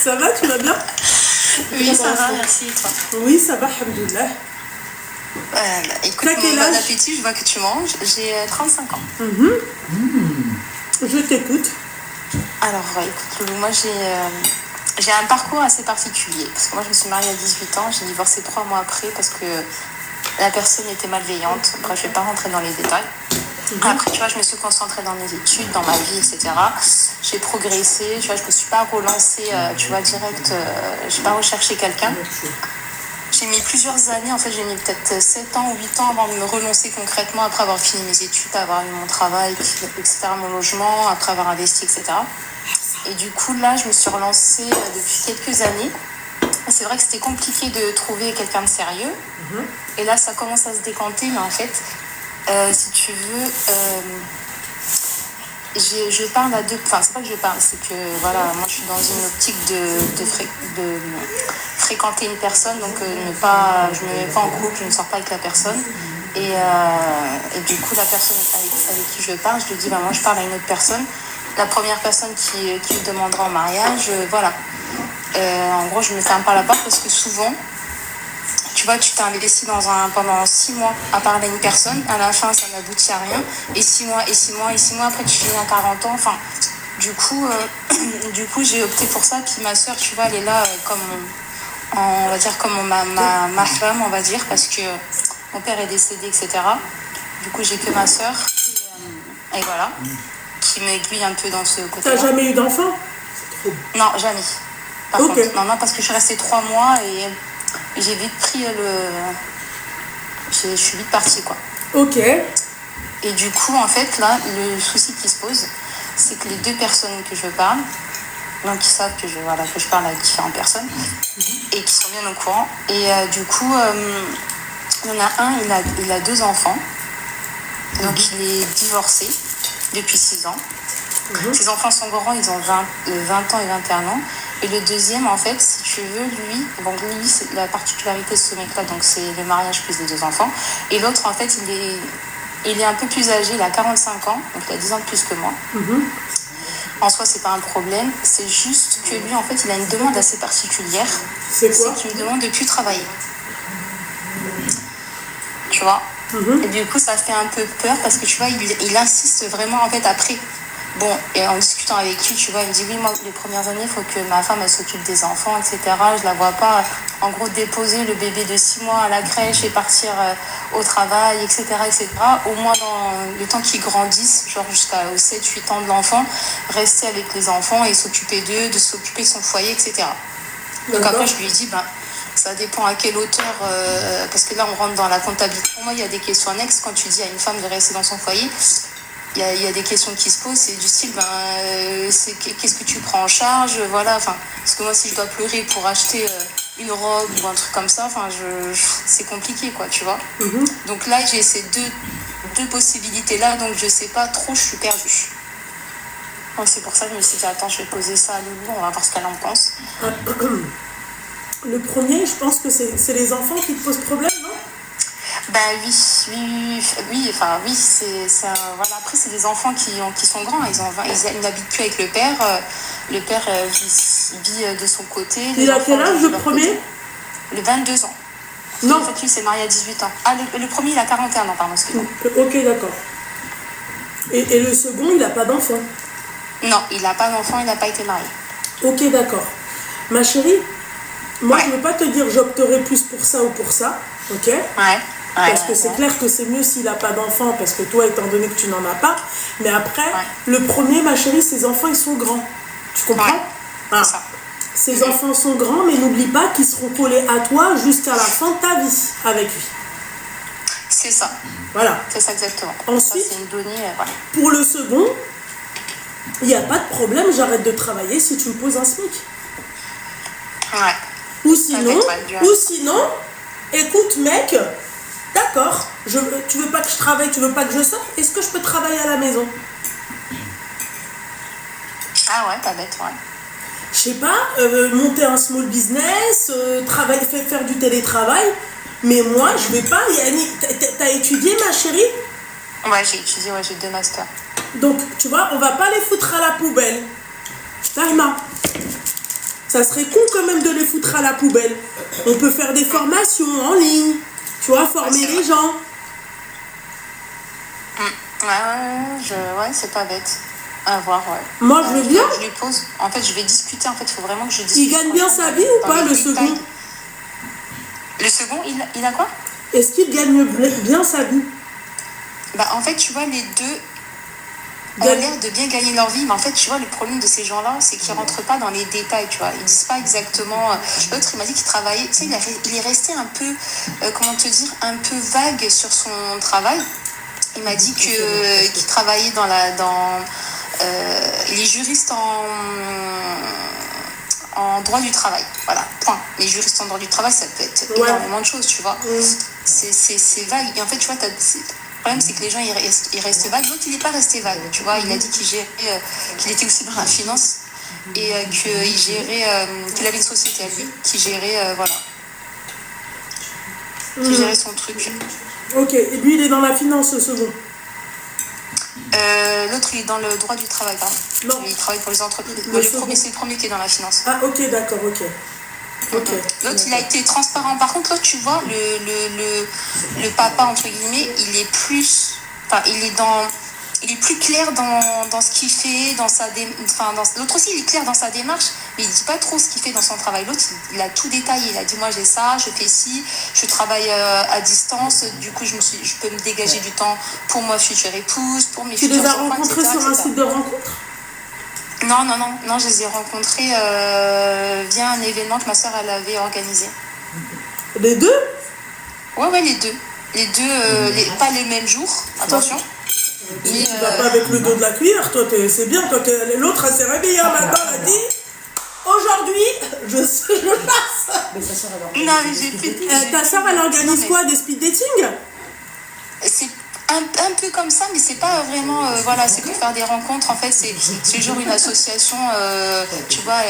Ça va, tu vas bien? Oui, ça va, merci, et toi? Oui, ça va, alhamdoulilah. Écoute, bon appétit, je vois que tu manges. J'ai 35 ans. Je t'écoute. Alors, écoute, Loulou, moi j'ai un parcours assez particulier. Parce que moi, je me suis mariée à 18 ans, j'ai divorcé 3 mois après parce que la personne était malveillante. Bref, je ne vais pas rentrer dans les détails. Après, tu vois, je me suis concentrée dans mes études, dans ma vie, etc. J'ai progressé, tu vois, je ne me suis pas relancée, tu vois, direct, je n'ai pas recherché quelqu'un. J'ai mis plusieurs années, en fait, j'ai mis peut-être 7 ans ou 8 ans avant de me relancer concrètement, après avoir fini mes études, avoir eu mon travail, etc., mon logement, après avoir investi, etc. Et du coup, là, je me suis relancée depuis quelques années. C'est vrai que c'était compliqué de trouver quelqu'un de sérieux. Et là, ça commence à se décanter, mais en fait, si tu veux, je parle à deux... Enfin, c'est pas que je parle, c'est que, voilà, moi, je suis dans une optique de fréquenter une personne, donc je ne me mets pas en couple, je ne sors pas avec la personne. Et du coup, la personne avec qui je parle, je lui dis, moi, je parle à une autre personne. La première personne qui me demandera en mariage, voilà. En gros, je me ferme pas la porte parce que souvent... Tu vois, tu t'es investi pendant 6 mois à parler à une personne, à la fin, ça n'aboutit à rien. Et 6 mois, et 6 mois, et 6 mois, après, tu finis à 40 ans. Enfin, du coup, j'ai opté pour ça. Puis ma soeur, tu vois, elle est là on va dire, comme ma femme, on va dire, parce que mon père est décédé, etc. Du coup, j'ai que ma soeur. Et voilà, qui m'aiguille un peu dans ce côté-là. T'as jamais eu d'enfant? Non, jamais. Par contre, non, parce que je suis restée 3 mois et... J'ai vite pris je suis vite partie, quoi. Ok. Et du coup, en fait, là, le souci qui se pose, c'est que les 2 personnes que je parle, donc ils savent que je parle à différentes personnes, et qui sont bien au courant. Et du coup, il y en a un, il a 2 enfants. Donc il est divorcé depuis 6 ans. Ses enfants sont grands, ils ont 20 ans et 21 ans. Et le deuxième, en fait, si tu veux, lui, c'est la particularité de ce mec-là, donc c'est le mariage plus les 2 enfants. Et l'autre, en fait, il est un peu plus âgé, il a 45 ans, donc il a 10 ans de plus que moi. En soi, c'est pas un problème, c'est juste que lui, en fait, il a une demande assez particulière. C'est quoi? C'est qu'il me demande de plus travailler. Tu vois? Et du coup, ça fait un peu peur parce que, tu vois, il insiste vraiment, en fait, après... Bon, et en discutant avec lui, tu vois, il me dit, oui, moi, les premières années, il faut que ma femme, elle s'occupe des enfants, etc. Je la vois pas, en gros, déposer le bébé de 6 mois à la crèche et partir au travail, etc., etc. Au moins, dans le temps qu'ils grandissent, genre jusqu'aux 7-8 ans de l'enfant, rester avec les enfants et s'occuper d'eux, de s'occuper de son foyer, etc. Donc après, je lui ai dit, ça dépend à quelle hauteur, parce que là, on rentre dans la comptabilité. Pour moi, il y a des questions annexes quand tu dis à une femme de rester dans son foyer. Il y a des questions qui se posent, c'est du style, qu'est-ce que tu prends en charge, voilà, enfin, parce que moi, si je dois pleurer pour acheter une robe ou un truc comme ça, enfin, c'est compliqué, quoi, tu vois. Donc là, j'ai ces deux possibilités-là, donc je sais pas trop, je suis perdue. Donc c'est pour ça que je me suis dit, attends, je vais poser ça à Loulou, on va voir ce qu'elle en pense. Le premier, je pense que c'est les enfants qui te posent problème, non? Oui, voilà. Après, c'est des enfants qui sont grands, ils n'habitent plus avec le père. Le père vit de son côté. Il a quel âge, le premier? Le 22 ans. Non. En fait, lui, il s'est marié à 18 ans. Ah, le premier, il a 41 ans, pardon, excuse-moi. Ok, d'accord. Et le second, il n'a pas d'enfant? Non, il n'a pas d'enfant, il n'a pas été marié. Ok, d'accord. Ma chérie, moi, je ne veux pas te dire j'opterai plus pour ça ou pour ça, ok? Parce que c'est clair que c'est mieux s'il n'a pas d'enfant, parce que toi, étant donné que tu n'en as pas. Mais après, le premier, ma chérie, ses enfants, ils sont grands. Tu comprends? C'est ça. Ses enfants sont grands, mais n'oublie pas qu'ils seront collés à toi jusqu'à la fin de ta vie avec lui. C'est ça. Voilà. C'est ça exactement. Ensuite, ça, c'est une donnée, pour le second, il n'y a pas de problème, j'arrête de travailler si tu me poses un SMIC. Ou sinon, écoute mec, d'accord, tu veux pas que je travaille, tu veux pas que je sorte, est-ce que je peux travailler à la maison? Ah ouais, pas bête, Je sais pas, monter un small business, faire du télétravail, mais moi je vais pas, Yanni, t'as étudié ma chérie? Ouais, j'ai étudié, j'ai 2 masters. Donc, tu vois, on va pas les foutre à la poubelle. Taïma. Ça serait con quand même de les foutre à la poubelle. On peut faire des formations en ligne, tu vois, former les gens. Ouais, c'est pas bête. À voir, ouais. Moi, je veux bien. Je lui pose. En fait, je vais discuter. En fait, il faut vraiment que je discute. Il gagne bien sa vie ou pas, le second? Le second, il a quoi? Est-ce qu'il gagne bien sa vie? Bah, en fait, tu vois, les deux ont l'air de bien gagner leur vie. Mais en fait, tu vois, le problème de ces gens-là, c'est qu'ils rentrent pas dans les détails, tu vois. Ils disent pas exactement... L'autre, il m'a dit qu'il travaillait... Tu sais, il est resté un peu... comment te dire? Un peu vague sur son travail. Il m'a dit qu'il travaillait il est juriste en droit du travail. Voilà, point. Les juristes en droit du travail, ça peut être énormément de choses, tu vois. C'est vague. Et en fait, tu vois, le problème, c'est que les gens, ils restent vagues. L'autre, il n'est pas resté vague, tu vois. Il a dit qu'il était aussi dans la finance et qu'il avait une société à lui qui gérait, qui gérait son truc. Ok, et lui, il est dans la finance, ce second. L'autre, il est dans le droit du travail, pardon. Non. Il travaille pour les entreprises. C'est le premier qui est dans la finance. Ah, ok, d'accord, ok. L'autre, il a été transparent. Par contre, l'autre, tu vois, le papa, entre guillemets, il est plus... Enfin, il est plus clair dans ce qu'il fait, l'autre aussi, il est clair dans sa démarche, mais il dit pas trop ce qu'il fait dans son travail. L'autre, il a tout détaillé. Il a dit, moi, j'ai ça, je fais ci, je travaille à distance, du coup, je peux me dégager du temps pour ma future épouse, pour mes futurs enfants, Tu les as rencontrés sur un site de rencontre? Non, je les ai rencontrés via un événement que ma soeur, elle avait organisé. Les deux? Ouais, les deux. Pas les mêmes jours, attention. Tu vas pas avec le dos de la cuillère, toi, c'est bien. Toi, l'autre, elle s'est réveillée maintenant, elle a dit aujourd'hui, je passe. Mais ta soeur, ta soeur, elle organise quoi? Des speed dating? C'est un peu comme ça, mais c'est pas vraiment. C'est pour faire des rencontres. En fait, c'est genre une association, tu vois,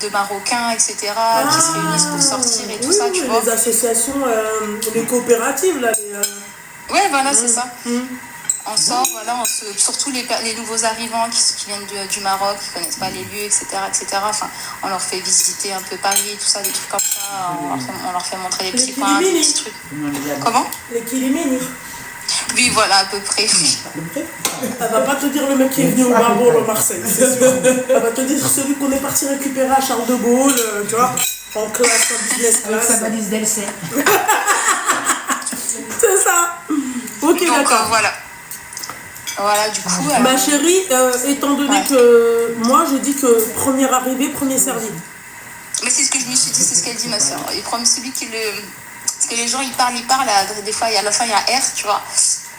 de Marocains, etc., qui se réunissent pour sortir et tout ça, tu vois. Les associations, les coopératives, là. Ouais, voilà, c'est ça. On sort, surtout les nouveaux arrivants qui viennent du Maroc, qui ne connaissent pas les lieux, etc., etc. Enfin, on leur fait visiter un peu Paris, tout ça, des trucs comme ça. On leur fait montrer des petits coins, des petits trucs. Comment? Les Kilimini. Oui, voilà, à peu près. Elle va pas te dire le mec qui est venu au Barbeau à Marseille, c'est sûr. Elle va te dire celui qu'on est parti récupérer à Charles de Gaulle, tu vois, en classe, en business class. Avec sa valise d'Elser. C'est ça. Ok, d'accord. Voilà, du coup... Ma chérie, étant donné que moi, je dis que premier arrivé, premier servi. Mais c'est ce que je me suis dit, c'est ce qu'elle dit, ma soeur. Et celui qui le... Parce que les gens, ils parlent, des fois, à la fin, il y a R, tu vois.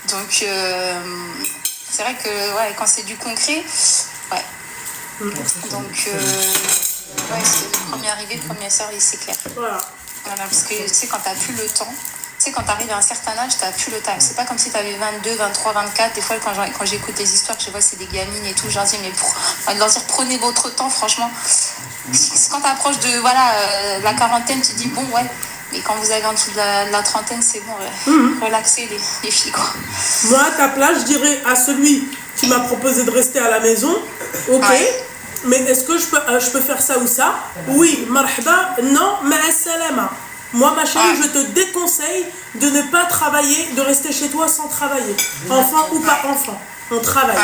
Donc, c'est vrai que quand c'est du concret, Donc, c'est le premier arrivé, le premier servi, c'est clair. Voilà, parce que tu sais, quand tu n'as plus le temps, tu sais, quand tu arrives à un certain âge, tu n'as plus le temps. C'est pas comme si tu avais 22, 23, 24. Des fois, quand j'écoute des histoires, je vois c'est des gamines et tout, je leur dis, de leur dire, prenez votre temps, franchement. Quand tu approches de la quarantaine, tu te dis, bon, ouais. Mais quand vous avez en dessous de la trentaine, c'est bon, relaxez les filles, quoi. Moi, à ta place, je dirais à celui qui m'a proposé de rester à la maison, ok, mais est-ce que je peux faire ça ou ça? Oui, marhaba, non, ma'a salama. Moi, ma chérie, je te déconseille de ne pas travailler, de rester chez toi sans travailler. Enfant ou pas enfant, on travaille.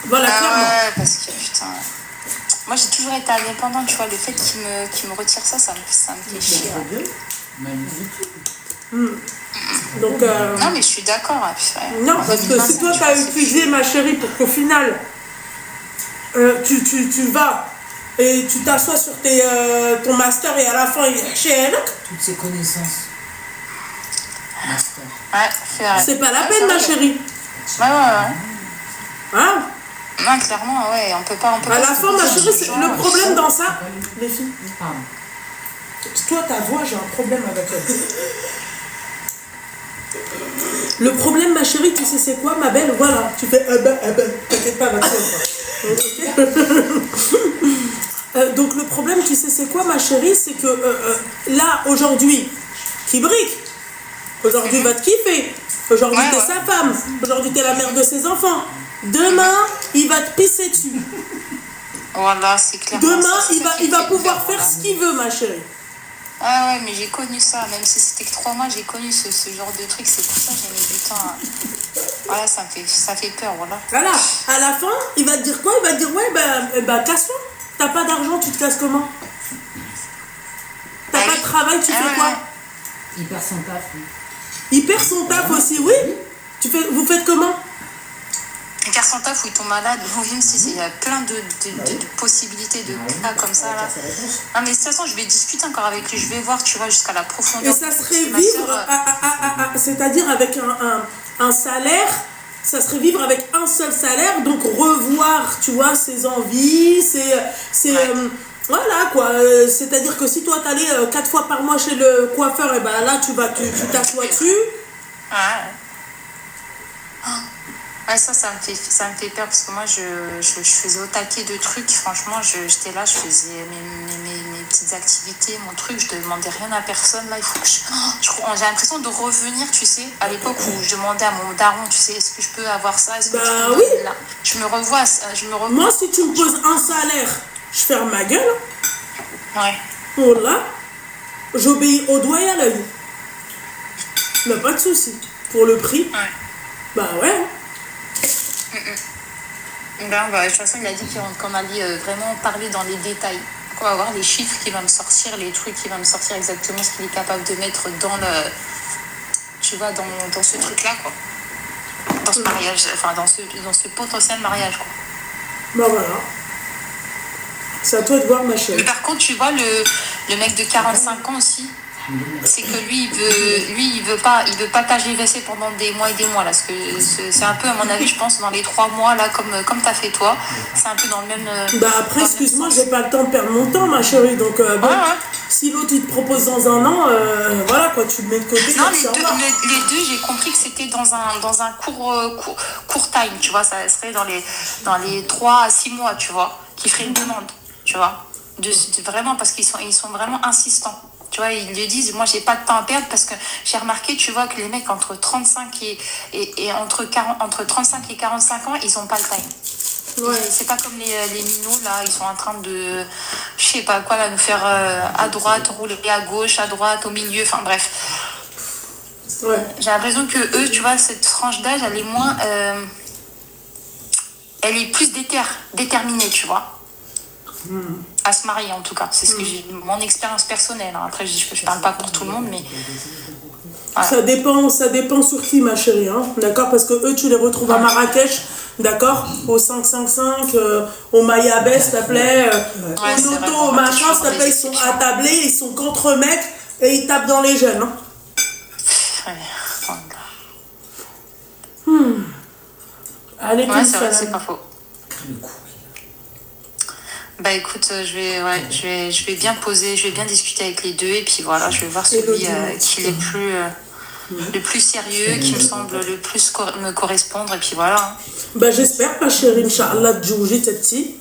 Voilà, clairement. Parce que, putain... Moi, j'ai toujours été indépendante, tu vois, le fait qu'il me retire ça me fait chier. Donc, non, mais je suis d'accord. Non, parce que si toi, tu as étudié, ma chérie, pour qu'au final, tu vas et tu t'assois sur ton master et à la fin, chez elle... Toutes ces connaissances. Master. C'est pas la peine, ma chérie. Hein? Non, clairement, on peut pas. À la fin, ma chérie, c'est le problème dans ça. Les filles. Toi, ta voix, j'ai un problème avec elle. Le problème, ma chérie, tu sais c'est quoi, ma belle? Voilà, tu fais t'inquiète pas, avec toi. Donc le problème, tu sais c'est quoi, ma chérie? C'est que là, aujourd'hui, qui brique. Aujourd'hui, va te kiffer. Aujourd'hui, t'es sa femme. Aujourd'hui, t'es la mère de ses enfants. Demain, il va te pisser dessus. Voilà, c'est clair. Demain, il va pouvoir faire ce qu'il veut, ma chérie. Ah ouais, mais j'ai connu ça, même si c'était que 3 mois, j'ai connu ce genre de truc, c'est pour ça que j'ai mis du temps. Voilà, ça fait peur, voilà. Voilà, à la fin, il va te dire quoi? Il va te dire, ouais, bah casse-toi. T'as pas d'argent, tu te casses comment? T'as pas de travail, tu fais quoi? Il perd son taf. Oui. Il perd son taf aussi, oui. Vous faites comment? Il perd son taf ou il tombe malade, il y a plein de possibilités de cas comme ça là. Ah, mais de toute façon, je vais discuter encore avec lui, je vais voir, tu vois, jusqu'à la profondeur. Et ça serait vivre, c'est-à-dire avec un salaire, ça serait vivre avec un seul salaire, donc revoir, tu vois, ses envies, voilà quoi, c'est-à-dire que si toi t'allais 4 fois par mois chez le coiffeur, et ben là tu t'assois dessus. Ouais, ça me fait peur parce que moi je faisais au taquet de trucs, franchement j'étais là, je faisais mes petites activités, mon truc, je demandais rien à personne, là il faut que j'ai l'impression de revenir, tu sais, à l'époque où je demandais à mon daron, tu sais, est-ce que je peux avoir ça, est-ce que je peux oui. là. Je me revois. Moi si tu me poses un salaire, je ferme ma gueule. Ouais. Voilà. J'obéis au doigt et à l'œil. Mais pas de souci. Pour le prix. Ouais. Bah ouais. De toute façon, il a dit qu'on allait vraiment parler dans les détails. On va voir les chiffres qui vont me sortir, les trucs qui vont me sortir exactement ce qu'il est capable de mettre dans le. Tu vois, dans ce truc-là, quoi. Dans ce mariage, enfin, dans ce potentiel mariage, quoi. Bah voilà. C'est à toi de voir, ma chérie. Mais par contre, tu vois, le mec de 45 ans aussi, c'est que lui, il veut pas tergiverser pendant des mois et des mois, là. Parce que c'est un peu, à mon avis, je pense, dans les 3 mois, là, comme t'as fait toi, c'est un peu dans le même. Bah après, excuse-moi, j'ai pas le temps de perdre mon temps, ma chérie. Donc, bon, si l'autre, il te propose dans un an, voilà, quoi, tu le mets de côté. Non, les deux, j'ai compris que c'était dans un court time, tu vois, ça serait dans les 3 à 6 mois, tu vois, qui ferait une demande, tu vois, vraiment, parce qu'ils sont vraiment insistants. Tu vois, ils le disent, moi, j'ai pas de temps à perdre parce que j'ai remarqué, tu vois, que les mecs entre 35 et entre 35 et 45 ans, ils ont pas le time. Ouais. C'est pas comme les minots, là, ils sont en train de, je sais pas quoi, là, nous faire à droite, rouler à gauche, à droite, au milieu, enfin bref. Ouais. J'ai l'impression que eux, tu vois, cette tranche d'âge, elle est moins. Elle est plus déterminée, tu vois. À se marier, en tout cas. C'est ce que j'ai, mon expérience personnelle. Hein. Après, je parle pas pour tout le monde, mais. Voilà. Ça dépend sur qui, ma chérie, hein, d'accord? Parce que eux, tu les retrouves à Marrakech, d'accord? Au 555, au Mayabès, s'il te plaît, au Noto, au machin, s'il te plaît, ils sont attablés, ils sont contre mecs et ils tapent dans les jeunes. Hein. Allez, c'est vrai, c'est pas faux. Bah écoute, je vais bien poser, je vais bien discuter avec les deux et puis voilà, je vais voir celui qui est le plus sérieux, qui me semble le plus me correspondre et puis voilà. Bah j'espère, ma chérie, Inch'Allah, Djouji Tati.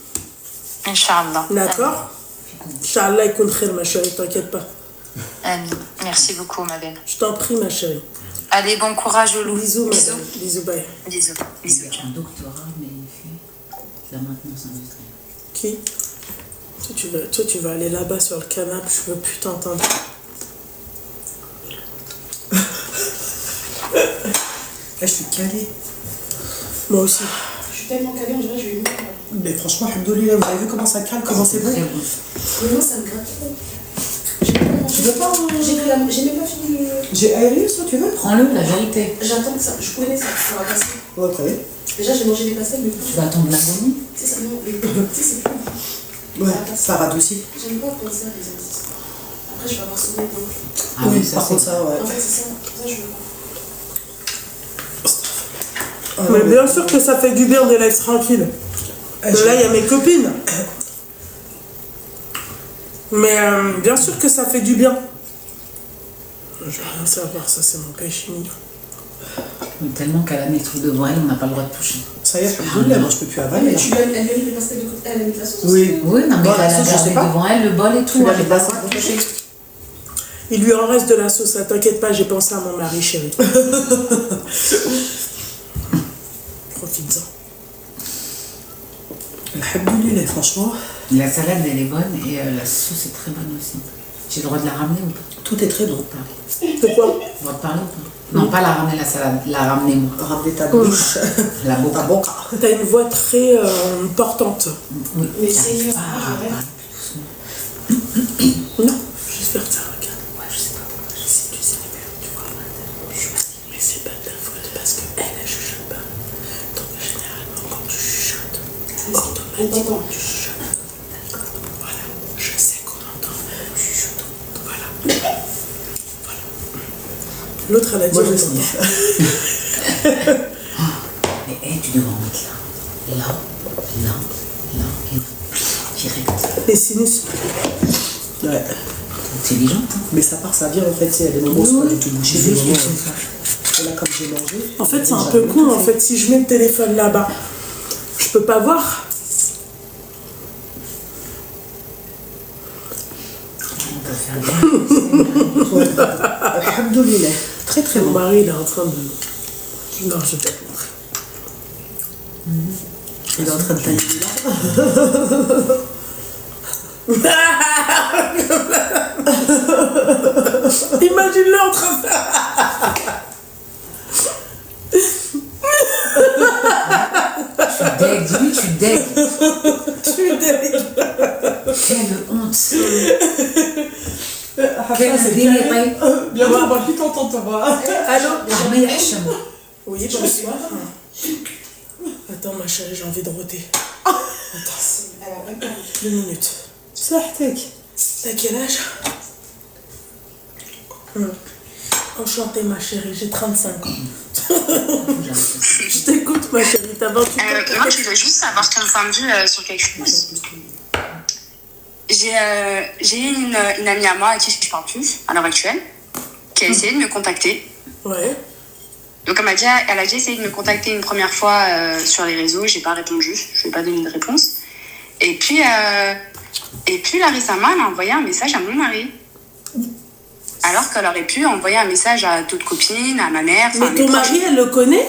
Inch'Allah. D'accord. Inch'Allah, écoute, ma chérie, t'inquiète pas. Amin. Merci beaucoup, ma belle. Je t'en prie, ma chérie. Allez, bon courage, Loulou. Bisous, bisous. Bisous, bye. Bisous. Il a un doctorat, mais il fait la maintenance industrielle. Qui? Toi, tu vas aller là-bas sur le canapé, je veux plus t'entendre. Là, je suis calé. Moi aussi. Je suis tellement calée, on dirait que je vais mourir. Mais franchement, Alhamdoulilah, vous avez vu comment ça cale, comment c'est bon? Mais moi, ça me gratte trop. Tu veux pas? J'ai même pas fini. J'ai aéré, ça, tu veux? Prends-le, la vérité. J'attends que ça. Je connais ça, ça va passer. Ouais, très bien. Déjà, j'ai mangé des pastèques, mais tu vas attendre l'agonie. Tu sais, ça, non, tu sais, c'est plus. Ouais, ça radoucit. J'aime pas penser à des insistants. Après, je vais avoir sonné donc. Ah oui, ça, par contre, ça, ouais. En fait, c'est ça. Ça, je veux pas. Mais bien sûr que ça fait du bien de laisser tranquille. Là, il y a mes copines. Mais bien sûr que ça fait du bien. Je veux rien savoir, ça c'est mon péché. Tellement qu'elle a mis le truc devant elle, on n'a pas le droit de toucher. Ça y est, Alhamdoulilah, moi je peux plus avaler. Elle lui a mis les pastèques de côté, elle a mis de la sauce. Oui, oui, non, mais bon, elle a je sais pas. devant elle, le bol et tout. Elle a pas le droit de toucher. Il lui en reste de la sauce, t'inquiète pas, j'ai pensé à mon mari, chérie. Profites-en. Alhamdoulilah, franchement. La salade, elle est bonne et la sauce est très bonne aussi. J'ai le droit de la ramener ou pas? Tout est très bon. De quoi? Le droit de parler ou pas? Non, pas la ramener la salade, la ramener moi. Ramener ta bouche. La boca. Ta boca. T'as une voix très portante. Oui, Mais j'arrive c'est- pas à arrête. parler. Non, j'espère que ça regarde. Ouais, je sais pas pourquoi. Si tu sais, tu vois, mais c'est pas de ta faute parce qu'elle chuchote pas. Donc généralement, quand tu chuchotes, automatiquement tu chuchotes. Voilà, je sais qu'on entend. Chuchote. Voilà. Voilà. L'autre, elle a dit Moi, je on le t'entend. sniffe. Mais tu devrais en mettre là. Là, là, là, et là. Direct. Les sinus. Ouais. Intelligente, hein. Mais ça part, ça vient en fait. Il y a des moments où c'est pas du tout bouché. Des Juste moments comme ça. où, là, comme j'ai mangé. En fait, c'est un peu con. En fait, si je mets le téléphone là-bas, je peux pas voir. On peut faire bien. Alhamdoulilah. Très très Mon bon. mari, il est en train de. Non, je vais pas te montrer. Il est en train de tailler là. Imagine-le en train de faire. Tu deg, dis-lui, tu deg. Je suis dégueu. Quelle honte. Quel Quelle délirée. Bientôt, on va plus t'entendre, toi. Allô? Rahma Yahcham. Oui, bonsoir. Attends, ma chérie, j'ai envie de rôter. Attends, 2 minutes. صحتك. T'as quel âge? Enchantée, ma chérie, j'ai 35 ans. Je t'écoute, ma chérie, t'as 28 ans. Moi, je voulais juste savoir ton point de vue sur quelque chose. J'ai une amie à moi à qui je ne parle plus à l'heure actuelle, qui a essayé de me contacter. Ouais. Donc elle a déjà essayé de me contacter une première fois sur les réseaux, j'ai pas répondu, je vais pas donner de réponse. Et puis là récemment, elle a envoyé un message à mon mari. Alors qu'elle aurait pu envoyer un message à d'autres copines, à ma mère. Mais ton mari, elle le connaît?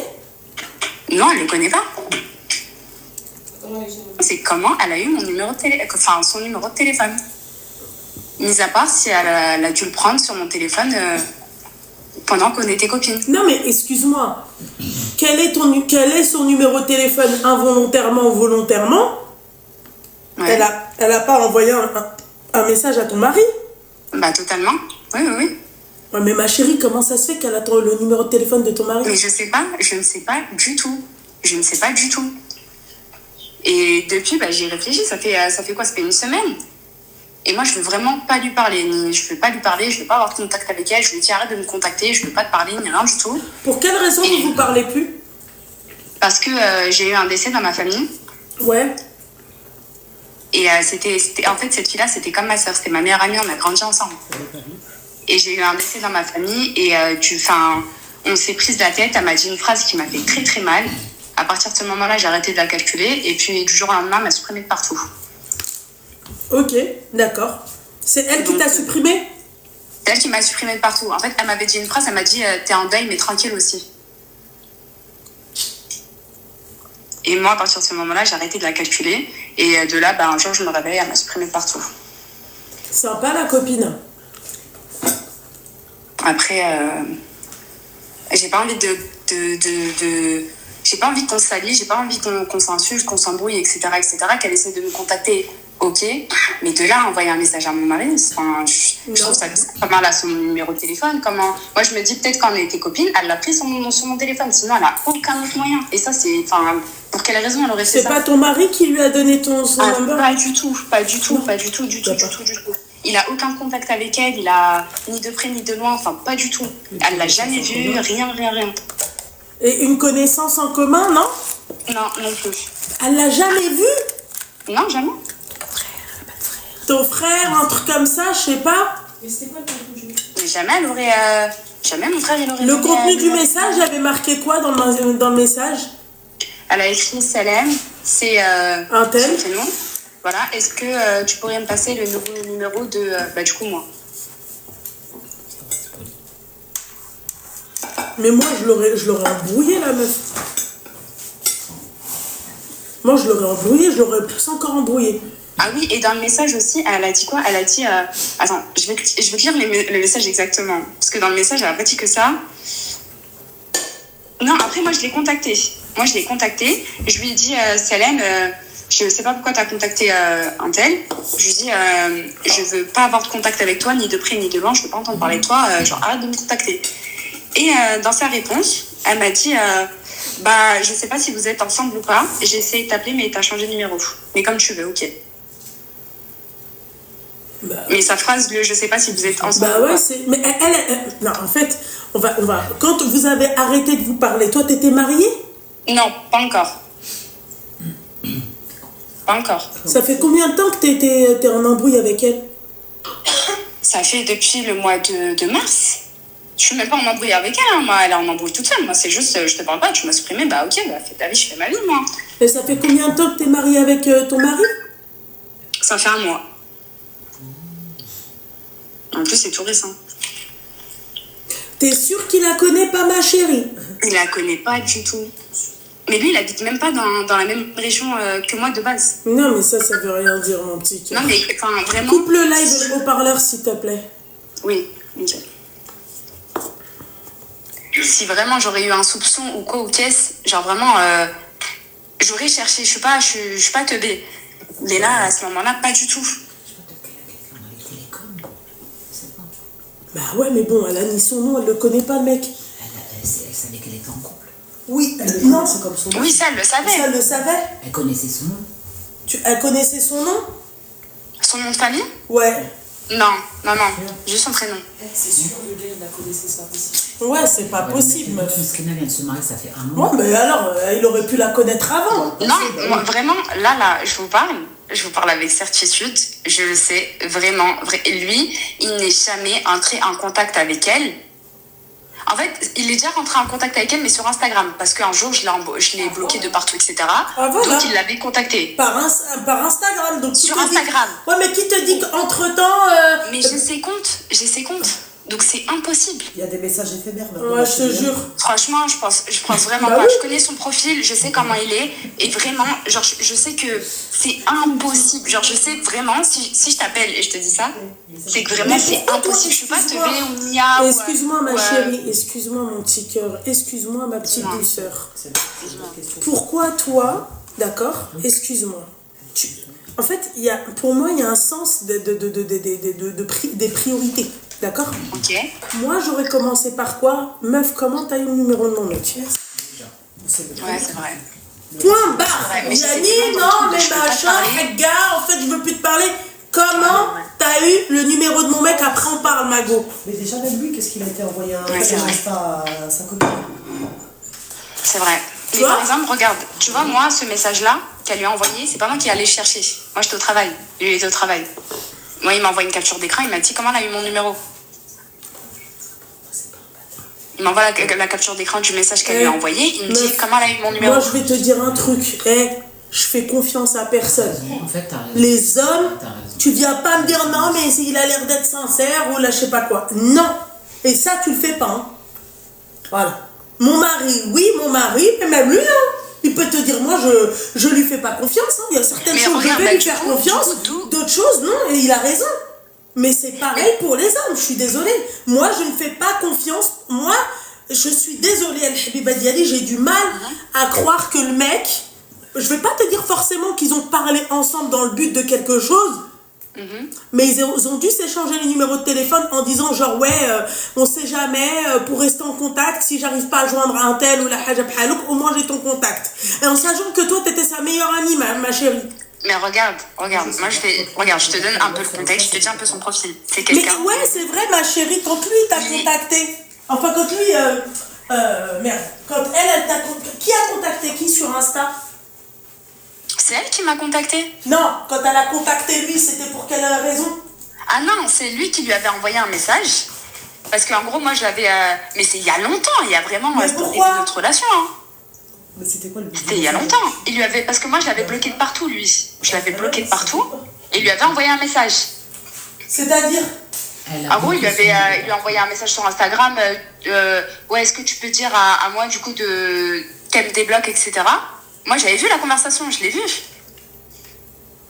Non, elle le connaît pas. C'est comment elle a eu mon numéro de son numéro de téléphone. Mis à part si elle a dû le prendre sur mon téléphone pendant qu'on était copines. Non, mais excuse-moi. Quel est son numéro de téléphone involontairement ou volontairement? Ouais. Elle a pas envoyé un message à ton mari? Bah totalement. Oui. Ouais, mais ma chérie, comment ça se fait qu'elle a le numéro de téléphone de ton mari? Mais je ne sais pas du tout. Je ne sais pas du tout. Et depuis, j'y réfléchis. Ça fait quoi? Ça fait une semaine. Et moi, je veux vraiment pas lui parler. Je veux pas lui parler, je veux pas avoir contact avec elle. Je lui dis arrête de me contacter, je veux pas te parler, ni rien du tout. Pour quelle raison vous vous parlez plus? Parce que j'ai eu un décès dans ma famille. Ouais. Et c'était en fait, cette fille-là, c'était comme ma soeur, c'était ma meilleure amie, on a grandi ensemble. Et j'ai eu un décès dans ma famille et on s'est prise la tête, elle m'a dit une phrase qui m'a fait très très mal. À partir de ce moment-là, j'ai arrêté de la calculer et puis du jour au lendemain, elle m'a supprimée de partout. Ok, d'accord. C'est elle qui t'a supprimé? C'est elle qui m'a supprimée de partout. En fait, elle m'avait dit une phrase, elle m'a dit t'es en deuil mais tranquille aussi. Et moi, à partir de ce moment-là, j'ai arrêté de la calculer. Et de là, un jour, je me réveille, elle m'a supprimée de partout. Sympa la copine. Après, j'ai pas envie j'ai pas envie qu'on se salit, j'ai pas envie qu'on s'insulte, qu'on s'embrouille, etc., qu'elle essaie de me contacter, ok, mais de là à envoyer un message à mon mari, je trouve ça bizarre. Comment elle a son numéro de téléphone, moi je me dis peut-être quand on a été copines, elle l'a pris sur mon téléphone, sinon elle a aucun autre moyen. Et ça pour quelle raison elle aurait fait ça? C'est pas ton mari qui lui a donné son number? Pas du tout. Il a aucun contact avec elle, il a ni de près ni de loin, pas du tout. Elle l'a jamais vu, rien. Et une connaissance en commun, non? Non plus. Elle l'a jamais vu? Non, jamais. Ton frère, un truc comme ça, je sais pas. Mais c'était quoi le contenu? Mais jamais elle aurait... Jamais mon frère, il aurait... Le contenu du message avait marqué quoi dans le message? Elle a écrit Salem, c'est un tel. son prénom. Voilà, est-ce que tu pourrais me passer le nouveau numéro de... du coup, moi. Mais moi, je l'aurais embrouillé, la meuf. Moi, je l'aurais embrouillé, je l'aurais plus encore embrouillé. Ah oui, et dans le message aussi, elle a dit quoi? Elle a dit... Attends, je vais te lire le message exactement. Parce que dans le message, elle n'a pas dit que ça. Non, après, moi, je l'ai contactée. Je lui ai dit, Salem, je ne sais pas pourquoi tu as contacté un tel. Je lui ai dit, je ne veux pas avoir de contact avec toi, ni de près, ni de loin. Je ne veux pas entendre parler de toi. Genre, arrête de me contacter. Et dans sa réponse, elle m'a dit... je sais pas si vous êtes ensemble ou pas. J'ai essayé de t'appeler, mais t'as changé de numéro. Mais comme tu veux, ok. Mais sa phrase, je sais pas si vous êtes ensemble ou pas. Mais non, en fait, on va... Quand vous avez arrêté de vous parler, toi, t'étais mariée? Non, pas encore. Pas encore. Ça fait combien de temps que t'es en embrouille avec elle? Ça fait depuis le mois de mars. Je suis même pas en embrouille avec elle, hein. Moi, elle est en embrouille toute seule. Moi, c'est juste, je te parle pas, tu m'as supprimé, ok, fais ta vie, je fais ma vie, moi. Et ça fait combien de temps que t'es mariée avec ton mari? Ça fait 1 mois. En plus, c'est tout récent. T'es sûre qu'il la connaît pas, ma chérie? Il la connaît pas du tout. Mais lui, il habite même pas dans la même région que moi de base. Non, mais ça veut rien dire, mon petit cœur. Non, mais enfin, vraiment... Coupe le live au haut-parleur, s'il te plaît. Oui, nickel. Si vraiment j'aurais eu un soupçon ou quoi, ou qu'est-ce, genre vraiment, j'aurais cherché, je suis pas teubée. Mais là, à ce moment-là, pas du tout. Bah ouais, mais bon, elle a ni son nom, elle le connaît pas, le mec. Elle savait qu'elle était en couple. Oui, non. C'est comme son nom. Oui, ça, elle le savait. Ça, elle le savait. Elle connaissait son nom. Elle connaissait son nom? Son nom de famille? Ouais. Non, juste son prénom. C'est sûr, le gars, il la connaissait, ça aussi. Ouais, c'est pas possible, meuf. Miskina vient de se marier, ça fait 1 mois. Ouais, mais alors, il aurait pu la connaître avant. Non, moi, vraiment, là, je vous parle avec certitude, je le sais, vraiment, lui, il n'est jamais entré en contact avec elle. En fait, il est déjà rentré en contact avec elle, mais sur Instagram, parce qu'un jour, je l'ai bloqué de partout, etc. Ah, voilà. Donc, il l'avait contacté. Par Instagram. Donc, Sur Instagram. Ouais, mais qui te dit qu'entre-temps... Mais j'ai ses comptes. Donc, c'est impossible. Il y a des messages éphémères. Ouais, je te jure. Franchement, je pense vraiment Bah pas. oui. Je connais son profil, je sais comment il est. Et vraiment, genre, je sais que c'est impossible. Genre, je sais vraiment, si je t'appelle et je te dis ça, c'est que vraiment, c'est impossible. Je suis pas teubée ou nia. Excuse-moi, ma chérie. Excuse-moi, mon petit cœur. Excuse-moi, ma petite douceur. Pourquoi toi, d'accord, excuse-moi. En fait, pour moi, il y a un sens des priorités. D'accord? Ok. Moi, j'aurais commencé par quoi? Meuf, comment t'as eu le numéro de mon mec? Ouais, c'est vrai. Point barre. Ouais, mais Yanni, c'est non, vraiment mais je peux pas machin, parler. gars, en fait, je veux plus te parler. Comment t'as eu le numéro de mon mec? Après, on parle, Mago. Mais déjà, même lui, qu'est-ce qu'il a été envoyé un Ouais, c'est vrai. message à sa copine? C'est vrai. Tu Mais vois par exemple, regarde, tu vois, moi, ce message-là qu'elle lui a envoyé, c'est pas moi qui allais chercher. Moi, j'étais au travail. Lui, il était au travail. Moi, il m'a envoyé une capture d'écran, il m'a dit comment elle a eu mon numéro. Il m'envoie la capture d'écran du message qu'elle lui a envoyé, il me dit comment elle a eu mon numéro. Moi, je vais te dire un truc. Je fais confiance à personne. En fait, t'as raison. Les hommes, T'as raison. tu viens pas me dire non, mais il a l'air d'être sincère ou là, je sais pas quoi. Non. Et ça, tu le fais pas. Hein. Voilà. Mon mari, mais même lui, hein. Il peut te dire, moi, je lui fais pas confiance. Hein. Il y a certaines Mais choses, regarde, je vais lui du faire coup, confiance. D'autres choses, non. Et il a raison. Mais c'est pareil pour les hommes. Je suis désolée. Moi, je ne fais pas confiance. Moi, je suis désolée, Al-Habiba Diali, j'ai du mal à croire que le mec... Je vais pas te dire forcément qu'ils ont parlé ensemble dans le but de quelque chose, mais ils ont dû s'échanger les numéros de téléphone en disant genre on sait jamais, pour rester en contact, si j'arrive pas à joindre un tel ou la hajab halouk, au moins j'ai ton contact. Et en sachant que toi t'étais sa meilleure amie, ma chérie. Mais regarde, moi je te donne un peu le contexte, je te dis un peu son profil. C'est Mais quelqu'un. ouais, c'est vrai, ma chérie, quand lui t'a contacté, enfin quand lui, quand elle t'a contacté, qui a contacté qui sur Insta? C'est elle qui m'a contacté. Non, quand elle a contacté lui, c'était pour quelle raison? Ah non, c'est lui qui lui avait envoyé un message. Parce qu'en gros, moi je l'avais. Mais c'est il y a longtemps, il y a vraiment pourquoi notre relation. Hein. Mais c'était quoi le but? C'était il y a longtemps. Il lui avait. Parce que moi je l'avais bloqué de partout, lui. Je l'avais bloqué de partout. Et il lui avait envoyé un message. C'est-à-dire? En gros, il lui a envoyé un message sur Instagram. Ouais, est-ce que tu peux dire à moi, du coup, qu'elle me débloque, etc. Moi, j'avais vu la conversation, je l'ai vue.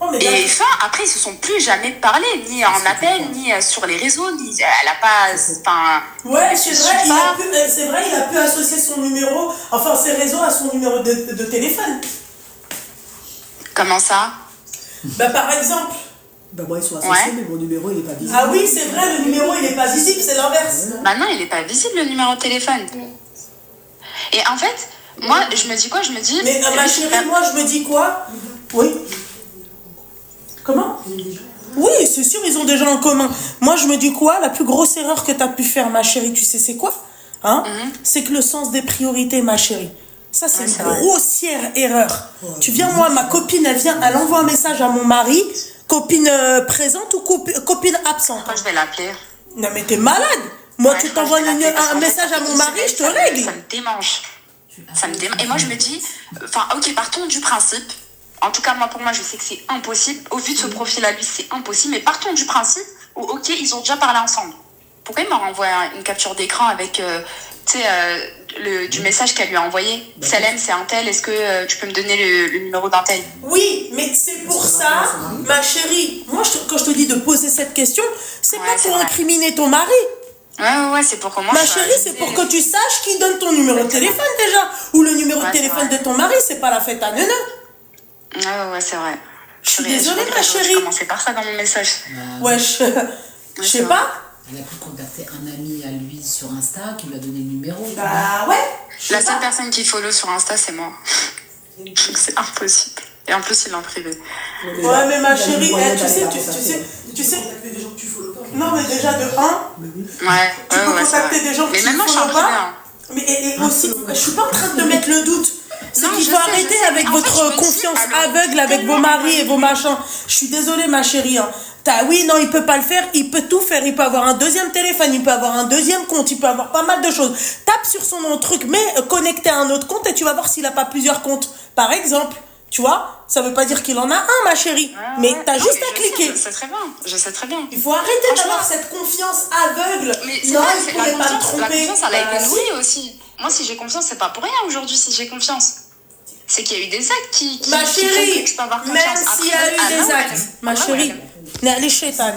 Oh, mais Et enfin, après, ils se sont plus jamais parlé, ni en appel, ni sur les réseaux, ni elle a pas. Enfin. Ouais, c'est vrai, il a pu associer son numéro, enfin ses réseaux à son numéro de téléphone. Comment ça? Bah par exemple. Bah moi ils sont associés, mais mon numéro il est pas visible. Ah oui, c'est vrai, le numéro il est pas visible, c'est l'inverse. Bah non, il est pas visible le numéro de téléphone. Et en fait, moi, je me dis quoi? Je me dis. Mais ma chérie, moi je me dis quoi? Oui. Comment? Oui, c'est sûr, ils ont des gens en commun. Moi, je me dis quoi? La plus grosse erreur que tu as pu faire, ma chérie, tu sais, c'est quoi? Hein? C'est que le sens des priorités, ma chérie. Ça, c'est une grossière erreur. Tu viens, moi, ma copine, elle envoie un message à mon mari. Copine présente ou copine absente? Quand je vais l'appeler. Non, mais t'es malade. Moi, tu t'envoies un message à mon mari, je te règle. Ça me démange. Et moi, je me dis, enfin, ok, partons du principe. En tout cas, pour moi, je sais que c'est impossible. Au vu de ce profil à lui, c'est impossible. Mais partons du principe où, ok, ils ont déjà parlé ensemble. Pourquoi il m'a renvoyé une capture d'écran avec, du message qu'elle lui a envoyé? Salem, c'est un tel, est-ce que tu peux me donner le numéro d'un tel? Oui, mais c'est pour ça, ma chérie. Moi, quand je te dis de poser cette question, c'est pas pour incriminer ton mari. Ouais, c'est pour comment. Ma chérie, c'est pour que tu saches qui donne ton numéro de téléphone déjà. Ou le numéro de téléphone de ton mari, c'est pas la fête à neuneu. Ouais, c'est vrai. Je suis désolée, ma chérie. Je commençais par ça dans mon message. Ouais, je sais pas. Elle a pu contacter un ami à lui sur Insta qui lui a donné le numéro. Bah ouais. La seule personne qui follow sur Insta, c'est moi. C'est impossible. Et en plus, il est en privé. Ouais, mais ma chérie, tu sais. Des gens que tu follow pas. Non, mais déjà de 1, tu peux contacter des gens que tu ne follow pas. Mais et aussi, je suis pas en train de te mettre le doute. C'est qu'il faut arrêter avec votre confiance aveugle avec vos maris et vos machins. Je suis désolée, ma chérie. Oui, non, il peut pas le faire, il peut tout faire. Il peut avoir un deuxième téléphone, il peut avoir un deuxième compte, il peut avoir pas mal de choses. Tape sur son nom truc, mais connecté à un autre compte et tu vas voir s'il a pas plusieurs comptes. Par exemple, tu vois, ça veut pas dire qu'il en a un, ma chérie. Mais t'as juste à cliquer. Je sais très bien. Il faut arrêter d'avoir cette confiance aveugle. Mais non, il pourrait pas te tromper. La confiance, elle a été nourrie aussi. Moi, si j'ai confiance, c'est pas pour rien aujourd'hui si j'ai confiance. C'est qu'il y a eu des actes qui ma chérie, que je peux avoir confiance. Même s'il y a eu des actes, ma chérie, les chétans,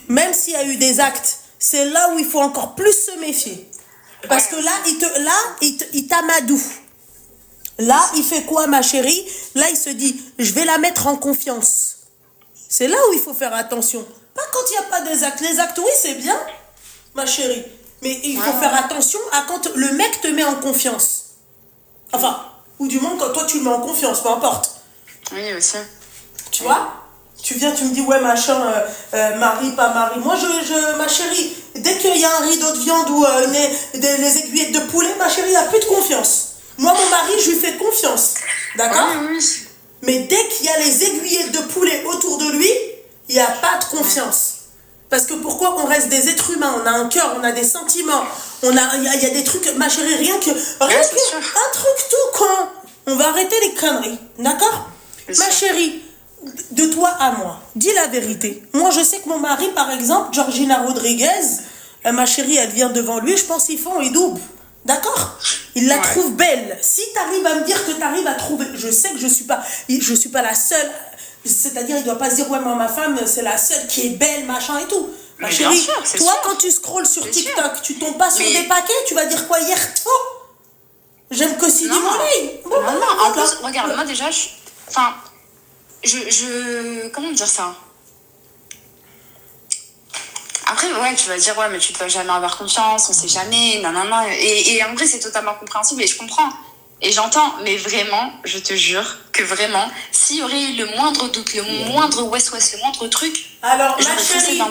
même s'il y a eu des actes, c'est là où il faut encore plus se méfier. Parce que là, il t'amadoue. Là, il fait quoi, ma chérie? Là, il se dit, je vais la mettre en confiance. C'est là où il faut faire attention. Pas quand il n'y a pas des actes. Les actes, oui, c'est bien, ma chérie. Mais il faut faire attention à quand le mec te met en confiance. Enfin, ou du moins quand toi tu le mets en confiance, peu importe. Oui, aussi. Tu vois? Tu viens, tu me dis, ouais, machin, mari, pas mari. Moi, ma chérie, dès qu'il y a un rideau de viande ou les aiguillettes de poulet, ma chérie, il n'y a plus de confiance. Moi, mon mari, je lui fais confiance. D'accord? Oui. Mais dès qu'il y a les aiguillettes de poulet autour de lui, il n'y a pas de confiance. Parce que pourquoi on reste des êtres humains? On a un cœur, on a des sentiments. Il y a des trucs, ma chérie, rien que un truc tout con. On va arrêter les conneries. D'accord? Ma chérie, de toi à moi, dis la vérité. Moi, je sais que mon mari, par exemple, Georgina Rodriguez, ma chérie, elle vient devant lui, je pense qu'ils font et double. D'accord? Il la trouve belle. Si tu arrives à me dire que tu arrives à trouver... Je sais que je suis pas la seule... C'est-à-dire, il doit pas se dire, ouais, moi, ma femme, c'est la seule qui est belle, machin et tout. Ma chérie, toi, quand tu scrolles sur TikTok, tu tombes pas sur des paquets, tu vas dire quoi hier? J'aime que si du mon œil. Non, en plus, regarde, moi déjà, comment dire ça? Après, ouais, tu vas dire, ouais, mais tu ne peux jamais avoir confiance, on sait jamais, non. Et en vrai, c'est totalement compréhensible et je comprends. Et j'entends, mais vraiment, je te jure que vraiment, s'il y aurait eu le moindre doute, le moindre ouest-ouest, le moindre truc, alors, ma chérie,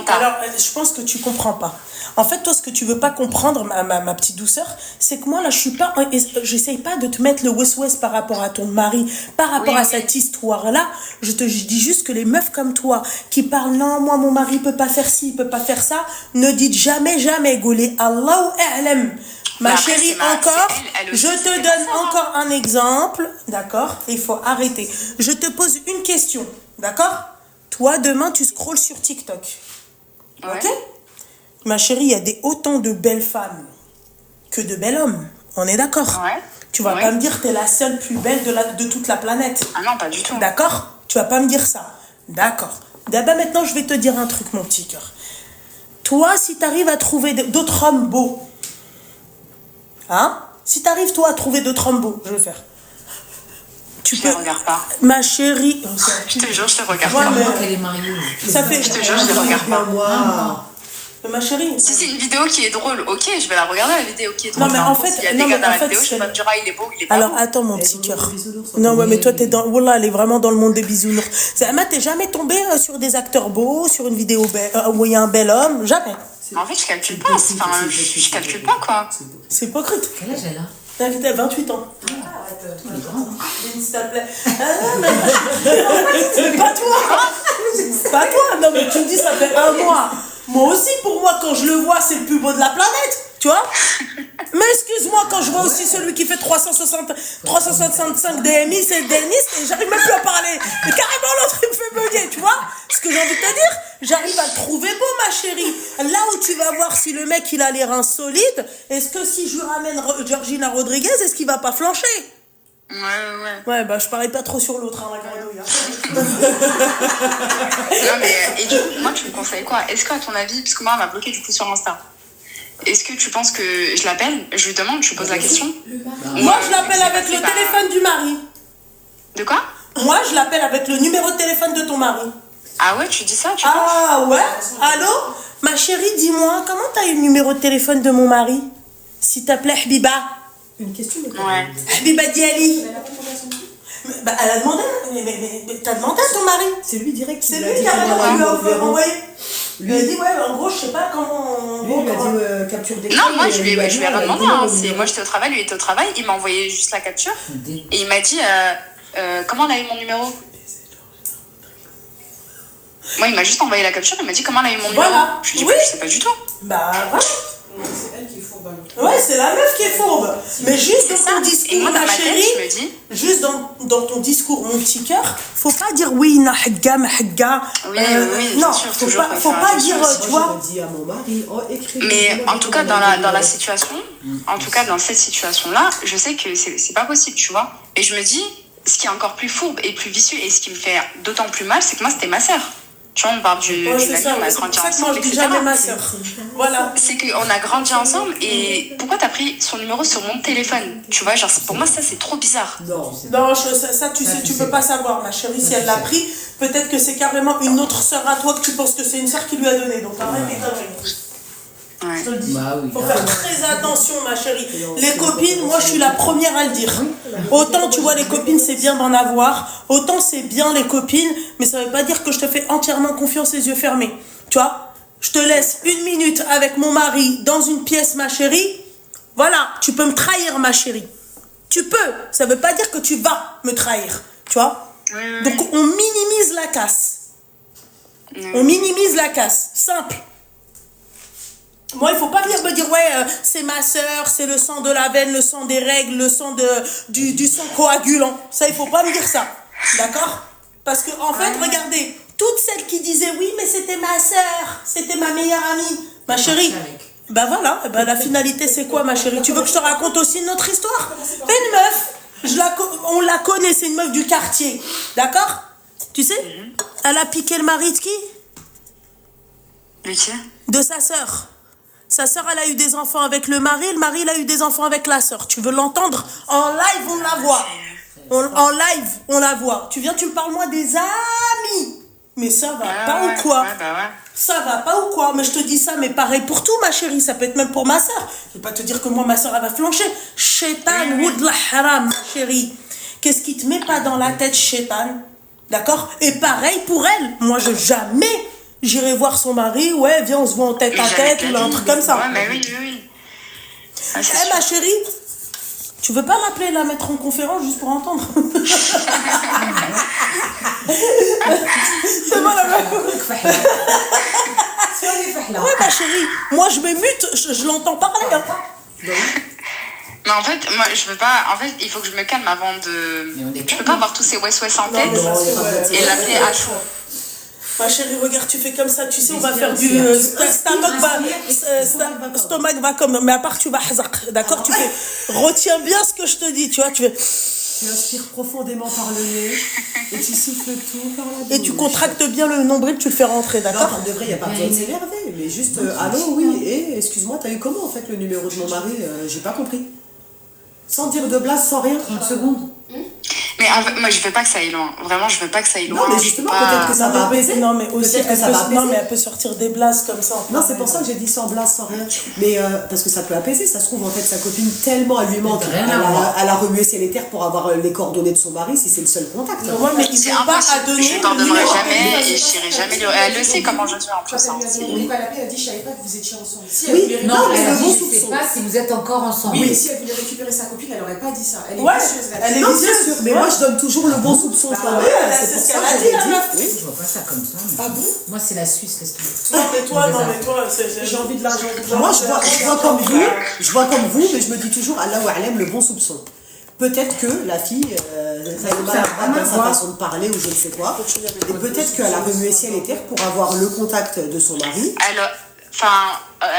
je pense que tu comprends pas. En fait, toi, ce que tu veux pas comprendre, ma petite douceur, c'est que moi, là, j'essaye pas de te mettre le ouest-ouest par rapport à ton mari, par rapport à cette histoire-là. Je dis juste que les meufs comme toi, qui parlent, non, moi, mon mari peut pas faire ci, il peut pas faire ça, ne dites jamais, Gaulé, Allahu a'lam. Ma chérie, je te donne encore un exemple, d'accord? Il faut arrêter. Je te pose une question, d'accord? Toi, demain, tu scrolles sur TikTok. Ok? Ma chérie, il y a autant de belles femmes que de bels hommes. On est d'accord? Ouais. Tu vas pas me dire t'es la seule plus belle de toute la planète. Ah non, pas du tout. D'accord? Tu vas pas me dire ça. D'accord. D'abord, maintenant, je vais te dire un truc, mon petit cœur. Toi, si t'arrives à trouver d'autres hommes beaux, hein? Si t'arrives, toi, à trouver d'autres hommes beaux, je vais faire. Je te regarde pas. Ma chérie. Je te jure, je te regarde Ouais, pas. mais... Elle est mariée. Ça fait... Je te jure, je te regarde pas. Moi. Ma chérie. Si c'est une vidéo qui est drôle, ok, je vais la regarder, la vidéo qui est drôle. Non, mais en fait... S'il y a des gars dans la vidéo, je vais pas me dire, ah, il est beau, il est pas Alors, beau. attends, mon petit cœur. Non, ouais, mais toi, t'es dans... Wallah, elle est vraiment dans le monde des bisounours. Zama, t'es jamais tombé sur des acteurs beaux, sur une vidéo où il y a un bel homme? Jamais. En fait, je calcule pas. Enfin, je calcule pas, quoi. C'est hypocrite. Quel âge elle a? Elle a 28 ans. S'il te plaît. C'est pas toi. C'est pas toi. Non, mais tu me dis, ça fait un mois. Moi aussi, pour moi, quand je le vois, c'est le plus beau de la planète. Tu vois? Mais excuse-moi, quand je vois aussi celui qui fait 365 DMI, c'est le dentiste, et j'arrive même plus à parler. Mais carrément, l'autre, il me fait bugger, tu vois? Ce que j'ai envie de te dire, j'arrive à le trouver beau, ma chérie. Là où tu vas voir si le mec, il a les reins solides, est-ce que si je lui ramène Georgina Rodriguez, est-ce qu'il va pas flancher? Ouais, bah, je parie pas trop sur l'autre, hein, la grenouille. Non, mais, et du coup, moi, tu me conseilles quoi? Est-ce qu'à ton avis, parce que moi, elle m'a bloqué du coup sur Insta, est-ce que tu penses que je l'appelle, je lui demande, je lui pose la question? Moi, je l'appelle avec le téléphone du mari. De quoi? Moi, je l'appelle avec le numéro de téléphone de ton mari. Ah ouais, tu dis ça, tu Ah ouais? Allô? Ma chérie, dis-moi, comment t'as eu le numéro de téléphone de mon mari? S'il t'appelait Habiba. Une question, mais Ouais. Habiba Diali. Bah, elle a demandé, mais t'as demandé à ton mari? c'est lui direct. C'est lui qui a envoyé. Lui a dit, ouais, en gros, je sais pas comment. Lui, il lui a dit capture d'écran. Non, moi, je lui ai rien demandé. Hein. Moi, j'étais au travail, lui était au travail. Il m'a envoyé juste la capture. Et il m'a dit, comment elle a eu mon numéro? Moi, il m'a juste envoyé la capture. Il m'a dit, comment elle a eu mon numéro? Je lui ai dit, je sais pas du tout. Bah, voilà. C'est elle qui est fourbe. Ouais, c'est la meuf qui est fourbe. Mais juste dans ton discours, moi, dans ma ma tête, chérie, je me dis... juste dans ton discours, mon petit cœur, faut pas dire oui, na hagga, ma hagga. Oui, non, sûr, faut pas dire, tu vois. Je dis à mon mari, écris. Mais en tout cas, dans la situation, en tout cas, dans cette situation-là, je sais que c'est pas possible, tu vois. Et je me dis, ce qui est encore plus fourbe et plus vicieux, et ce qui me fait d'autant plus mal, c'est que moi, c'était ma sœur. Tu vois, on parle du Ouais, c'est ça, on a c'est pour grandi ça que moi ensemble, je dis etc. jamais ma soeur. Voilà. C'est qu'on a grandi ensemble et pourquoi t'as pris son numéro sur mon téléphone? Tu vois, genre pour moi ça c'est trop bizarre. Non, Ça tu sais, tu peux pas savoir, ma chérie, si elle l'a pris. Peut-être que c'est carrément une autre sœur à toi que tu penses que c'est une sœur qui lui a donné. Donc arrête tes conneries. Ouais. Je te le dis. Bah oui. Faut faire très attention, ma chérie. Les copines, moi je suis la première à le dire. Autant tu vois, les copines, c'est bien d'en avoir. Autant c'est bien les copines, mais ça veut pas dire que je te fais entièrement confiance les yeux fermés. Tu vois, je te laisse 1 minute avec mon mari dans une pièce, ma chérie. Voilà, tu peux me trahir, ma chérie. Tu peux. Ça veut pas dire que tu vas me trahir. Tu vois. Donc on minimise la casse. On minimise la casse. Simple. Moi, il faut pas venir me dire, ouais, c'est ma sœur, c'est le sang de la veine, le sang des règles, le sang du sang coagulant. Ça, il faut pas me dire ça. D'accord? Parce que, en fait, regardez, toutes celles qui disaient, oui, mais c'était ma sœur, c'était ma meilleure amie. Ma chérie, bah voilà, bah la finalité, c'est quoi, ma chérie? Tu veux que je te raconte aussi une autre histoire? Une meuf, on la connaît, c'est une meuf du quartier. D'accord? Tu sais? Elle a piqué le mari de qui? De qui? De sa sœur. Sa sœur, elle a eu des enfants avec le mari il a eu des enfants avec la sœur. Tu veux l'entendre? En live, on la voit. En live, on la voit. Tu viens, tu me parles, moi, des amis. Mais ça va pas ou quoi? Ça va pas ou quoi? Mais je te dis ça, mais pareil pour tout, ma chérie. Ça peut être même pour ma sœur. Je vais pas te dire que moi, ma sœur, elle va flancher. Shaitan, woud la haram, ma chérie. Qu'est-ce qui te met pas dans la tête, shaitan? D'accord? Et pareil pour elle. Moi, jamais... J'irai voir son mari, ouais, viens, on se voit en tête à tête, ou un truc comme ça. Ouais, mais oui. Ah, ma chérie, tu veux pas m'appeler la mettre en conférence juste pour entendre? C'est bon, la meuf. Ouais, ma chérie, moi je me mute, je l'entends parler. Hein. Mais en fait, moi, je veux pas... En fait, il faut que je me calme avant de... Je peux pas avoir tous ces ouais en tête et l'appeler à chaud. Ma chérie, regarde, tu fais comme ça, tu sais, on va faire du stomac va comme, mais à part tu vas hazak, d'accord? Tu fais, retiens bien ce que je te dis, tu vois, tu fais. Tu inspires profondément par le nez et tu siffles tout par la bouche. Et tu contractes bien le nombril, tu le fais rentrer, d'accord? Non, pour de vrai, il n'y a pas besoin de s'énerver, mais juste, allô, oui, et excuse-moi, t'as eu comment en fait le numéro de mon mari? J'ai pas compris. Sans dire de blase, sans rien. 30 secondes. Mais moi, je veux pas que ça aille loin. Vraiment, je veux pas que ça aille loin. Non, mais justement, peut-être que ça va apaiser. Non, mais aussi, Peut-être que ça va apaiser. non, mais elle peut sortir des blases comme ça. Non, c'est pour ça que j'ai dit sans blase, sans rien. Mais parce que ça peut apaiser, ça se trouve en fait sa copine tellement elle lui manque. Elle a remué ses terres pour avoir les coordonnées de son mari si c'est le seul contact. Ouais, mais ils n'ont pas à donner. Je t'en donnerai jamais et je n'irai jamais. Elle le sait comment je suis en plus. On va l'appeler, elle a dit, je savais pas que vous étiez ensemble. Si Oui, elle Non, mais elle le bon dit, je sais soupçon. pas si vous êtes encore ensemble. Oui, si elle voulait récupérer sa copine, elle aurait pas dit ça. Elle est Ouais, vicieuse, elle est Non, bien vicieuse, sûr, mais moi je donne toujours le bon soupçon quand même. c'est pour ce ça qu'elle que a je dit, la l'ai meuf. Oui, je vois pas ça comme ça. Mais... Ah bon? Moi, c'est la Suisse, laisse tomber. Non, mais toi, J'ai envie de l'argent. Moi je vois comme vous, mais je me dis toujours Allah ou Alem le bon soupçon. Peut-être que la fille, ça est mal dans sa façon de parler ou je ne sais quoi. Et peut-être qu'elle a remué ciel et terre pour avoir le contact de son mari.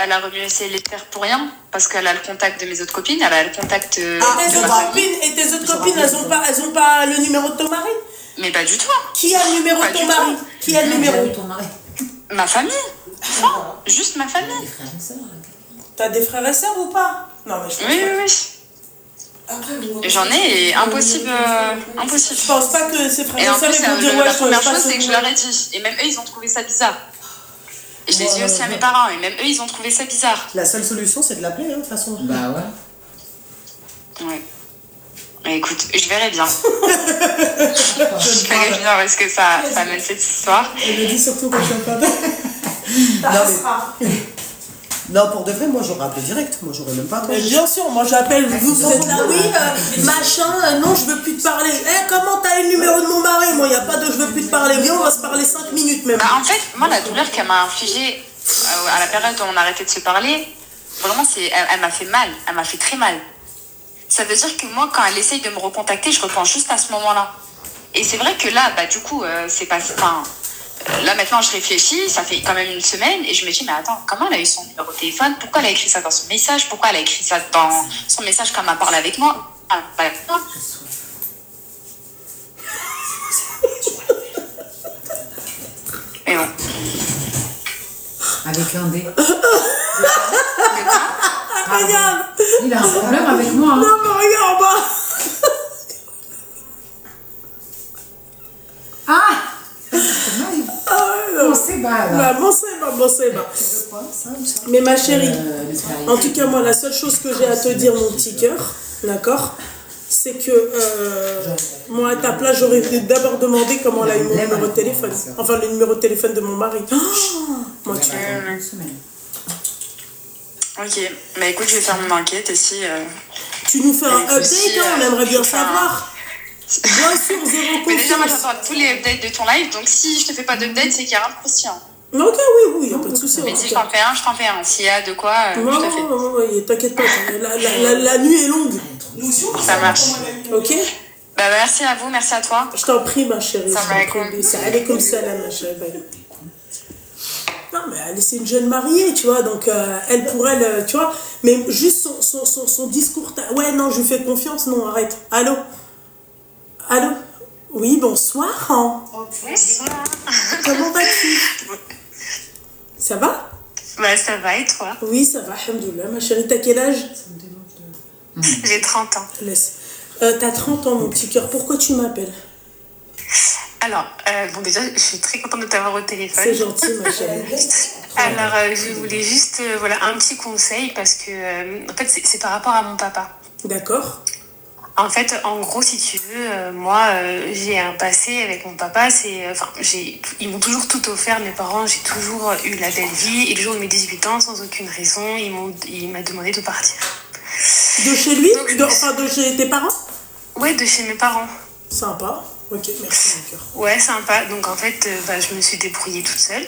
Elle a remué les terres pour rien, parce qu'elle a le contact de mes autres copines, elle a le contact Et de tes ma autres famille. copines, et tes autres copines, elles ont pas le numéro de ton mari? Mais pas du tout. Qui a le numéro de ton mari? Qui a le numéro? Ton mari. Ma famille. Enfin, juste ma famille. Des frères et sœurs. T'as des frères et sœurs ou pas? Non, mais je pense Oui, pas. oui, oui. J'en ai et impossible. Je pense pas que ces frères Et et en sœurs plus, ils vont dire ouais, la je première connais pas chose, ce c'est que je numéro. leur ai dit. Et même eux, ils ont trouvé ça bizarre. Et je l'ai dit aussi à mes parents, et même eux, ils ont trouvé ça bizarre. La seule solution c'est de l'appeler de toute façon. Bah ouais. Ouais. Mais écoute, je verrai bien. Je verrai bien parce que ça mène cette histoire. Elle me dit surtout quand je suis pas Non, pour de vrai, moi j'aurais appelé direct. Moi j'aurais même pas Mais attendu. bien sûr, moi j'appelle, vous êtes là, oui, machin, non, je veux plus te parler. Comment t'as eu le numéro de mon mari? Moi, y a pas de je veux plus te parler. Viens, on va se parler 5 minutes même. Bah, en fait, moi, la douleur qu'elle m'a infligée à la période où on a arrêté de se parler, vraiment, elle m'a fait mal. Elle m'a fait très mal. Ça veut dire que moi, quand elle essaye de me recontacter, je repense juste à ce moment-là. Et c'est vrai que là, bah, du coup, c'est pas... Enfin, là, maintenant, je réfléchis, ça fait quand même une semaine, et je me dis, mais attends, comment elle a eu son numéro de téléphone? Pourquoi elle a écrit ça dans son message? Pourquoi elle a écrit ça dans son message quand elle m'a parlé avec moi? Mais bon. Avec un dé. Regarde. Il a un problème avec moi. Hein. Non, mais regarde en bas. On sait pas là. Bon, c'est bon. Mais ma chérie, en tout cas, moi, la seule chose que j'ai à te dire, mon petit cœur, d'accord, c'est que moi, à ta place, j'aurais d'abord demandé comment elle a eu mon numéro de téléphone. Enfin, le numéro de téléphone de mon mari. Moi, tu Une semaine. Ok, bah écoute, je vais faire mon enquête et si... Tu nous fais un écoute, update, si, hein, on aimerait bien enfin, savoir. Bien sûr, zéro Mais déjà, moi, confiance. j'attends tous les updates de ton live, donc si je te fais pas d'update, c'est qu'il y a rien de croustillant. Ok, oui, y a pas de souci. Mais si je t'en fais un, je t'en fais un. S'il y a de quoi, je te fais. Non, t'inquiète pas, la nuit est longue. Ça marche. Ok? Bah merci à vous, merci à toi. Je t'en prie, ma chérie. Ça va être cool. Elle est comme ça, là, ma chérie. Non, mais elle, c'est une jeune mariée, tu vois, donc elle, pour elle, tu vois, mais juste son discours, ouais, non, je lui fais confiance, non, arrête. Allô? Oui, bonsoir. Hein. Bonsoir. Comment vas-tu? Ça va? Bah ça va et toi? Oui, ça va, alhamdoulilah. Ma chérie, t'as quel âge? J'ai 30 ans. Laisse. T'as 30 ans, mon petit cœur. Pourquoi tu m'appelles? Alors, bon déjà, je suis très contente de t'avoir au téléphone. C'est gentil, ma chérie. Alors, je voulais juste, voilà, un petit conseil parce que, en fait, c'est par rapport à mon papa. D'accord. En fait, en gros, si tu veux, moi, j'ai un passé avec mon papa. Ils m'ont toujours tout offert, mes parents. J'ai toujours eu la belle vie. Et le jour de mes 18 ans, sans aucune raison, il m'a demandé de partir. De chez lui? Donc, De chez tes parents? Ouais, de chez mes parents. Sympa. Ok, merci, mon cœur. Ouais, sympa. Donc, en fait, je me suis débrouillée toute seule.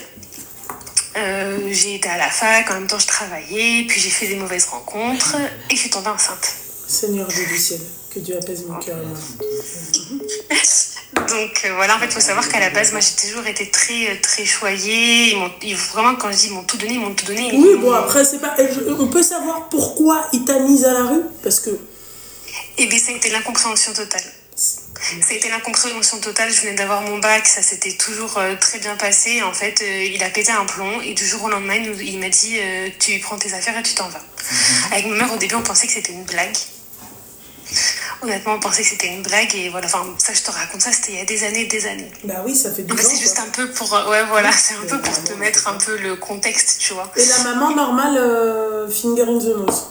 J'ai été à la fac, en même temps, je travaillais. Puis, j'ai fait des mauvaises rencontres. Et je suis tombée enceinte. Seigneur Dieu du ciel, que Dieu apaise mon cœur et moi. Donc voilà, en fait, il faut savoir qu'à la base, moi, j'ai toujours été très, très choyée. Vraiment, quand je dis ils m'ont tout donné, ils m'ont tout donné. Oui, bon, après, c'est pas... On peut savoir pourquoi il t'a mise à la rue? Parce que... Eh bien, ça a été l'incompréhension totale. Ça a été l'incompréhension totale. Je venais d'avoir mon bac, ça s'était toujours très bien passé. En fait, il a pété un plomb et du jour au lendemain, il m'a dit tu prends tes affaires et tu t'en vas. Avec ma mère, au début, on pensait que c'était une blague. Honnêtement, on pensait que c'était une blague et voilà. Enfin, ça, je te raconte ça, c'était il y a des années et des années. Bah oui, ça fait 10 ans. C'est juste un peu pour... Ouais, voilà, c'est un peu pour te mettre un peu le contexte, tu vois. Et la maman, normale, finger in the nose.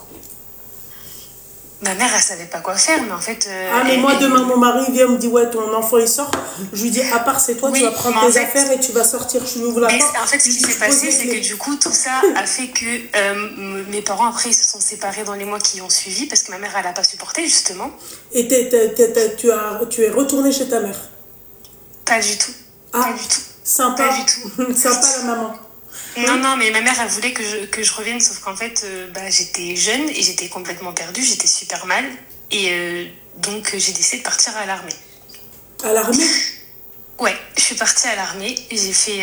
Ma mère, elle savait pas quoi faire, mais en fait... mais moi, demain, mon mari vient me dit ouais, ton enfant, il sort. Je lui dis, à part, c'est toi, tu vas prendre tes affaires et tu vas sortir. Je lui ouvre la porte. En fait, ce qui s'est passé, c'est que du coup, tout ça a fait que mes parents, après, ils se sont séparés dans les mois qui ont suivi, parce que ma mère, elle a pas supporté, justement. Et tu es retournée chez ta mère? Pas du tout. Pas du tout. Sympa. Pas du tout. Sympa, la maman. Non, mais ma mère, elle voulait que je revienne, sauf qu'en fait, j'étais jeune et j'étais complètement perdue, j'étais super mal. Et donc, j'ai décidé de partir à l'armée. À l'armée? Ouais, je suis partie à l'armée. J'ai fait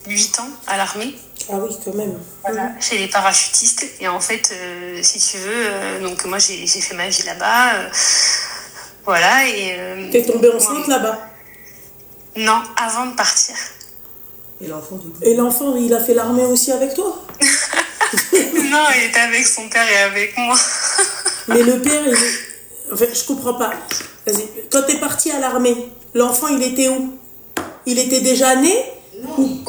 8 ans à l'armée. Ah oui, quand même. Voilà, chez les parachutistes. Et en fait, si tu veux, donc moi, j'ai fait ma vie là-bas. Voilà, et... T'es tombée enceinte là-bas? Non, avant de partir. Et l'enfant, du coup? Et l'enfant, il a fait l'armée aussi avec toi? Non, il était avec son père et avec moi. Mais le père, enfin, je comprends pas. Vas-y. Quand t'es partie à l'armée, l'enfant, il était où? Il était déjà né? Oui,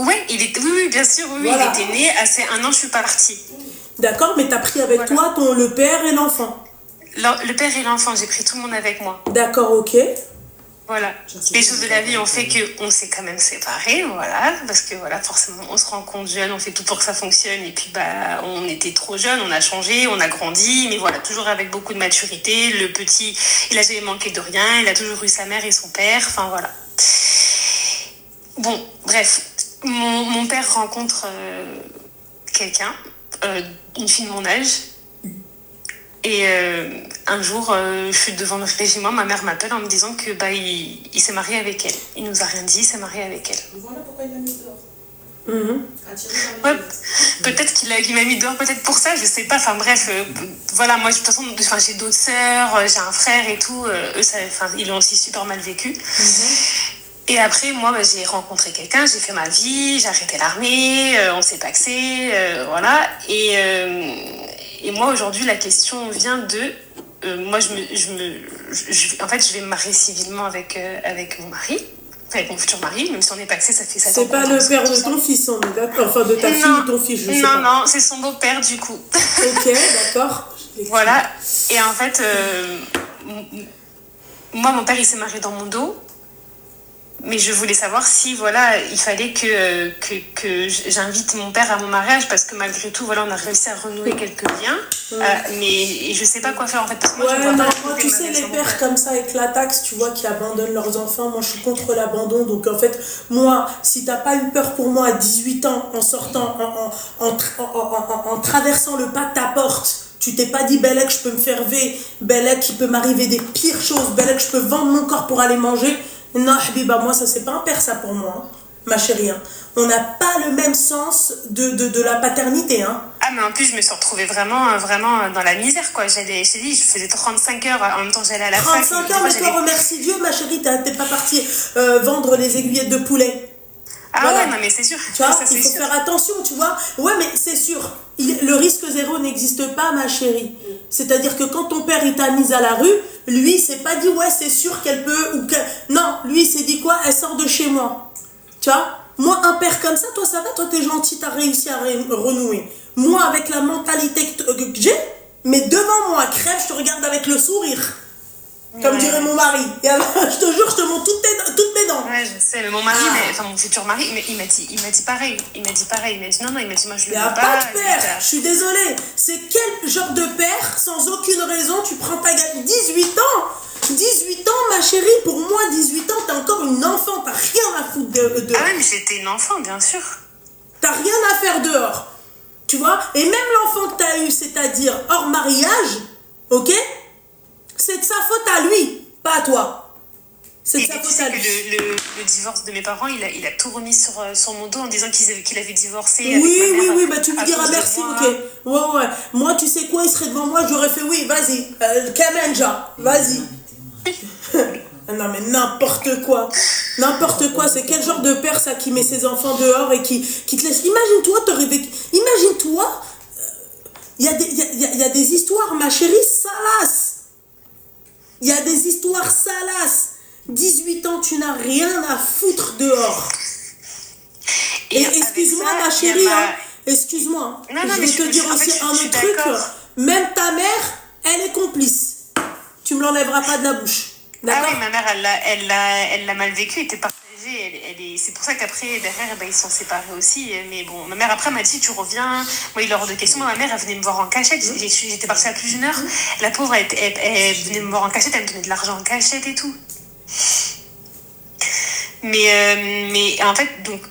bien sûr, oui, voilà. Il était né, à 1 an, je suis partie. D'accord, mais t'as pris avec toi le père et l'enfant? Le père et l'enfant, j'ai pris tout le monde avec moi. D'accord, ok. Voilà. Les choses de la vie ont fait qu'on s'est quand même séparés, voilà, parce que voilà, forcément, on se rencontre jeune, on fait tout pour que ça fonctionne, et puis on était trop jeunes, on a changé, on a grandi, mais voilà, toujours avec beaucoup de maturité. Le petit, il a jamais manqué de rien, il a toujours eu sa mère et son père, enfin voilà. Bon, bref, mon père rencontre quelqu'un, une fille de mon âge. Et un jour, je suis devant le régiment, ma mère m'appelle en me disant que il s'est marié avec elle. Il nous a rien dit, il s'est marié avec elle. Voilà pourquoi il m'a mis dehors. Ouais, peut-être qu'il m'a mis dehors, peut-être pour ça, je sais pas. Enfin bref, voilà, moi de toute façon, j'ai d'autres sœurs, j'ai un frère et tout. Eux, ils l'ont aussi super mal vécu. Et après, moi, j'ai rencontré quelqu'un, j'ai fait ma vie, j'ai arrêté l'armée, on s'est paxé, voilà. Et moi, aujourd'hui, la question vient de... moi, en fait, je vais me marier civilement avec mon mari, avec mon futur mari, même si on est paxé, ça fait 7 ans. C'est pas le père de ton fils, on est d'accord? Enfin, de ta fille ou ton fils, je sais pas. Non, c'est son beau-père, du coup. Ok, d'accord. Voilà. Et en fait, moi, mon père, il s'est marié dans mon dos. Mais je voulais savoir si, voilà, il fallait que j'invite mon père à mon mariage, parce que malgré tout, voilà, on a réussi à renouer quelques liens. Mais je sais pas quoi faire, en fait. Parce que moi, tu sais, les pères comme ça, avec la taxe, tu vois, qui abandonnent leurs enfants, moi, je suis contre l'abandon. Donc, en fait, moi, si t'as pas eu peur pour moi à 18 ans, en sortant, en traversant le pas de ta porte, tu t'es pas dit, Bellec, je peux me faire Bellec, il peut m'arriver des pires choses, Bellec, je peux vendre mon corps pour aller manger. Non, Habiba, moi, ça, c'est pas un père, ça, pour moi, hein, ma chérie. Hein. On n'a pas le même sens de la paternité. Hein. Ah, mais en plus, je me suis retrouvée vraiment dans la misère, quoi. Je faisais 35 heures, en même temps, j'allais à la fac. 35 heures, mais toi, remercie Dieu, ma chérie, t'es pas partie vendre les aiguillettes de poulet. Ah voilà. Ouais, non, mais c'est sûr. Tu vois, ça, il faut faire attention, tu vois. Ouais, mais c'est sûr. Le risque zéro n'existe pas, ma chérie. C'est-à-dire que quand ton père il t'a mise à la rue, lui il s'est pas dit ouais c'est sûr qu'elle peut ou que non, lui il s'est dit quoi, elle sort de chez moi. Tu vois, moi un père comme ça, toi ça va, toi t'es gentil, t'as réussi à renouer. Moi avec la mentalité que j'ai, mais devant moi crève, je te regarde avec le sourire. Comme dirait mon mari. Et alors, je te jure, je te montre toutes mes dents. Ouais, je sais, mais mon mari, mon futur mari, il m'a dit pareil. Il m'a dit non, il m'a dit moi je le veux pas. Il n'y a pas de père, je suis désolée. C'est quel genre de père, sans aucune raison, tu prends ta gueule 18 ans 18 ans, ma chérie, pour moi, 18 ans, t'es encore une enfant, t'as rien à foutre de... Ah ouais, mais j'étais une enfant, bien sûr. T'as rien à faire dehors, tu vois. Et même l'enfant que t'as eu, c'est-à-dire hors mariage, ok, c'est de sa faute à lui, pas à toi. C'est de sa faute à lui. Le divorce de mes parents, il a tout remis sur mon dos en disant qu'il avait divorcé. Oui, bah tu lui diras merci, ok. Ouais. Moi, tu sais quoi, il serait devant moi, j'aurais fait oui, vas-y, Kamenja, vas-y. Non mais n'importe quoi, c'est quel genre de père ça qui met ses enfants dehors et qui te laisse. Imagine-toi, il y a des histoires, ma chérie, salaces. Il y a des histoires salaces. 18 ans, tu n'as rien à foutre dehors. Et excuse-moi ma chérie, excuse-moi. Non, je vais te dire aussi un autre truc. Même ta mère, elle est complice. Tu me l'enlèveras pas de la bouche. D'accord. Ah oui, ma mère, elle l'a mal vécu, elle était partagée. C'est pour ça qu'après, derrière, ils sont séparés aussi. Mais bon, ma mère, après, m'a dit, tu reviens. Moi, il est hors de question. Moi, ma mère, elle venait me voir en cachette. J'étais partie à plus d'une heure. La pauvre, elle venait me voir en cachette, elle me donnait de l'argent en cachette et tout. Mais en fait, donc,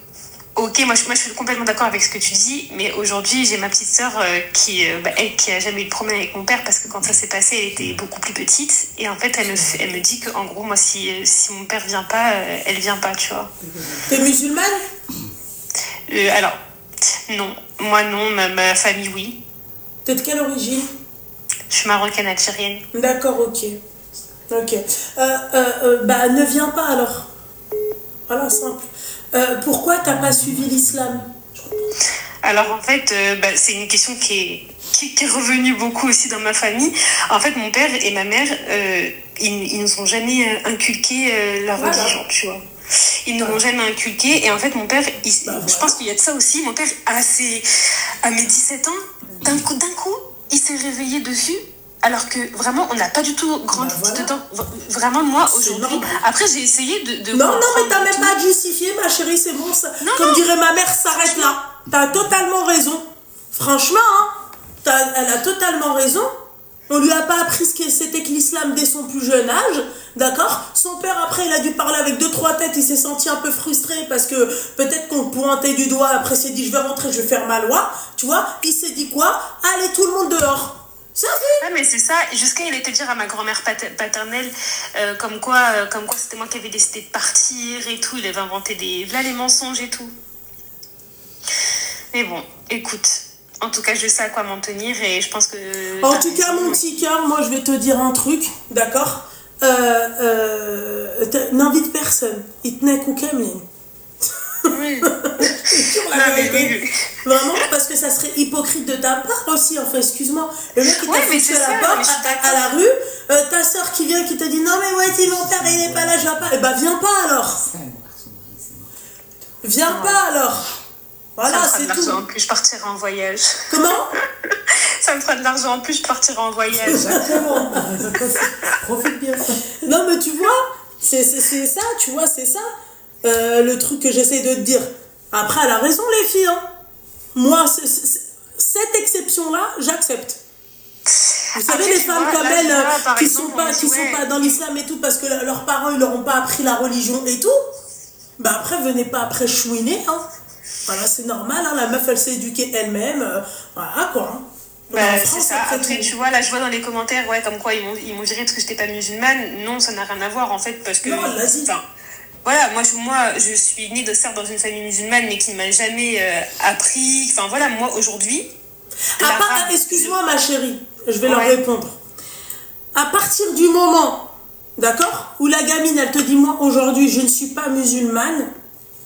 ok, moi je suis complètement d'accord avec ce que tu dis, mais aujourd'hui j'ai ma petite sœur qui a jamais eu de problème avec mon père parce que quand ça s'est passé, elle était beaucoup plus petite et en fait elle me dit que en gros moi si mon père vient pas, elle vient pas, tu vois. T'es musulmane? Alors non, moi non, ma famille oui. T'es de quelle origine? Je suis marocaine algérienne. D'accord, ok. Bah ne viens pas alors. Voilà, simple. Pourquoi t'as pas suivi l'islam? Alors en fait, c'est une question qui est revenue beaucoup aussi dans ma famille. En fait, mon père et ma mère, ils nous ont jamais inculqué la religion, tu vois. Ils ne m'ont jamais inculqué. Et en fait, mon père, je pense qu'il y a de ça aussi. Mon père, à mes 17 ans, d'un coup, il s'est réveillé dessus. Alors que vraiment, on n'a pas du tout grandi dedans. Vraiment, moi, aujourd'hui... Après, j'ai essayé de non, mais t'as même pas à justifier, ma chérie, c'est bon. Ça. Comme dirait ma mère, s'arrête là. T'as totalement raison. Franchement, elle a totalement raison. On lui a pas appris ce que c'était que l'islam dès son plus jeune âge, d'accord? Son père, après, il a dû parler avec 2-3 têtes, il s'est senti un peu frustré parce que peut-être qu'on pointait du doigt, après il s'est dit, je vais rentrer, je vais faire ma loi, tu vois? Il s'est dit quoi? Allez, tout le monde dehors. Ah mais c'est ça, jusqu'à il était dire à ma grand-mère paternelle comme quoi c'était moi qui avais décidé de partir et tout, il avait inventé les mensonges et tout. Mais bon, écoute, en tout cas je sais à quoi m'en tenir et je pense que... En tout cas mon petit cœur, moi je vais te dire un truc, d'accord? N'invite personne, il tenait qu'au Kamlin. Oui. Vraiment, parce que ça serait hypocrite de ta part aussi, enfin, excuse-moi. Le mec qui t'a foutu à la porte, à la rue, ta soeur qui vient, qui te dit non, mais ouais, si mon père il n'est pas là, je viens pas. Eh ben, viens pas alors. Viens pas alors. Voilà, c'est tout. Ça me fera de l'argent en plus, je partirai en voyage. Comment? Ça me fera de l'argent en plus, je partirai en voyage. Exactement. Profite bien. Non, mais tu vois, c'est ça, tu vois, c'est ça. Le truc que j'essaie de te dire. Après, elle a raison, les filles. Hein. Moi, cette exception-là, j'accepte. Vous savez, les femmes comme elles, qui sont pas dans l'islam et tout, parce que leurs parents, ils leur ont pas appris la religion et tout, bah après, venez pas après chouiner. Hein. Voilà, c'est normal. Hein. La meuf, elle s'est éduquée elle-même. Voilà, quoi. Hein. C'est ça. Après, tu vois, là, je vois dans les commentaires, comme quoi ils m'ont viré parce que j'étais pas musulmane. Non, ça n'a rien à voir, en fait, parce que... Non, vas-y. Voilà, moi, je suis née certes dans une famille musulmane, mais qui ne m'a jamais appris. Enfin, voilà, moi, aujourd'hui... Excuse-moi, ma chérie, je vais leur répondre. À partir du moment, d'accord, où la gamine, elle te dit, moi, aujourd'hui, je ne suis pas musulmane,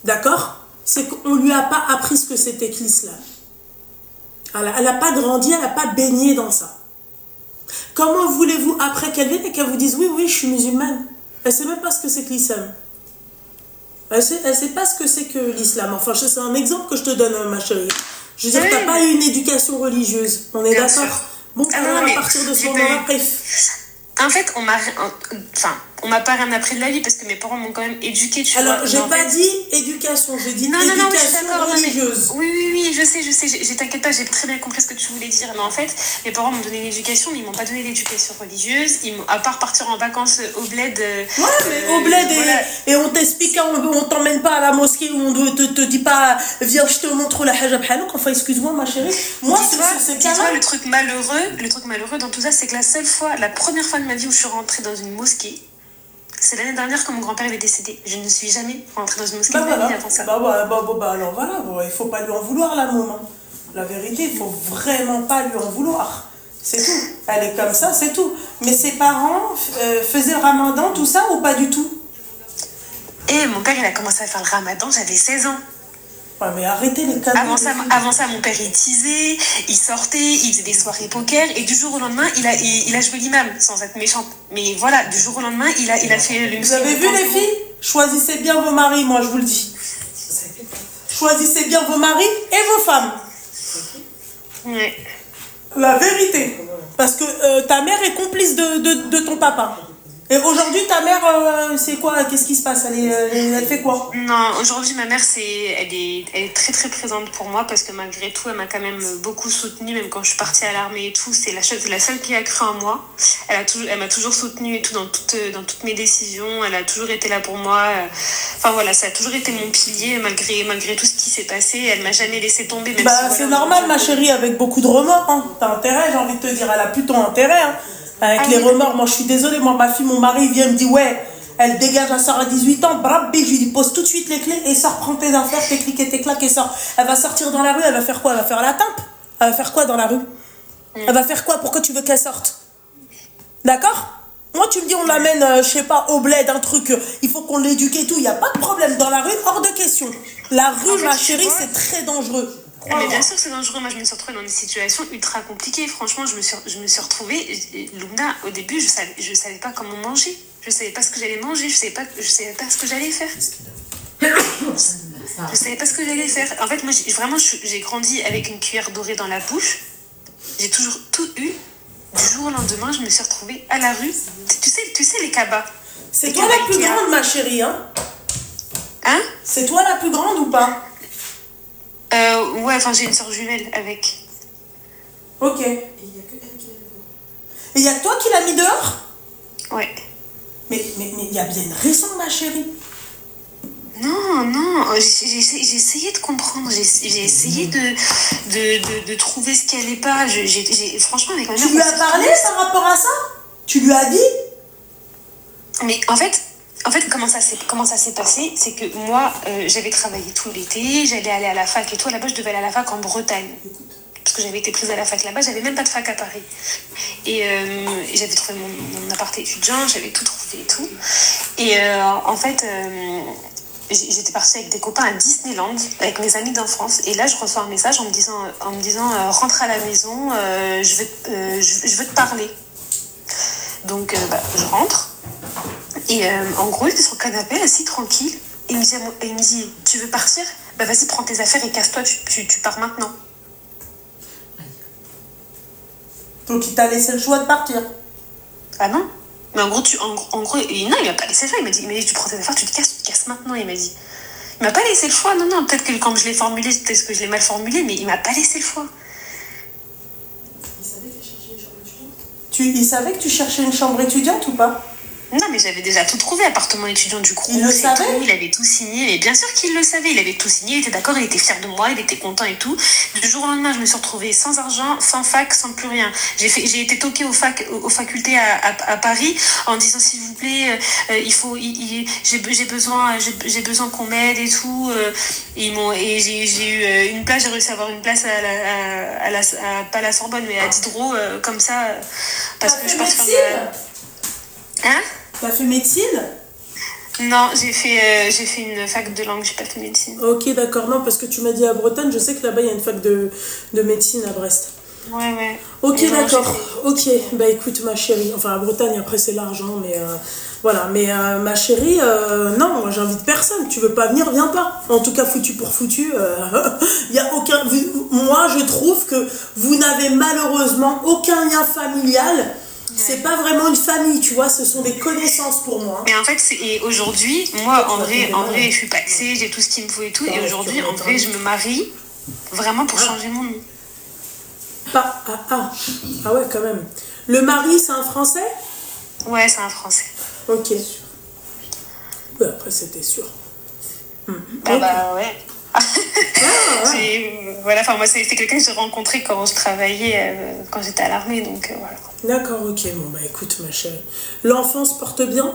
d'accord, c'est qu'on ne lui a pas appris ce que c'était que l'islam. Elle n'a pas grandi, elle n'a pas baigné dans ça. Comment voulez-vous, après qu'elle vienne et qu'elle vous dise, oui, je suis musulmane? Elle ne sait même pas ce que c'est que l'islam. Elle sait pas ce que c'est que l'islam. Enfin, c'est un exemple que je te donne, ma chérie. Je veux dire, t'as pas eu une éducation religieuse. On est d'accord? Bon, alors, à partir de ce moment-là, bref. En fait, on m'a pas rien appris de la vie parce que mes parents m'ont quand même éduquée, tu vois. Alors, j'ai pas dit éducation, j'ai dit éducation religieuse. Oui, je sais, t'inquiète pas, j'ai très bien compris ce que tu voulais dire. Mais en fait, mes parents m'ont donné une éducation, mais ils m'ont pas donné l'éducation religieuse. À part partir en vacances au bled. Mais au bled, et on t'explique, on t'emmène pas à la mosquée, où on te dit pas, viens, je te montre la hajab halouk. Enfin, excuse-moi, ma chérie. Moi, c'est dis-toi, le truc malheureux dans tout ça, c'est que la première fois de ma vie où je suis rentrée dans une mosquée, C'est l'année dernière que mon grand-père est décédé. Je ne suis jamais rentrée dans une mosquée Voilà. avant ça. Alors voilà, il faut pas lui en vouloir la môme. La vérité, il faut vraiment pas lui en vouloir. C'est tout. Elle est comme ça, c'est tout. Mais ses parents faisaient le ramadan, tout ça, ou pas du tout? Et mon père, il a commencé à faire le ramadan, j'avais 16 ans. Ouais, mais arrêtez les conneries. Avant ça, mon père, il teasait, il sortait, il faisait des soirées poker, et du jour au lendemain, il a joué l'imam, sans être méchante. Mais voilà, du jour au lendemain, il a fait le... Vous avez vu les filles? Choisissez bien vos maris, moi je vous le dis. Choisissez bien vos maris et vos femmes. Ouais. La vérité. Parce que ta mère est complice de ton papa. Et aujourd'hui, ta mère, c'est quoi? Qu'est-ce qui se passe? Elle fait quoi? Non, aujourd'hui, ma mère, elle est très très présente pour moi parce que malgré tout, elle m'a quand même beaucoup soutenue, même quand je suis partie à l'armée et tout. C'est la seule qui a cru en moi. Elle m'a toujours soutenue et tout dans toutes mes décisions. Elle a toujours été là pour moi. Enfin voilà, ça a toujours été mon pilier malgré tout ce qui s'est passé. Elle m'a jamais laissé tomber. Même si, c'est normal, ma chérie, avec beaucoup de remords. Hein. T'as intérêt, j'ai envie de te dire. Elle a plutôt intérêt. Hein. Avec les remords, moi je suis désolée, moi ma fille, mon mari vient me dire ouais, elle dégage, elle sort à 18 ans, brabé, je lui dis pose tout de suite les clés et sors, prends tes affaires, tes clics et tes claques et sors. Elle va sortir dans la rue, elle va faire quoi? Elle va faire la tempe? Elle va faire quoi dans la rue? Elle va faire quoi? Pourquoi tu veux qu'elle sorte? D'accord? Moi tu me dis on l'amène, je sais pas, au bled, un truc, il faut qu'on l'éduque et tout, il n'y a pas de problème dans la rue, hors de question. La rue, en fait, ma chérie, c'est très dangereux. Mais bien sûr c'est dangereux, moi je me suis retrouvée dans des situations ultra compliquées, franchement je me suis retrouvée, Lumna, au début je savais pas comment manger, je savais pas ce que j'allais manger, je savais pas ce que j'allais faire. Je savais pas ce que j'allais faire. En fait moi j'ai grandi avec une cuillère dorée dans la bouche, j'ai toujours tout eu, du jour au lendemain je me suis retrouvée à la rue, tu sais les cabas. C'est toi la plus grande ma chérie, hein? Hein? C'est toi la plus grande ou pas? Ouais, enfin j'ai une soeur jumelle avec. Ok. Et il y a que toi qui l'as mis dehors? Ouais. Mais il y a bien une raison, ma chérie. Non, j'ai essayé de comprendre, j'ai essayé de trouver ce qui allait pas. Franchement, avec ma mère. Tu lui as parlé par rapport à ça? Tu lui as dit? Mais en fait, comment ça s'est passé, c'est que moi, j'avais travaillé tout l'été, j'allais aller à la fac et tout. Là-bas, je devais aller à la fac en Bretagne. Parce que j'avais été prise à la fac là-bas, j'avais même pas de fac à Paris. Et j'avais trouvé mon appart étudiant, j'avais tout trouvé et tout. Et en fait, j'étais partie avec des copains à Disneyland, avec mes amis d'enfance. Et là, je reçois un message en me disant rentre à la maison, je veux te parler. Donc, je rentre. Et en gros, j'étais sur le canapé, assis tranquille. Et il me dit tu veux partir? Bah vas-y, prends tes affaires et casse-toi, tu pars maintenant. Donc il t'a laissé le choix de partir? Ah non. Mais en gros, non, il m'a pas laissé le choix. Il m'a dit tu prends tes affaires, tu te casses maintenant. Il m'a dit. Il m'a pas laissé le choix. Non, peut-être que quand je l'ai formulé, peut-être que je l'ai mal formulé, mais il m'a pas laissé le choix. Il savait que tu cherchais une chambre étudiante? Il savait que tu cherchais une chambre étudiante ou pas? Non, mais j'avais déjà tout trouvé, appartement étudiant du Crous. Il le savait? Il avait tout signé. Mais bien sûr qu'il le savait. Il avait tout signé, il était d'accord, il était fier de moi, il était content et tout. Du jour au lendemain, je me suis retrouvée sans argent, sans fac, sans plus rien. J'ai été toquée aux facultés à Paris en disant s'il vous plaît, j'ai besoin qu'on m'aide et tout. Et j'ai eu une place, j'ai réussi à avoir une place pas à la Sorbonne, mais à Diderot, comme ça, parce que je passe comme... Hein? T'as fait médecine? Non, j'ai fait une fac de langue, j'ai pas fait médecine. Ok, d'accord, non, parce que tu m'as dit à Bretagne, je sais que là-bas il y a une fac de médecine à Brest. Ouais. Ok, d'accord, ok, bah écoute ma chérie, enfin à Bretagne après c'est l'argent, mais voilà, mais ma chérie, non, moi j'invite personne, tu veux pas venir, viens pas. En tout cas, foutu pour foutu, y a aucun. Moi je trouve que vous n'avez malheureusement aucun lien familial. C'est pas vraiment une famille, tu vois, ce sont des connaissances pour moi. Mais en fait, aujourd'hui, moi, en vrai, je suis paxée, j'ai tout ce qu'il me faut et tout. Et aujourd'hui, en vrai, je me marie vraiment pour changer mon nom. Ah ouais, quand même. Le mari, c'est un Français? Ouais, c'est un Français. Ok. Ouais, après, c'était sûr. Bah ouais. Voilà, enfin moi c'est quelqu'un que j'ai rencontré quand je travaillais, quand j'étais à l'armée, donc voilà. D'accord, ok, bon bah écoute ma chérie. L'enfant se porte bien?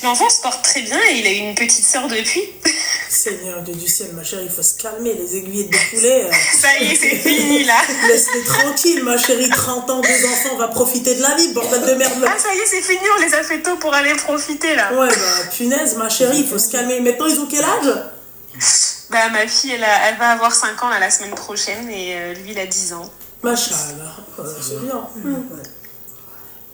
L'enfant se porte très bien et il a eu une petite sœur depuis. Seigneur Dieu du ciel, ma chérie, il faut se calmer, les aiguillettes de poulet. Ça y est, c'est fini là. Laisse-les tranquilles, ma chérie, 30 ans, 2 enfants, on va profiter de la vie, bordel de merde. Ah, ça y est, c'est fini, on les a fait tôt pour aller profiter là. Ouais, bah, punaise, ma chérie, il faut se calmer. Maintenant, ils ont quel âge? Bah, ma fille, elle va avoir 5 ans là, la semaine prochaine et lui, il a 10 ans. Machallah, c'est bien.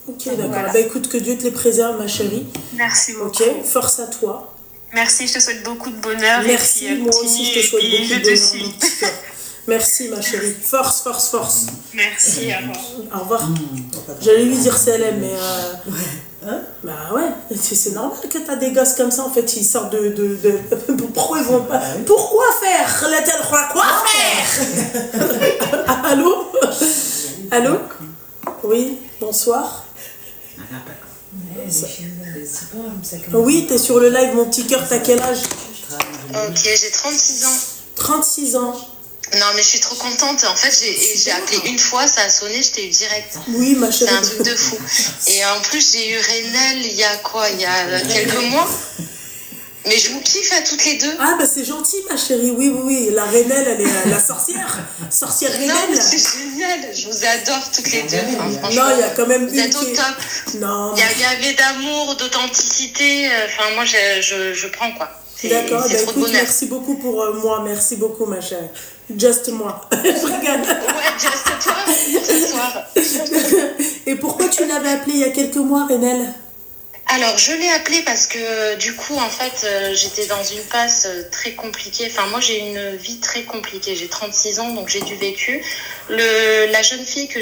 Ok, d'accord. Voilà. Bah écoute, que Dieu te les préserve, ma chérie. Merci beaucoup. Ok, force à toi. Merci, je te souhaite beaucoup de bonheur. Merci, et puis, moi aussi, je te souhaite beaucoup de je te bonheur, suis. mon petit cœur. Merci, ma chérie. Force, force, force. Merci, au revoir. Au revoir. J'allais lui dire Célène, mais... Bah ouais, c'est normal que t'as des gosses comme ça, en fait, ils sortent de... Pourquoi ils vont pas... Pourquoi faire? Quoi faire? Allô? Allô? Oui, bonsoir. Oui, t'es sur le live, mon petit cœur, t'as quel âge? Ok, j'ai 36 ans. 36 ans. Non, mais je suis trop contente. En fait, j'ai appelé une fois, ça a sonné, je t'ai eu direct. Oui, ma chérie. C'est un truc de fou. Et en plus, j'ai eu Renel il y a quelques mois. Mais je vous kiffe à toutes les deux. Ah, bah c'est gentil, ma chérie. Oui, oui, oui. La Renel, elle est la sorcière. Sorcière Renel. Non, mais c'est génial. Je vous adore toutes les deux. Enfin, franchement, non, il y a quand même vous êtes au top. Non. Il y avait d'amour, d'authenticité. Enfin, moi, je prends quoi. D'accord, c'est bah trop écoute, de bonheur. merci beaucoup pour moi. Merci beaucoup, ma chérie. Just moi. Je regarde. Ouais, just toi, ce soir. Et pourquoi tu l'avais appelé il y a quelques mois, Renel? Alors, je l'ai appelé parce que du coup, en fait, j'étais dans une passe très compliquée. Enfin, moi, j'ai une vie très compliquée. J'ai 36 ans, donc j'ai du vécu. La jeune fille que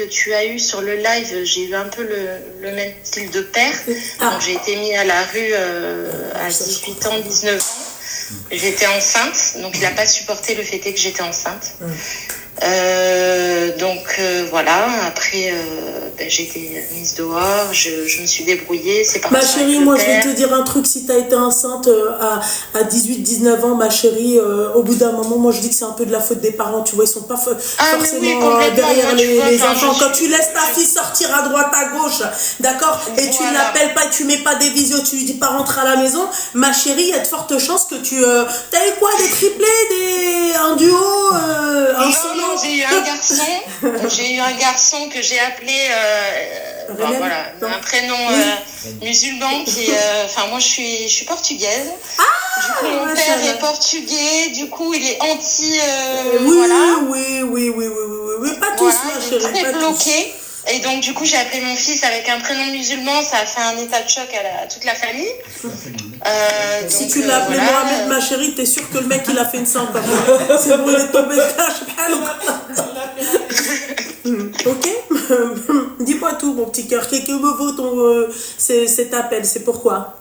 tu as eue sur le live, j'ai eu un peu le même style de père. Donc, j'ai été mise à la rue à 18 ans, 19 ans. J'étais enceinte, donc il n'a pas supporté le fait que j'étais enceinte. Voilà, après j'ai été mise dehors, je me suis débrouillée, c'est parti. Ma chérie, moi je vais te dire un truc, si tu as été enceinte à 18-19 ans, ma chérie, au bout d'un moment, moi je dis que c'est un peu de la faute des parents, tu vois, ils sont pas forcément derrière les enfants. Quand tu laisses ta fille sortir à droite, à gauche, d'accord, et tu ne l'appelles pas, tu mets pas des visios, tu lui dis pas rentrer à la maison, ma chérie, il y a de fortes chances que tu... T'as eu quoi, des triplés, un duo, un solo? Non, j'ai eu un garçon que j'ai appelé un prénom musulman qui enfin moi je suis portugaise. Du coup mon père est portugais, du coup il est anti oui, pas tous, ma chérie, très pas bloqué. Et donc du coup j'ai appelé mon fils avec un prénom musulman, ça a fait un état de choc à toute la famille. Si tu l'as appelé Mohamed, ma chérie, t'es sûre que le mec il a fait une samba. C'est bon, il est tombé de cash. Ok. Dis-moi tout, mon petit cœur. Qu'est-ce que me vaut cet appel? C'est pourquoi?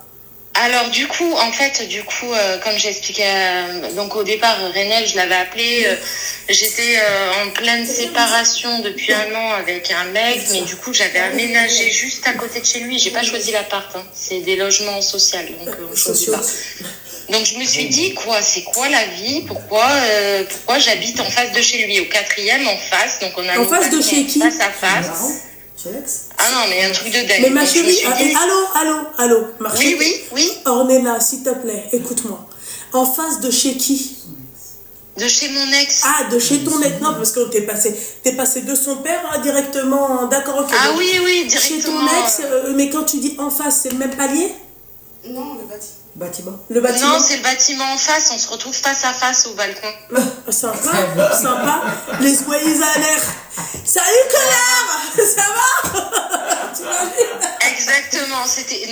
Alors du coup, comme j'ai expliqué, donc au départ, Renel, je l'avais appelé, j'étais en pleine séparation depuis 1 an avec un mec, mais du coup j'avais aménagé juste à côté de chez lui, j'ai pas choisi l'appart, c'est des logements sociaux, donc on choisit pas. Donc je me suis dit, c'est quoi la vie, pourquoi j'habite en face de chez lui, au 4e en face, donc on a en face de chez qui? Face à face. Ah non, mais un truc de dingue. Mais ma chérie, allô, Marché. Oui. Ornella, s'il te plaît, écoute-moi. En face de chez qui? De chez mon ex. Ah, de chez ton ex. Non, parce que t'es passé de son père directement. D'accord, ok. Ah oui, directement. Chez ton ex, mais quand tu dis en face, c'est le même palier? Non, le bâtiment. Le bâtiment. Non, c'est le bâtiment en face, on se retrouve face à face au balcon. Sympa. Les joyeux à l'air. Salut connard. Ça va? Exactement,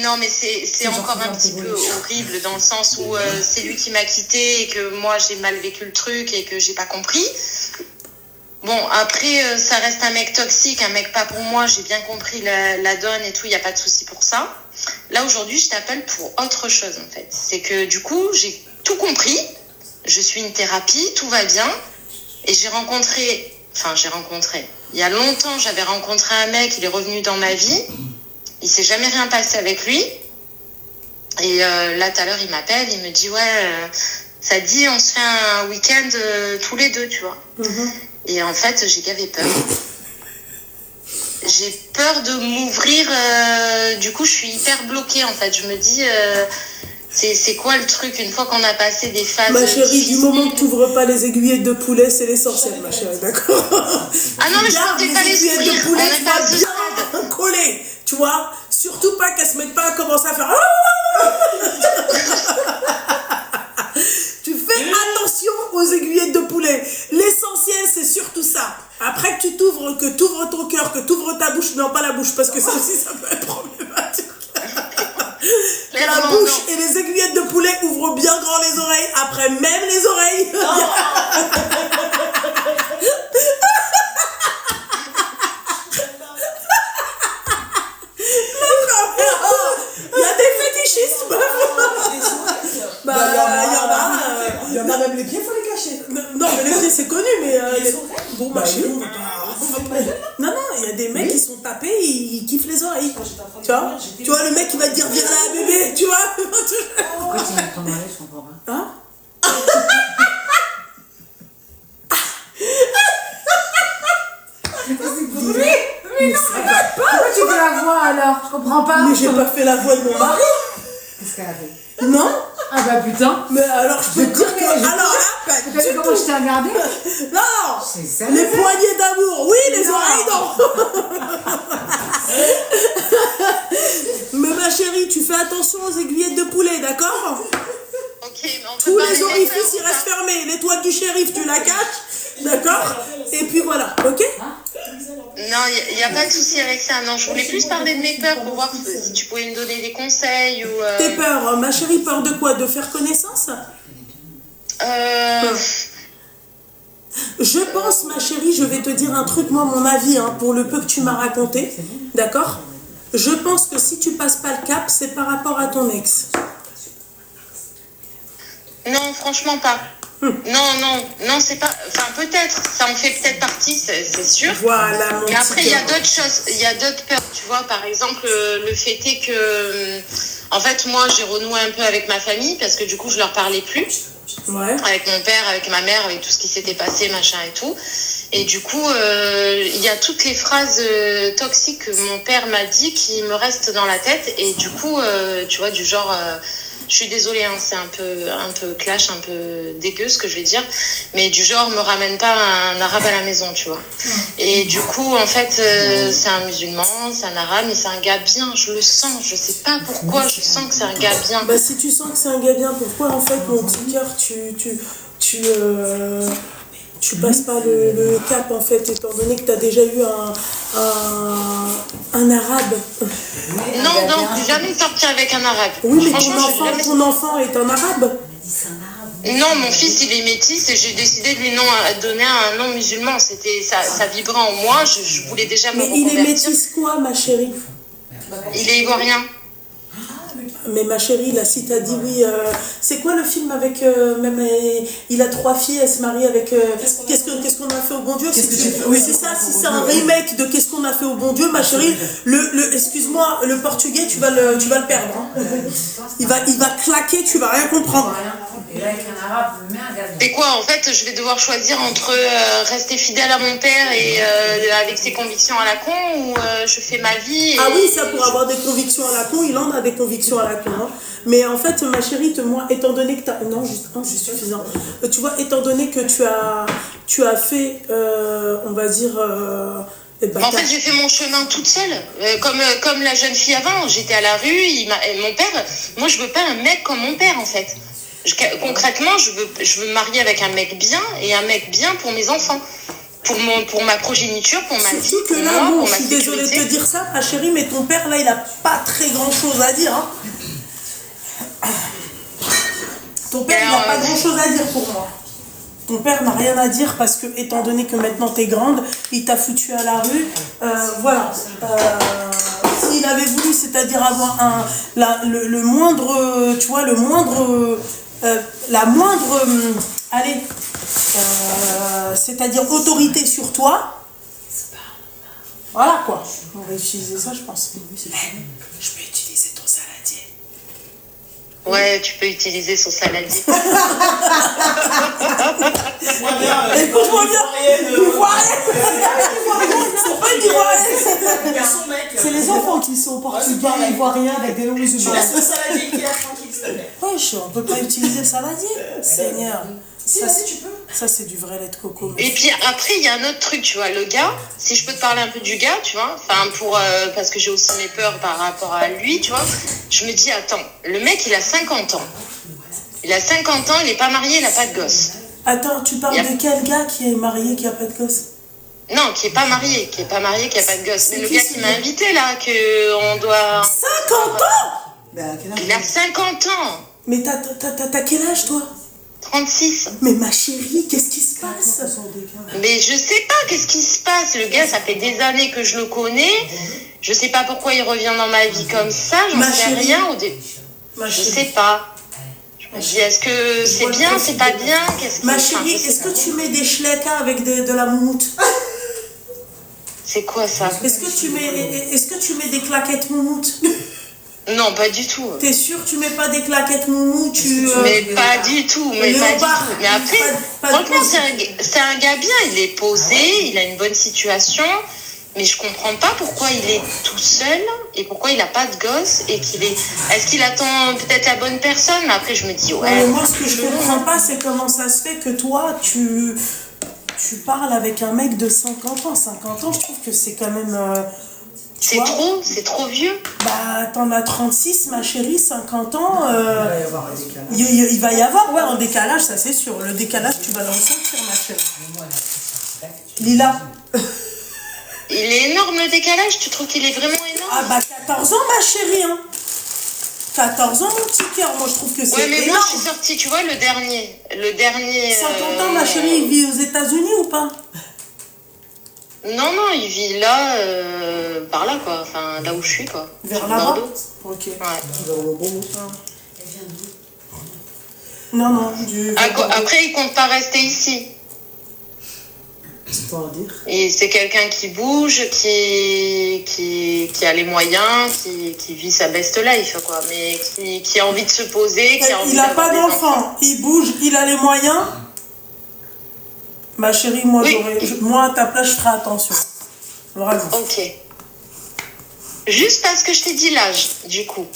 non mais c'est encore un petit peu horrible dans le sens où c'est lui qui m'a quitté et que moi j'ai mal vécu le truc et que j'ai pas compris. Bon, après ça reste un mec toxique, un mec pas pour moi, j'ai bien compris la donne et tout, il y a pas de souci pour ça. Là aujourd'hui, je t'appelle pour autre chose en fait. C'est que du coup, j'ai tout compris. Je suis une thérapie, tout va bien et j'ai rencontré. Il y a longtemps, j'avais rencontré un mec, il est revenu dans ma vie. Il s'est jamais rien passé avec lui. Et là, tout à l'heure, il m'appelle, il me dit, ça dit, on se fait un week-end tous les deux, tu vois. Et en fait, j'ai gavé peur. j'ai peur de m'ouvrir. Du coup, je suis hyper bloquée en fait. Je me dis, c'est quoi le truc une fois qu'on a passé des phases. Ma chérie, du moment que tu n'ouvres pas les aiguillettes de poulet, c'est l'essentiel, ma chérie, d'accord? Ah non, mais je ne pas les ouvrir. De poulet, tu vas bien coller, tu vois? Surtout pas qu'elles se mettent pas à commencer à faire. Tu fais attention aux aiguillettes de poulet. L'essentiel, c'est surtout ça. Après que tu ouvres ton cœur, que tu ouvres ta bouche, non pas la bouche, parce que ça aussi, ça peut être problématique. La bouche et les aiguillettes de poulet ouvrent bien grand les oreilles, après même les oreilles. Il y a des fétichistes. Il y en a même les pieds, il faut les cacher. Non, mais les pieds, c'est connu, mais... Bon, bah, chez nous, non, il y a des mecs qui sont tapés, ils kiffent les oreilles. Tu vois, le mec, il va te dire, viens là, bébé, tu vois. Pourquoi tu m'as ton mari, je comprends pas. Hein? Mais ça va pas. Pourquoi tu fais la voix alors? Je comprends pas. Mais j'ai pas fait la voix de mon mari. Qu'est-ce qu'elle a fait? Non? Ah bah putain. Mais alors, je peux te dire que... Alors là, pas T'as vu comment je t'ai regardé? Non, les poignées d'amour, oui, les oreilles, non. Mais ma chérie, tu fais attention aux aiguillettes de poulet, d'accord? Ok, mais on peut Tous pas les orifices, ils faire, restent fermés. L'étoile du shérif, tu la caches, d'accord? Et puis voilà, ok? Non, il n'y a pas de souci avec ça. Non, je voulais plus parler de mes peurs pour voir si tu pouvais me donner des conseils ou... Tes peurs, ma chérie, peur de quoi? De faire connaissance? Je pense, ma chérie, je vais te dire un truc, moi, mon avis, hein, pour le peu que tu m'as raconté, d'accord? Je pense que si tu passes pas le cap, c'est par rapport à ton ex. Non, franchement pas. Non, c'est pas... Enfin, peut-être, ça en fait peut-être partie, c'est sûr. Voilà, mon Mais après, il y a petit d'autres choses, il y a d'autres peurs, tu vois. Par exemple, le fait est que... En fait, moi, j'ai renoué un peu avec ma famille parce que du coup, je leur parlais plus. Ouais. Avec mon père, avec ma mère, avec tout ce qui s'était passé, machin et tout. Et du coup, il y a toutes les phrases toxiques que mon père m'a dit qui me restent dans la tête. Et du coup, tu vois, du genre... je suis désolée, hein, c'est un peu clash, un peu dégueu ce que je vais dire, mais du genre, me ramène pas un arabe à la maison, tu vois. Et du coup, en fait, c'est un musulman, c'est un arabe, mais c'est un gars bien, je le sens, je sais pas pourquoi, je sens que c'est un gars bien. Bah, si tu sens que c'est un gars bien, pourquoi, en fait, mon petit cœur, tu passes pas le cap, en fait, étant donné que tu as déjà eu un arabe. Non, jamais sortir avec un arabe. Oui, mais Franchement, ton enfant est un arabe. Non, mon fils, il est métis et j'ai décidé de lui donner un nom musulman. C'était ça vibrait en moi, je voulais déjà me reconvertir. Mais il est métis quoi, ma chérie? Il est ivoirien. Mais ma chérie, là, si t'as dit oui, c'est quoi le film avec il a 3 filles, elle se marie avec qu'est-ce qu'on a fait au bon Dieu? Oui, c'est ça. Si c'est un remake de qu'est-ce qu'on a fait au bon Dieu, ma chérie, excuse-moi, le portugais, tu vas le perdre. Hein. Il va claquer, tu vas rien comprendre. Et là, avec un arabe, je mets un gars. Et quoi, en fait, je vais devoir choisir entre rester fidèle à mon père et avec ses convictions à la con ou je fais ma vie. Ah oui, ça pour avoir des convictions à la con, il en a des convictions à la con. Hein. Mais en fait, ma chérie, moi, étant donné que t'as... Non, juste suffisant. Tu vois, étant donné que tu as fait, on va dire... en fait, j'ai fait mon chemin toute seule. Comme la jeune fille avant, j'étais à la rue, mon père... Moi, je veux pas un mec comme mon père, en fait. Concrètement, je veux me marier avec un mec bien et un mec bien pour mes enfants. Pour ma progéniture, pour ma vie, que là, moi, je suis désolée de te dire ça, ma chérie, mais ton père, là, il a pas très grand-chose à dire. Hein. Ton père, il n'a pas grand-chose à dire pour moi. Ton père n'a rien à dire parce que, étant donné que maintenant t'es grande, il t'a foutu à la rue. Voilà. S'il avait voulu, c'est-à-dire avoir le moindre, tu vois, la moindre, c'est-à-dire autorité sur toi, voilà quoi. On va utiliser ça, je pense. Je peux utiliser ton saladier. Ouais, tu peux utiliser son saladier. Écoute-moi bien. Ivoirienne. C'est pas une Ivoirienne. C'est les enfants qui sont portugais, ivoiriens avec des longs Tu yeux. laisses le saladier qui est tranquille, s'il te plaît. Wesh, on peut pas utiliser le saladier. Seigneur. Si, vas-y, tu peux. Ça, c'est du vrai lait de coco. Et puis après, il y a un autre truc, tu vois, le gars, si je peux te parler un peu du gars, tu vois, enfin, parce que j'ai aussi mes peurs par rapport à lui, tu vois, je me dis, attends, le mec, il a 50 ans. Il a 50 ans, il est pas marié, il a pas de gosse. Attends, tu parles de quel gars qui est marié, qui a pas de gosse? Non, qui est pas marié, qui a pas de gosse. Mais le gars qui m'a invité, là, qu'on doit... 50 ans? Il a 50 ans. Mais t'as quel âge, toi? 36. Mais ma chérie, qu'est-ce qui se passe? Mais je sais pas qu'est-ce qui se passe. Le gars, ça fait des années que je le connais. Je sais pas pourquoi il revient dans ma vie comme ça. J'en sais rien. Je sais pas. Je me dis, est-ce que c'est bien, c'est pas bien? Ma chérie, est-ce que tu mets des schleckas avec de la moumoute? C'est quoi ça? Est-ce que tu mets des claquettes moumoute? Non, pas du tout. T'es sûre tu mets pas des claquettes moumou, Mais pas du tout, mais après, franchement, c'est un gars bien, il est posé, il a une bonne situation, mais je comprends pas pourquoi il est tout seul et pourquoi il a pas de gosse et est-ce qu'il attend peut-être la bonne personne? Mais après, je me dis, ouais. Mais moi, ce que je comprends pas, c'est comment ça se fait que toi, tu parles avec un mec de 50 ans. 50 ans, je trouve que c'est quand même... c'est trop vieux. Bah, t'en as 36, ma chérie, 50 ans. Il va y avoir, un décalage, ça c'est sûr. Le décalage, tu vas le ressentir, ma chérie. Lila. Il est énorme le décalage, tu trouves qu'il est vraiment énorme? Ah bah, 14 ans, ma chérie, hein. 14 ans, mon petit cœur, moi je trouve que c'est énorme. Ouais, mais moi je suis sortie, tu vois, le dernier. 50 ans, ma chérie, il vit aux États-Unis ou pas? Non, il vit là, par là, quoi. Enfin, là où je suis, quoi. Vers là-bas? Ok. Ouais. Non, Après, il compte pas rester ici. Et c'est quelqu'un qui bouge, qui a les moyens, qui vit sa best life, quoi. Mais qui a envie de se poser, qui a envie il a pas d'enfant, il bouge, il a les moyens. Ma chérie, moi, moi à ta place, je ferai attention. Vraiment. Ok. Juste parce que je t'ai dit l'âge, du coup.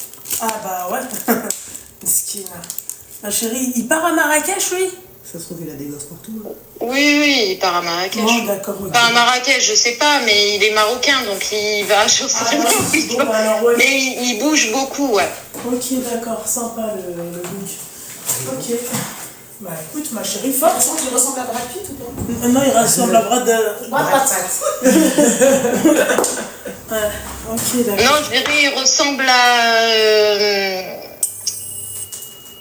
Ah bah ouais. Miskina. Ma chérie, il part à Marrakech, oui? Ça se trouve, il a des gosses partout. Hein. Oui, il part à Marrakech. Oh, d'accord, ok. Pas à Marrakech, je sais pas, mais il est marocain, donc il va sur Mais il bouge beaucoup, ouais. Ok, d'accord, sympa le look. Ok. Bah écoute, ma chérie, force. Il ressemble à Brad Pitt ou pas? Non, il ressemble à Brad Pitt. Ouais, ok, d'accord. Non, je dirais, il ressemble à...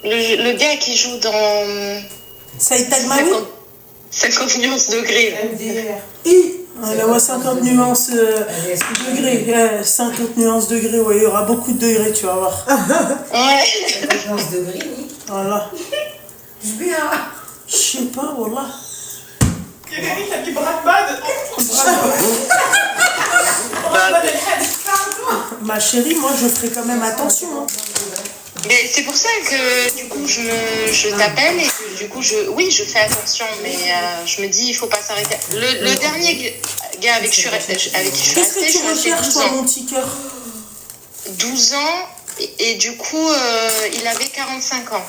le gars qui joue dans... Saïd Tagmaoui 50 nuances degrés. MDR. Elle a 50 nuances degrés. 50 nuances degrés, ouais, il y aura beaucoup de degrés, tu vas voir. Ouais. 50 nuances degrés, oui. Voilà. Bien. Je sais pas, voilà. Quelqu'un qui a dit Brad Bad. Brad Bad, Ma chérie, moi, je ferai quand même attention. Hein. Mais c'est pour ça que du coup je t'appelle et que du coup je fais attention, mais je me dis il faut pas s'arrêter. Le dernier gars avec qui je suis restée, Qu'est-ce que tu recherches, toi, mon petit cœur? 12 ans et du coup il avait 45 ans.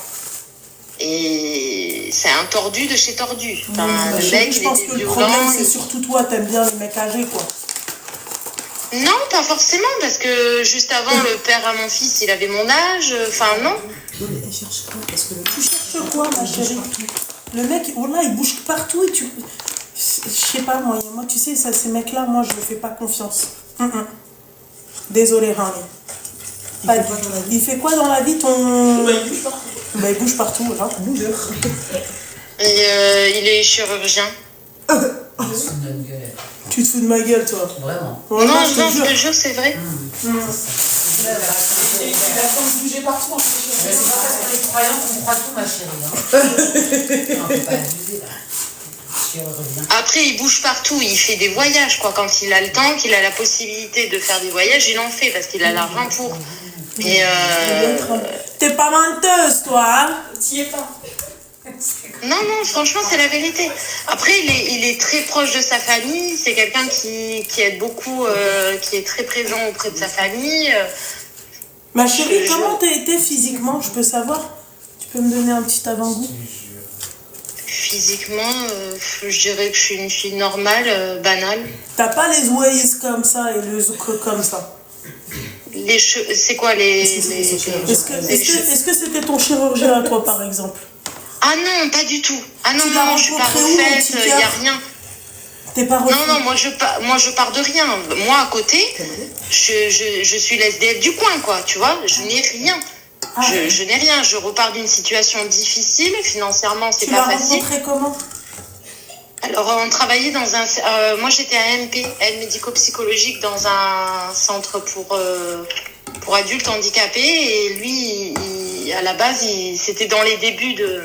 Et c'est un tordu de chez tordu. Enfin, le mec, je pense que le problème, c'est surtout toi, t'aimes bien les mecs âgés, quoi. Non, pas forcément, parce que juste avant, le père à mon fils, il avait mon âge. Enfin, non. Elle cherche quoi? Parce que Tu cherches quoi, ma chérie? Le mec, oh là, il bouge partout et tu... Je sais pas, moi, tu sais, ça, ces mecs-là, moi, je ne fais pas confiance. Désolé, honey. Il fait quoi dans la vie, ton... Bah, il bouge partout, là. Et il est chirurgien. Tu te fous de ma gueule, toi. Vraiment. Non, je te jure, c'est vrai. Il a forme de bouger partout en fait. Mais c'est pas parce qu'on est croyants qu'on croit tout, ma chérie. Hein. Non, faut pas abuser, là. Après, il bouge partout, il fait des voyages, quoi. Quand il a le temps, qu'il a la possibilité de faire des voyages, il en fait, parce qu'il a l'argent pour. Mais T'es pas menteuse, toi, hein? T'y es pas. Non, franchement, c'est la vérité. Après, il est très proche de sa famille. C'est quelqu'un qui aide beaucoup, qui est très présent auprès de sa famille. Ma chérie, comment t'as été physiquement, je peux savoir? Tu peux me donner un petit avant-goût? Physiquement, je dirais que je suis une fille normale, banale. T'as pas les ways comme ça et le zouk comme ça? Les cheveux, c'est quoi les... Est-ce que c'était ton chirurgien à toi, par exemple? Ah non, pas du tout. Ah non, Tu l'as non, je suis pas rencontré où, refaite, il n'y a psychiatre? rien. T'es pas refait? Non, moi je pars de rien. Moi, à côté, je suis l'SDF du coin, quoi, tu vois. Je n'ai rien. Je n'ai rien. Je repars d'une situation difficile. Financièrement, c'est pas facile. Tu l'as rencontré comment? Alors, on travaillait dans un... moi, j'étais à MP, aide médico-psychologique, dans un centre pour adultes handicapés. Et lui, à la base, c'était dans les débuts de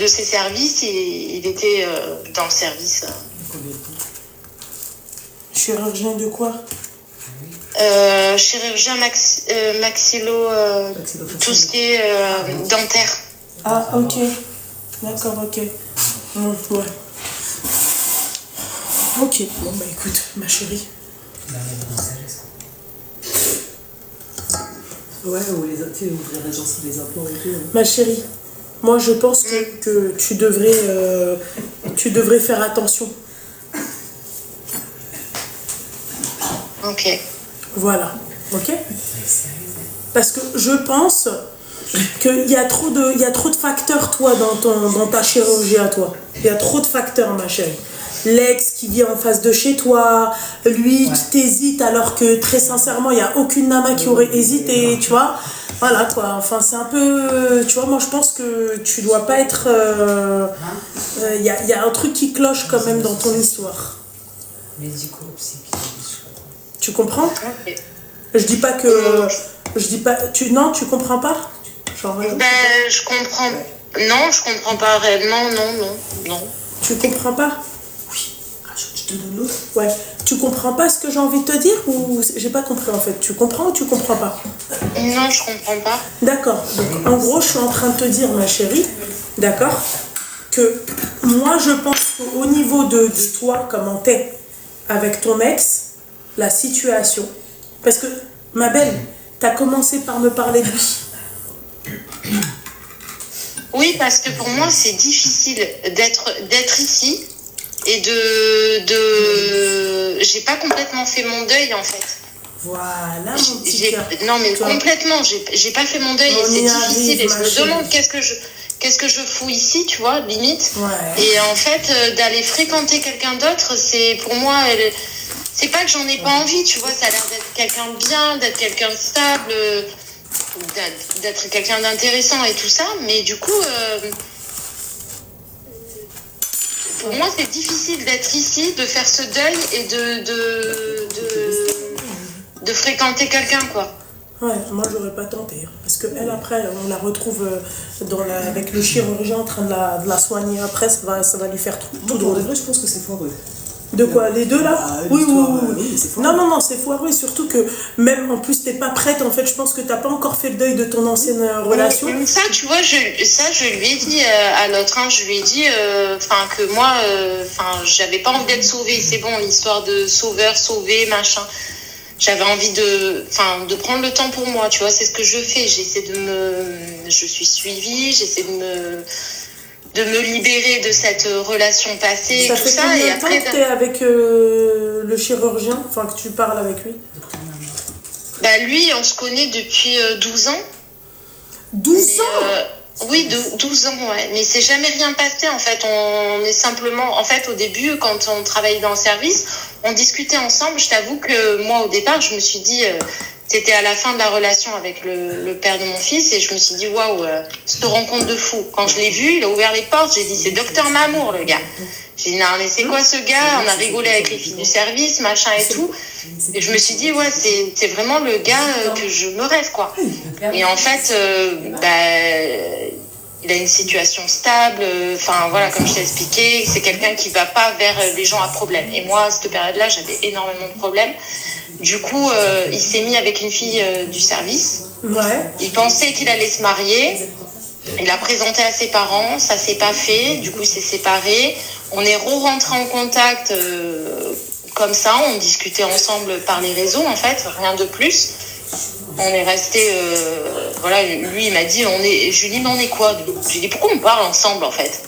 ses services. Il était dans le service. Chirurgien de quoi? Chirurgien maxillo, tout ce qui est dentaire. Ah, ok. D'accord, ok. Ouais. Ok, bon bah écoute, ma chérie. Ouais, ou les ouvrir l'agence des implants et tout. Hein. Ma chérie, moi je pense que tu devrais faire attention. Ok. Voilà, ok? Parce que je pense qu'il y a trop de facteurs, toi, dans ta chirurgie à toi. Il y a trop de facteurs, ma chérie. L'ex qui vit en face de chez toi, lui qui t'hésite alors que très sincèrement, il n'y a aucune nana qui aurait hésité, tu vois. Voilà quoi, enfin c'est un peu... Tu vois, moi je pense que tu dois pas être... Il y a un truc qui cloche quand même dans ton histoire. Tu comprends? Ok. Je dis pas que... Non, tu comprends pas? Genre, Je comprends... Non, je comprends pas réellement, non. Tu comprends pas? Je te donne l'autre. Ouais. Tu comprends pas ce que j'ai envie de te dire ou j'ai pas compris en fait? Tu comprends ou tu comprends pas? Non, je comprends pas. D'accord. Donc en gros, je suis en train de te dire, ma chérie, d'accord, que moi je pense qu'au niveau de toi, comment t'es avec ton ex, la situation, parce que ma belle, t'as commencé par me parler de lui. Oui, parce que pour moi, c'est difficile d'être ici et j'ai pas complètement fait mon deuil, en fait. Voilà, mon petit cœur. Non, mais toi, complètement, j'ai pas fait mon deuil et c'est difficile. Et je me chérie. demande qu'est-ce que je fous ici, tu vois, limite. Ouais. Et en fait, d'aller fréquenter quelqu'un d'autre, c'est pour moi... C'est pas que j'en ai pas envie, tu vois, ça a l'air d'être quelqu'un de bien, d'être quelqu'un de stable, d'être quelqu'un d'intéressant et tout ça, mais du coup, pour moi, c'est difficile d'être ici, de faire ce deuil et de fréquenter quelqu'un, quoi. Ouais, moi j'aurais pas tenté. Parce qu'elle, après, on la retrouve avec le chirurgien en train de la soigner. Après, ça va lui faire tout drôle. Vrai, je pense que c'est foireux. De quoi? Les deux là? Oui, c'est foireux. Non, c'est foireux. Surtout que même en plus, t'es pas prête. En fait, je pense que t'as pas encore fait le deuil de ton ancienne relation. Ça, tu vois, je lui ai dit à l'autre, hein, je lui ai dit que moi, j'avais pas envie d'être sauvée. C'est bon, l'histoire de sauveur, sauvé, machin. J'avais envie de prendre le temps pour moi, tu vois, c'est ce que je fais. Je suis suivie, j'essaie de me libérer de cette relation passée, Ça tout fait ça. combien Et de temps après, que t'es avec le chirurgien, enfin que tu parles avec lui? lui, on se connaît depuis 12 ans. 12 ans? Oui, 12 ans, ouais. Mais c'est jamais rien passé, en fait. On est simplement... En fait, au début, quand on travaillait dans le service, on discutait ensemble. Je t'avoue que moi, au départ, je me suis dit... C'était à la fin de la relation avec le père de mon fils et je me suis dit, waouh, cette rencontre de fou. Quand je l'ai vu, il a ouvert les portes, j'ai dit, c'est Docteur Mamour, le gars. J'ai dit, non, mais c'est quoi ce gars? On a rigolé avec les filles du service, machin et tout. Et je me suis dit, ouais, c'est vraiment le gars que je me rêve, quoi. Et en fait, il a une situation stable, enfin voilà, comme je t'ai expliqué, c'est quelqu'un qui va pas vers les gens à problème. Et moi, à cette période-là, j'avais énormément de problèmes. Du coup, il s'est mis avec une fille du service. Ouais. Il pensait qu'il allait se marier. Il a présenté à ses parents, ça s'est pas fait. Du coup, il s'est séparé. On est re-rentré en contact comme ça. On discutait ensemble par les réseaux, en fait, rien de plus. On est resté, voilà, lui il m'a dit, Julie, mais on est quoi? J'ai dit, pourquoi on parle ensemble en fait?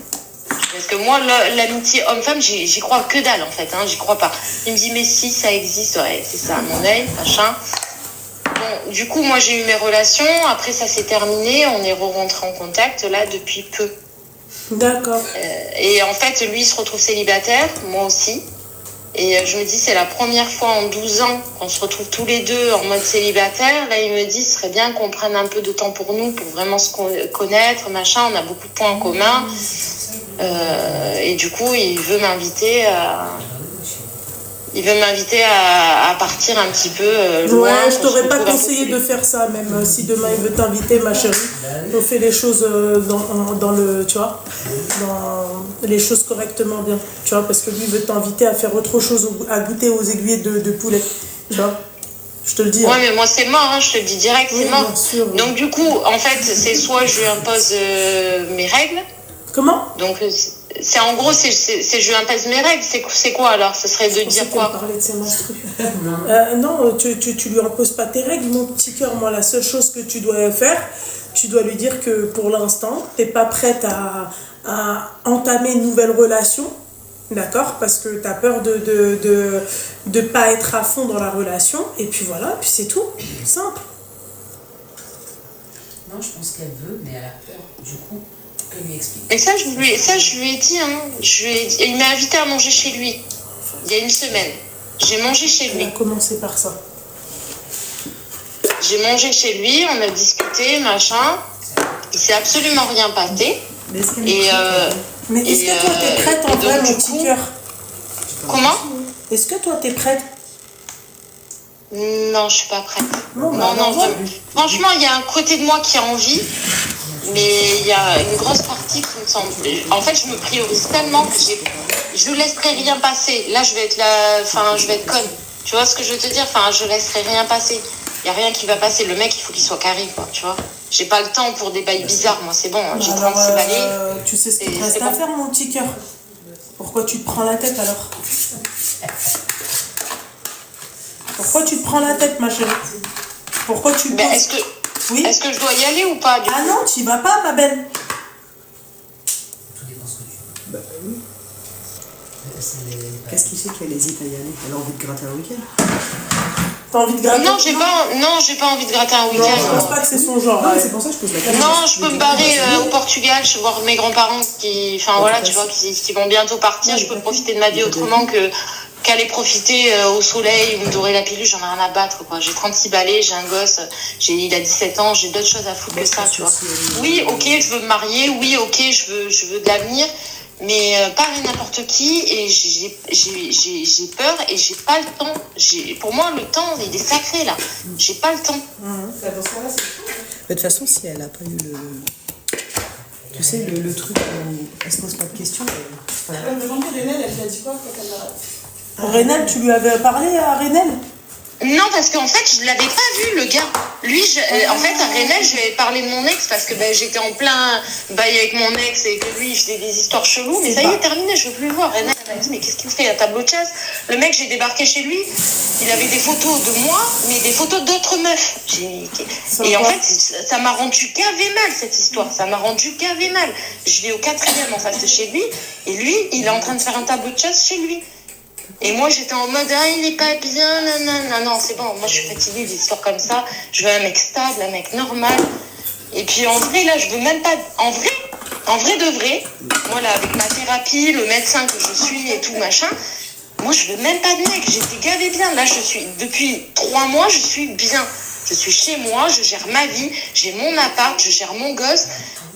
Parce que moi, l'amitié homme-femme, j'y crois que dalle en fait, hein, j'y crois pas. Il me dit, mais si, ça existe, ouais, c'est ça, à mon œil, machin. Bon, du coup, moi j'ai eu mes relations, après ça s'est terminé, on est re-rentré en contact là depuis peu. D'accord. Et en fait, lui il se retrouve célibataire, moi aussi. Et je me dis, c'est la première fois en 12 ans qu'on se retrouve tous les deux en mode célibataire. Là, il me dit, ce serait bien qu'on prenne un peu de temps pour nous, pour vraiment se connaître, machin. On a beaucoup de points en commun. Et du coup, il veut m'inviter à partir un petit peu loin. Ouais, je t'aurais pas conseillé de faire ça, même si demain il veut t'inviter, ma chérie. On fait les choses dans le, tu vois, dans les choses correctement bien, tu vois, parce que lui veut t'inviter à faire autre chose, à goûter aux aiguilles de poulet, tu vois. Je te le dis. Ouais, mais moi c'est mort, hein, je te le dis direct, c'est mort. Bien sûr. Donc du coup, en fait, c'est soit je lui impose mes règles. Comment? Donc c'est en gros, c'est je lui impose mes règles. C'est quoi alors? Ce serait de dire quoi? Parler de ses menstrues. Non, tu lui imposes pas tes règles, mon petit cœur. Moi, la seule chose que tu dois faire, tu dois lui dire que pour l'instant, t'es pas prête à entamer une nouvelle relation, d'accord? Parce que t'as peur de pas être à fond dans la relation. Et puis voilà, puis c'est tout, simple. Non, je pense qu'elle veut, mais elle a peur. Du coup, qu'elle lui explique. Et ça, je lui ai dit, hein. Il m'a invité à manger chez lui, il y a une semaine. J'ai mangé chez lui. On a commencé par ça. J'ai mangé chez lui, on a discuté, machin. Il s'est absolument rien passé. Mais est-ce que toi, t'es prête en vrai, mon petit cœur? Comment? Est-ce que toi, t'es prête? Non, je suis pas prête. Non, franchement, il y a un côté de moi qui a envie, mais il y a une grosse partie qui me semble. En fait, je me priorise tellement que je ne laisserai rien passer. Là, je vais être conne. Tu vois ce que je veux te dire? Enfin, je laisserai rien passer. Il n'y a rien qui va passer. Le mec, il faut qu'il soit carré, quoi, tu vois. J'ai pas le temps pour des bails bizarres, moi, c'est bon. J'ai 36 balais. Tu sais ce qu'il te reste à faire, mon petit cœur. Pourquoi tu te prends la tête, alors? Pourquoi tu te prends la tête, ma chérie? Pourquoi tu Mais est-ce que je dois y aller ou pas, du coup? Ah non, tu y vas pas, ma belle. Tout dépend ce que tu veux. Bah oui. Qu'est-ce qui fait qu'elle hésite à y aller? Elle a envie de gratter un week-end? T'as envie de gratter? Non, j'ai pas envie de gratter un Non, week-end. je pense pas que c'est son genre. Non, mais c'est pour ça que je pose la question. Non, je peux me barrer au Portugal, je vais voir mes grands-parents qui vont bientôt partir. Je peux profiter de ma vie autrement qu'aller profiter au soleil ou me dorer la pilule. J'en ai rien à battre, quoi. J'ai 36 balais, j'ai un gosse, il a 17 ans, j'ai d'autres choses à foutre que ça, tu vois. Oui, ok, je veux me marier, oui, ok, je veux de l'avenir, mais pas avec n'importe qui, et j'ai peur et j'ai pas le temps. Pour moi, le temps, il est sacré, là. J'ai pas le temps. De toute façon, si elle a pas eu tu sais, le truc où elle se pose pas de questions. Elle me demandait Renel, elle lui a dit quoi quand elle l'a... Renel, tu lui avais parlé à Renel? Non, parce qu'en fait, je l'avais pas vu, le gars. Lui, en fait, à Renel, je lui avais parlé de mon ex parce que j'étais en plein bail avec mon ex et que lui, il faisait des histoires cheloues. Mais ça y est, terminé, je veux plus le voir. Renel, elle m'a dit, mais qu'est-ce qu'il fait à tableau de chasse? Le mec, j'ai débarqué chez lui, il avait des photos de moi, mais des photos d'autres meufs. Et en fait, ça m'a rendu gavé mal, cette histoire. Ça m'a rendu gavé mal. Je vais au 4e en face de chez lui, et lui, il est en train de faire un tableau de chasse chez lui. Et moi, j'étais en mode, il est pas bien, non, c'est bon, moi, je suis fatiguée des histoires comme ça. Je veux un mec stable, un mec normal. Et puis, en vrai, là, je veux même pas... En vrai de vrai, moi, là, avec ma thérapie, le médecin que je suis et tout, machin, moi, je veux même pas de mec. J'étais gavée bien. Là, depuis 3 mois, je suis bien. Je suis chez moi, je gère ma vie, j'ai mon appart, je gère mon gosse.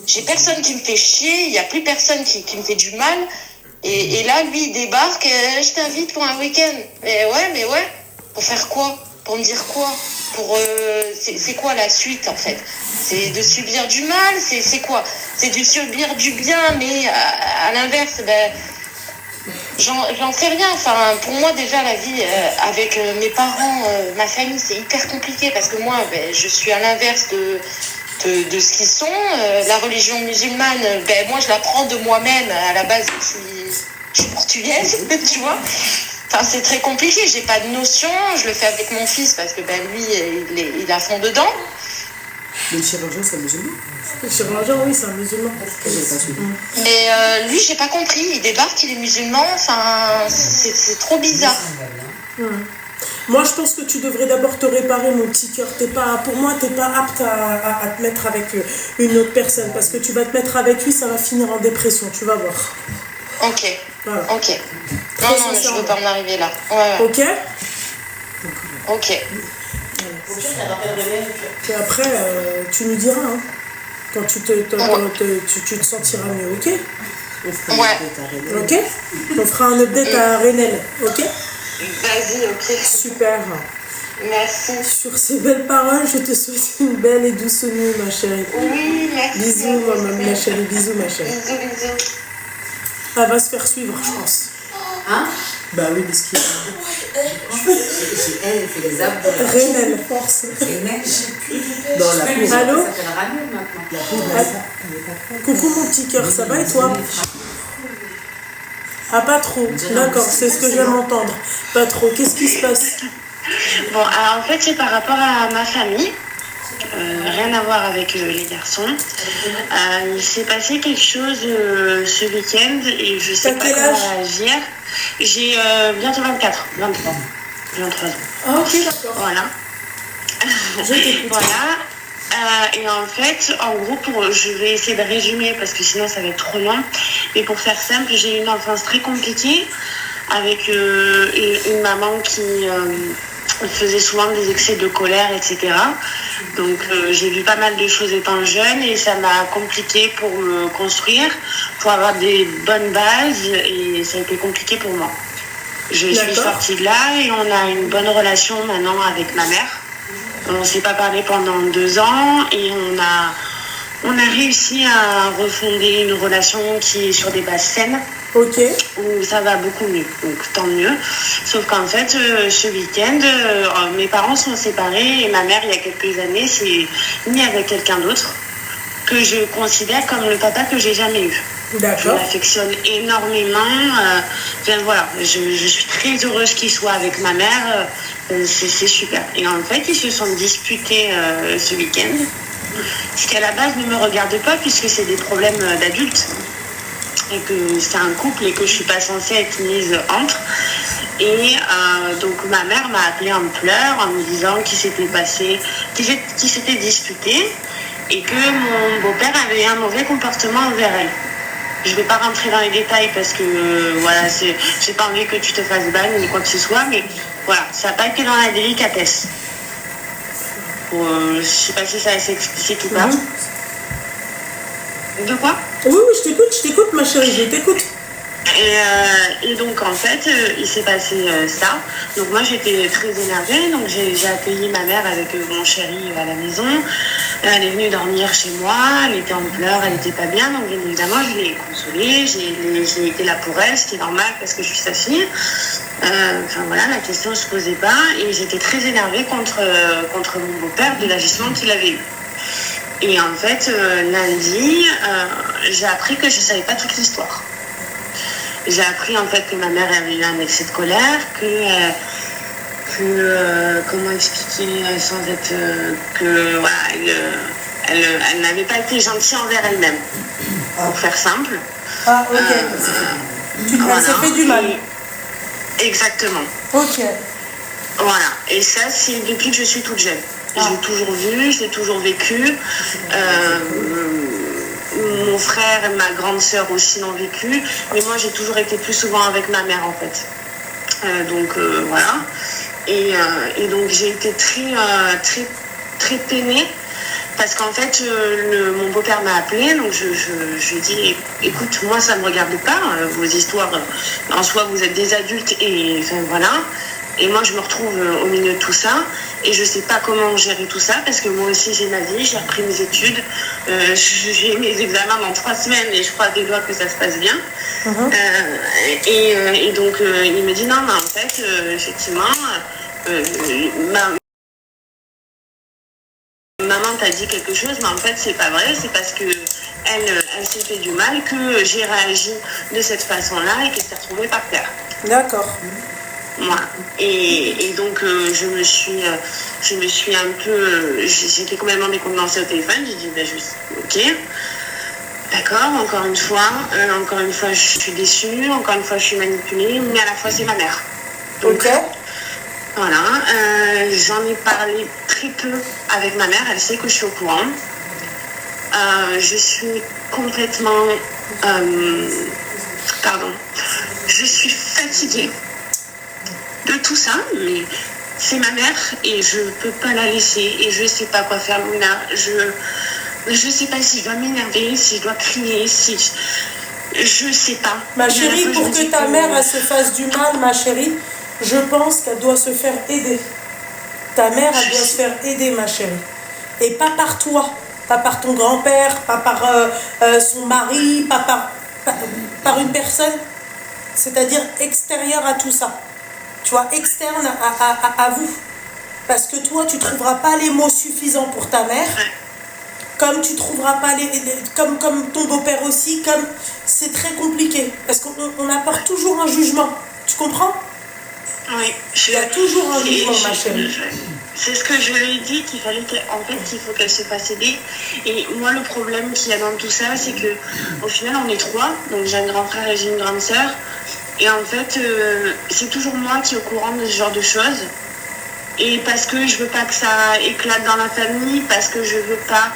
J'ai personne qui me fait chier, il n'y a plus personne qui me fait du mal. Et là, lui, il débarque, je t'invite pour un week-end. Mais ouais, pour faire quoi? Pour me dire quoi? C'est quoi la suite en fait? C'est de subir du mal? C'est quoi? C'est de subir du bien, mais à l'inverse, j'en sais rien. Enfin, pour moi déjà la vie avec mes parents, ma famille, c'est hyper compliqué parce que moi, je suis à l'inverse de ce qu'ils sont. La religion musulmane, moi je la prends de moi-même. À la base, je suis portugaise, tu vois. Enfin, c'est très compliqué, j'ai pas de notion. Je le fais avec mon fils parce que lui, il est à fond dedans. Mais le chirurgien, c'est un musulman. Le chirurgien, oui, c'est un musulman. Et lui, j'ai pas compris. Il débarque, il est musulman. Enfin, c'est trop bizarre. Moi, je pense que tu devrais d'abord te réparer, mon petit cœur. Pour moi, t'es pas apte à te mettre avec une autre personne. Parce que tu vas te mettre avec lui, ça va finir en dépression. Tu vas voir. Ok. Voilà. Ok. Non, mais je veux pas en arriver là. Ouais. Ok. Ok. Et après, tu nous diras, hein, quand tu te sentiras mieux, ok? Ouais. Ok? On fera un update à Renel, ok? Vas-y, ok. Super. Merci. Sur ces belles paroles, je te souhaite une belle et douce nuit, ma chérie. Oui, merci. Bisous, ma chérie. Bisous, ma chérie. Bisous. Elle va se faire suivre, je pense. Hein? Bah oui, parce qu'il Elle fait des abdos. Renel, force. Renel. dans la peau. Allô? Ça s'appelle Ramel maintenant. Coucou mon petit cœur, ça va et toi? Ah, pas trop. D'accord, c'est ce que j'aime entendre. Pas trop. Qu'est-ce qui se passe? Bon, alors en fait, c'est par rapport à ma famille. Rien à voir avec les garçons. Il s'est passé quelque chose ce week-end et je sais T'as pas quel comment âge? réagir. J'ai bientôt 23 ans. Ah, ok, d'accord. Voilà. Je t'écoute. Voilà. Et en fait, en gros, je vais essayer de résumer parce que sinon ça va être trop long. Mais pour faire simple, j'ai eu une enfance très compliquée avec une maman qui faisait souvent des excès de colère, etc. Donc j'ai vu pas mal de choses étant jeune et ça m'a compliqué pour me construire, pour avoir des bonnes bases et ça a été compliqué pour moi. Je suis sortie de là et on a une bonne relation maintenant avec ma mère. On ne s'est pas parlé pendant 2 ans et on a réussi à refonder une relation qui est sur des bases saines. Ok. Où ça va beaucoup mieux, donc tant mieux. Sauf qu'en fait, ce week-end, mes parents sont séparés et ma mère, il y a quelques années, s'est mise avec quelqu'un d'autre que je considère comme le papa que j'ai jamais eu. D'accord. Je l'affectionne énormément. Voilà, je suis très heureuse qu'il soit avec ma mère. C'est super. Et en fait, ils se sont disputés ce week-end. Ce qui à la base ne me regarde pas puisque c'est des problèmes d'adultes. Et que c'est un couple et que je suis pas censée être mise entre. Et donc ma mère m'a appelée en pleurs en me disant qu'il s'était disputé et que mon beau-père avait un mauvais comportement envers elle. Je vais pas rentrer dans les détails parce que voilà, j'ai pas envie que tu te fasses ban ni quoi que ce soit, mais voilà, ça n'a pas été dans la délicatesse. Je sais pas si ça assez explicite ou pas. De quoi? Oui, je t'écoute, ma chérie, je t'écoute. Et donc en fait, il s'est passé ça. Donc moi j'étais très énervée, donc j'ai accueilli ma mère avec mon chéri à la maison. Elle est venue dormir chez moi, elle était en pleurs, elle n'était pas bien, donc bien évidemment je l'ai consolée, j'ai été là pour elle, ce qui est normal parce que je suis sa fille. Enfin voilà, la question ne se posait pas et j'étais très énervée contre mon beau-père de la gestion qu'il avait eue. Et en fait, lundi, j'ai appris que je ne savais pas toute l'histoire. J'ai appris en fait que ma mère avait eu un excès de colère, comment expliquer sans être que voilà, elle n'avait pas été gentille envers elle-même, pour faire simple. Ah ok. Elle s'est fait du mal. Exactement. Ok. Voilà. Et ça, c'est depuis que je suis toute jeune. Je l'ai toujours vu, je l'ai toujours vécu. Mon frère et ma grande sœur aussi l'ont vécu, mais moi j'ai toujours été plus souvent avec ma mère en fait. Donc voilà. Et donc j'ai été très peinée parce qu'en fait mon beau-père m'a appelée, donc je lui ai dit écoute, moi ça me regarde pas, vos histoires en soi, vous êtes des adultes et enfin voilà. Et moi, je me retrouve au milieu de tout ça et je sais pas comment gérer tout ça parce que moi aussi, j'ai ma vie, j'ai repris mes études, j'ai mes examens dans 3 semaines et je crois des doigts que ça se passe bien. Et donc, il me dit non, mais en fait, effectivement, maman t'a dit quelque chose, mais en fait, c'est pas vrai, c'est parce que elle s'est fait du mal que j'ai réagi de cette façon-là et qu'elle s'est retrouvée par terre. D'accord. Voilà. Et donc je me suis un peu j'étais complètement décontenancée au téléphone. J'ai dit ok, d'accord, encore une fois je suis déçue, encore une fois je suis manipulée, mais à la fois c'est ma mère. Donc voilà, j'en ai parlé très peu avec ma mère, elle sait que je suis au courant. Je suis complètement je suis fatiguée de tout ça, mais c'est ma mère et je peux pas la laisser et je sais pas quoi faire, Luna. Je sais pas si je dois m'énerver, si je dois crier, je sais pas. Ma chérie, pour que ta mère elle se fasse du mal, ma chérie, je pense qu'elle doit se faire aider. Ta mère, elle doit se faire aider, ma chérie. Et pas par toi, pas par ton grand-père, pas par son mari, pas par une personne, c'est-à-dire extérieure à tout ça. Tu vois, externe à vous. Parce que toi, tu ne trouveras pas les mots suffisants pour ta mère, comme tu ne trouveras pas comme ton beau-père aussi, comme c'est très compliqué. Parce qu'on apporte toujours un jugement. Tu comprends? Oui. Il y a toujours un jugement, ma chérie. C'est ce que je lui ai dit, qu'il faut qu'elle se fasse aider. Et moi, le problème qu'il y a dans tout ça, c'est que au final, on est 3. Donc j'ai un grand frère et j'ai une grande sœur. Et en fait, c'est toujours moi qui est au courant de ce genre de choses. Et parce que je veux pas que ça éclate dans la famille, parce que je veux pas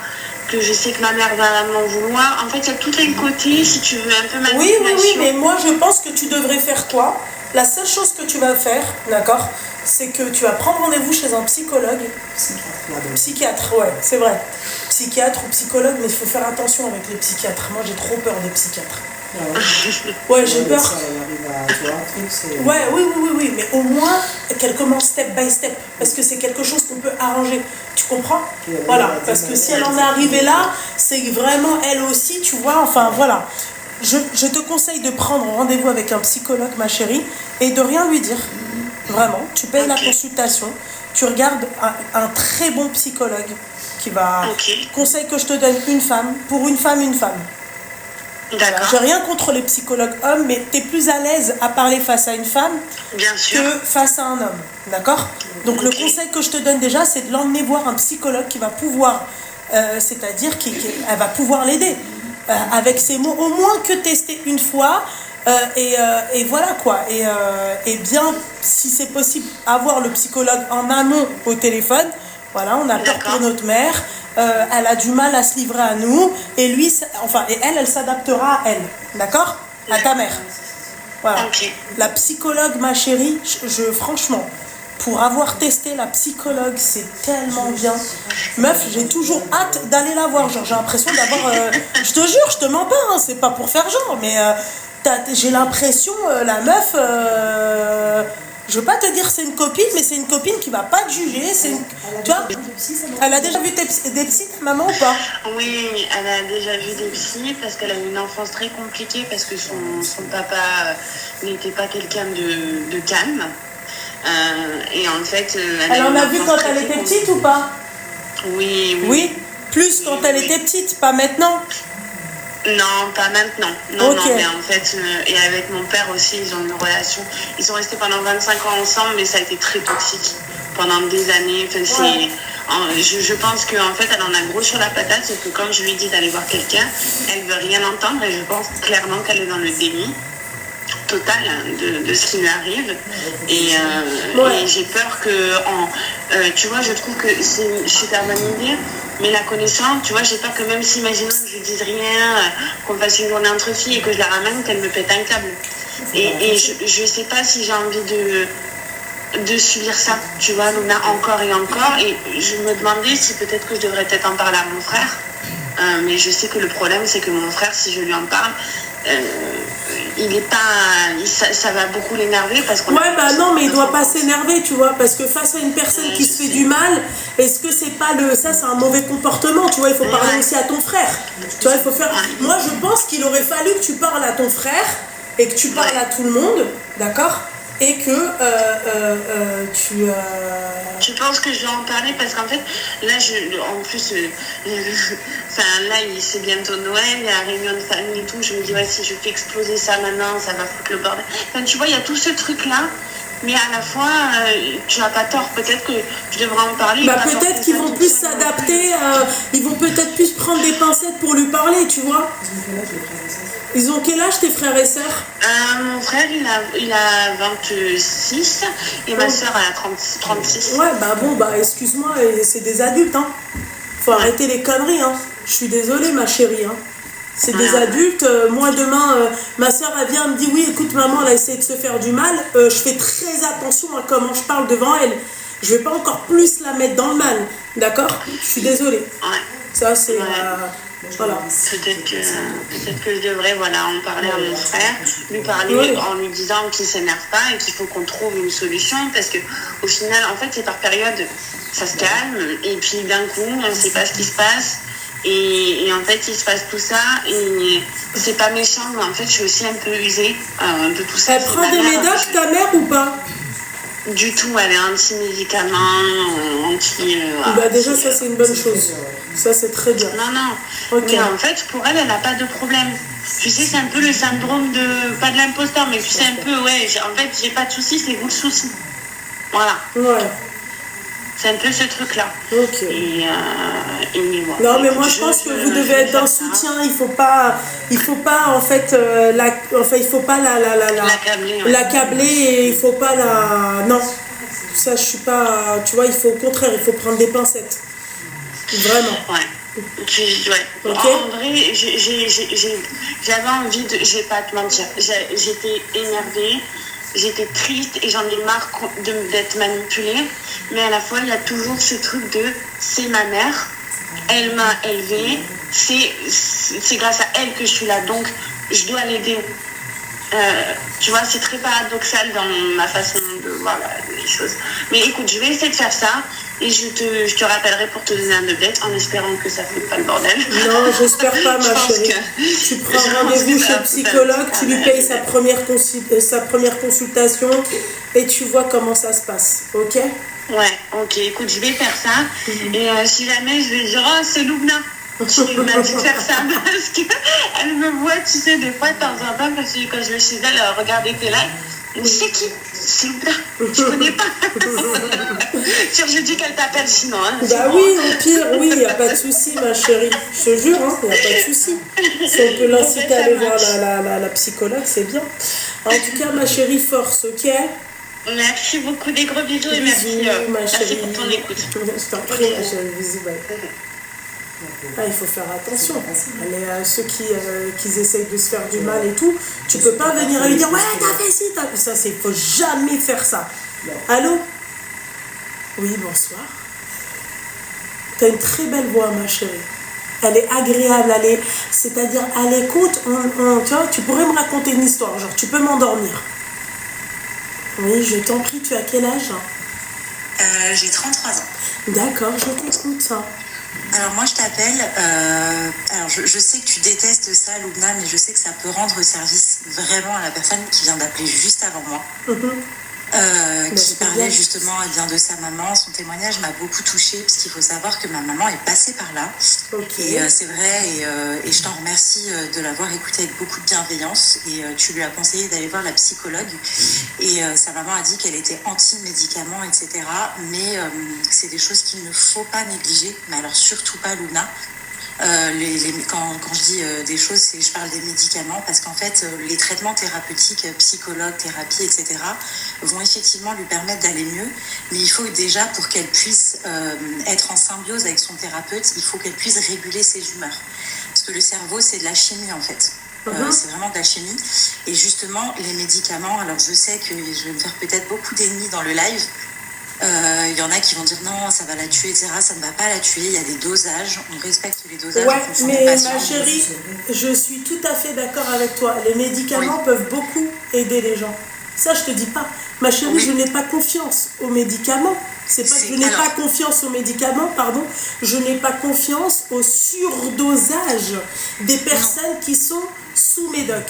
que je sais que ma mère va m'en vouloir. En fait, il y a tout un côté, si tu veux, un peu manipulation. Oui, mais moi, je pense que tu devrais faire quoi? La seule chose que tu vas faire, d'accord, c'est que tu vas prendre rendez-vous chez un psychologue. Psychiatre, ouais, c'est vrai. Psychiatre ou psychologue, mais il faut faire attention avec les psychiatres. Moi, j'ai trop peur des psychiatres. Ouais, j'ai peur. Ouais, oui, mais au moins qu'elle commence step by step, parce que c'est quelque chose qu'on peut arranger. Tu comprends? Voilà, parce que si elle en est arrivée là, c'est vraiment elle aussi, tu vois. Enfin, voilà. Je te conseille de prendre rendez-vous avec un psychologue, ma chérie, et de rien lui dire. Vraiment, tu payes la consultation, tu regardes un très bon psychologue qui va... Conseil que je te donne, une femme, pour une femme. D'accord. J'ai rien contre les psychologues hommes, mais tu es plus à l'aise à parler face à une femme que face à un homme. D'accord? Donc le conseil que je te donne déjà, c'est de l'emmener voir un psychologue qui va pouvoir, c'est-à-dire qu'elle va pouvoir l'aider. Avec ses mots, au moins que tester une fois, et voilà quoi. Et bien, si c'est possible, avoir le psychologue en amont au téléphone. Voilà, on a peur pour notre mère, elle a du mal à se livrer à nous, et lui, et elle s'adaptera à elle, d'accord? À ta mère. Voilà. La psychologue, ma chérie, franchement, pour avoir testé la psychologue, c'est tellement bien. Meuf, j'ai toujours hâte d'aller la voir. Genre, j'ai l'impression d'avoir... je te jure, je te mens pas, hein, c'est pas pour faire genre, mais j'ai l'impression, la meuf... je veux pas te dire c'est une copine, mais c'est une copine qui va pas te juger. Tu vois, elle a déjà vu des psys, ta maman, ou pas? Oui, elle a déjà vu des psys parce qu'elle a eu une enfance très compliquée parce que son papa n'était pas quelqu'un de calme. Et en fait, elle en a vu quand elle était petite ou pas? Oui. Plus quand elle était petite, pas maintenant? Non, pas maintenant. Non, mais en fait, et avec mon père aussi, ils ont une relation. Ils sont restés pendant 25 ans ensemble, mais ça a été très toxique pendant des années. Enfin, je pense qu'en fait, elle en a gros sur la patate, c'est que quand je lui dis d'aller voir quelqu'un, elle veut rien entendre et je pense clairement qu'elle est dans le déni total de ce qui lui arrive. Et j'ai peur que, tu vois, je trouve que c'est une super bonne idée. Mais la connaissance, tu vois, j'ai peur que même si, imaginons que je lui dise rien, qu'on fasse une journée entre filles et que je la ramène, qu'elle me pète un câble. Et je sais pas si j'ai envie de subir ça, tu vois, Luna, encore et encore. Et je me demandais si peut-être que je devrais peut-être en parler à mon frère. Mais je sais que le problème, c'est que mon frère, si je lui en parle, ça va beaucoup l'énerver parce qu'on... Ouais, bah non, mais il doit pas s'énerver, tu vois, parce que face à une personne qui se fait du mal, est-ce que c'est pas ça, c'est un mauvais comportement, tu vois, il faut parler aussi à ton frère. Tu vois, il faut faire... Moi, je pense qu'il aurait fallu que tu parles à ton frère et que tu parles à tout le monde, d'accord? Et que tu... Je pense que je vais en parler parce qu'en fait, là, en plus, là, c'est bientôt Noël, il y a la réunion de famille et tout. Je me dis, ouais, si je fais exploser ça maintenant, ça va foutre le bordel. Enfin, tu vois, il y a tout ce truc-là, mais à la fois, tu n'as pas tort. Peut-être que je devrais en parler. Bah, peut-être qu'ils vont plus s'adapter, ils vont peut-être plus prendre des pincettes pour lui parler, tu vois. Ils ont quel âge tes frères et sœurs? Mon frère, il a 26 et ma sœur a 36. Ouais, bah bon, bah excuse-moi, c'est des adultes, hein. Faut arrêter les conneries, hein. Je suis désolée, ma chérie, hein. C'est des adultes. Moi, demain, ma sœur, elle vient, elle me dit, oui, écoute, maman, elle a essayé de se faire du mal. Je fais très attention à comment je parle devant elle. Je vais pas encore plus la mettre dans le mal, d'accord? Je suis désolée. Ouais. Ça, c'est... Voilà. Peut-être que je devrais en parler à mon frère, lui parler en lui disant qu'il ne s'énerve pas et qu'il faut qu'on trouve une solution parce que au final, en fait, c'est par période, ça se calme et puis d'un coup, on ne sait pas ce qui se passe et en fait, il se passe tout ça et c'est pas méchant, mais en fait, je suis aussi un peu usée de tout ça. Elle prend des médocs, ta mère, ou pas? Du tout, elle est anti-médicaments, bah déjà, ça, c'est une bonne chose. Ça, c'est très bien. Non. Okay. Mais en fait, pour elle, elle n'a pas de problème. Tu sais, c'est un peu le syndrome pas de l'imposteur, mais tu sais un peu, en fait, j'ai pas de soucis, c'est vous le souci. Voilà. Ouais. C'est un peu ce truc-là. Ok. Et voilà. Non, mais moi, je pense que vous devez être d'un soutien. Il faut pas en fait, il faut pas l'accabler et il faut pas non. Ça, je suis pas... Tu vois, il faut au contraire, il faut prendre des pincettes. Vraiment. Ouais. Okay. En vrai, j'avais envie de... Je vais pas te mentir. J'étais énervée, j'étais triste et j'en ai marre d'être manipulée. Mais à la fois, il y a toujours ce truc de... C'est ma mère, elle m'a élevée, c'est grâce à elle que je suis là, donc je dois l'aider. Tu vois, c'est très paradoxal dans ma façon de voir les choses. Mais écoute, je vais essayer de faire ça et je te rappellerai pour te donner un update en espérant que ça ne foute pas le bordel. Non, j'espère pas, ma chérie. Tu prends rendez-vous chez le psychologue, tu lui payes sa première consultation et tu vois comment ça se passe, ok? Ouais, ok, écoute, je vais faire ça et si jamais je vais dire, oh, c'est Loubna. Il m'a dit de faire ça parce qu'elle me voit, tu sais, des fois de temps en temps, quand je vais chez elle, regarder tes lives. C'est qui? C'est Loubna. Je connais pas. Je dis qu'elle t'appelle sinon. Hein, bah oui, au pire, oui, il n'y a pas de souci, ma chérie. Je te jure, il n'y a pas de souci. Si on peut l'inciter à aller voir la psychologue, c'est bien. En tout cas, ma chérie, force, ok? Merci beaucoup, des gros bisous et merci pour ton écoute. Je t'en prie, ma chérie, bisous, bye. Ah, il faut faire attention. Ceux qui essayent de se faire du mal et tout, tu peux pas venir et lui dire ouais, t'as fait ci, t'as fait ça. Il faut jamais faire ça. Allô? Oui, bonsoir. T'as une très belle voix, ma chérie. Elle est agréable, c'est-à-dire à l'écoute, tu vois, tu pourrais me raconter une histoire, genre tu peux m'endormir. Oui, je t'en prie, tu as quel âge? J'ai 33 ans. D'accord, je t'écoute. Alors moi je t'appelle, alors je sais que tu détestes ça, Loubna, mais je sais que ça peut rendre service vraiment à la personne qui vient d'appeler juste avant moi, qui parlait justement de sa maman. Son témoignage m'a beaucoup touchée parce qu'il faut savoir que ma maman est passée par là. Et c'est vrai, et je t'en remercie de l'avoir écoutée avec beaucoup de bienveillance, et tu lui as conseillé d'aller voir la psychologue, et sa maman a dit qu'elle était anti-médicaments, etc. Mais c'est des choses qu'il ne faut pas négliger, mais alors surtout pas, Loubna. Quand je dis des choses, je parle des médicaments, parce qu'en fait, les traitements thérapeutiques, psychologue, thérapie, etc., vont effectivement lui permettre d'aller mieux, mais il faut déjà, pour qu'elle puisse être en symbiose avec son thérapeute, il faut qu'elle puisse réguler ses humeurs. Parce que le cerveau, c'est de la chimie, en fait. C'est vraiment de la chimie. Et justement, les médicaments, alors je sais que je vais me faire peut-être beaucoup d'ennemis dans le live, Il y en a qui vont dire non, ça va la tuer, etc. Ça ne va pas la tuer. Il y a des dosages. On respecte les dosages. Ouais, mais ma chérie, je suis tout à fait d'accord avec toi. Les médicaments peuvent beaucoup aider les gens. Ça, je te dis pas. Ma chérie, je n'ai pas confiance aux médicaments. C'est pas que je n'ai pas confiance aux médicaments, pardon. Je n'ai pas confiance au surdosage des personnes qui sont sous médoc.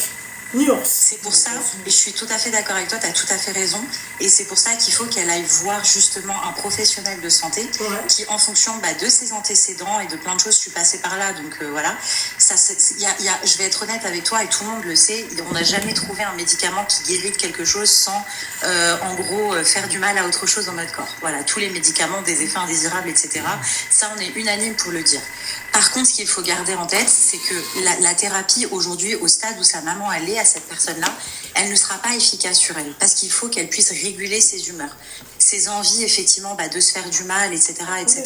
Nuance. C'est pour ça, et je suis tout à fait d'accord avec toi, tu as tout à fait raison, et c'est pour ça qu'il faut qu'elle aille voir justement un professionnel de santé qui, en fonction de ses antécédents et de plein de choses, je suis passée par là, donc voilà, ça, je vais être honnête avec toi, et tout le monde le sait, on n'a jamais trouvé un médicament qui guérit de quelque chose sans, en gros, faire du mal à autre chose dans notre corps. Voilà, tous les médicaments, des effets indésirables, etc. Ça, on est unanime pour le dire. Par contre, ce qu'il faut garder en tête, c'est que la thérapie, aujourd'hui, au stade où sa maman, elle est, à cette personne-là, elle ne sera pas efficace sur elle, parce qu'il faut qu'elle puisse réguler ses humeurs, ses envies, effectivement, de se faire du mal, etc., etc.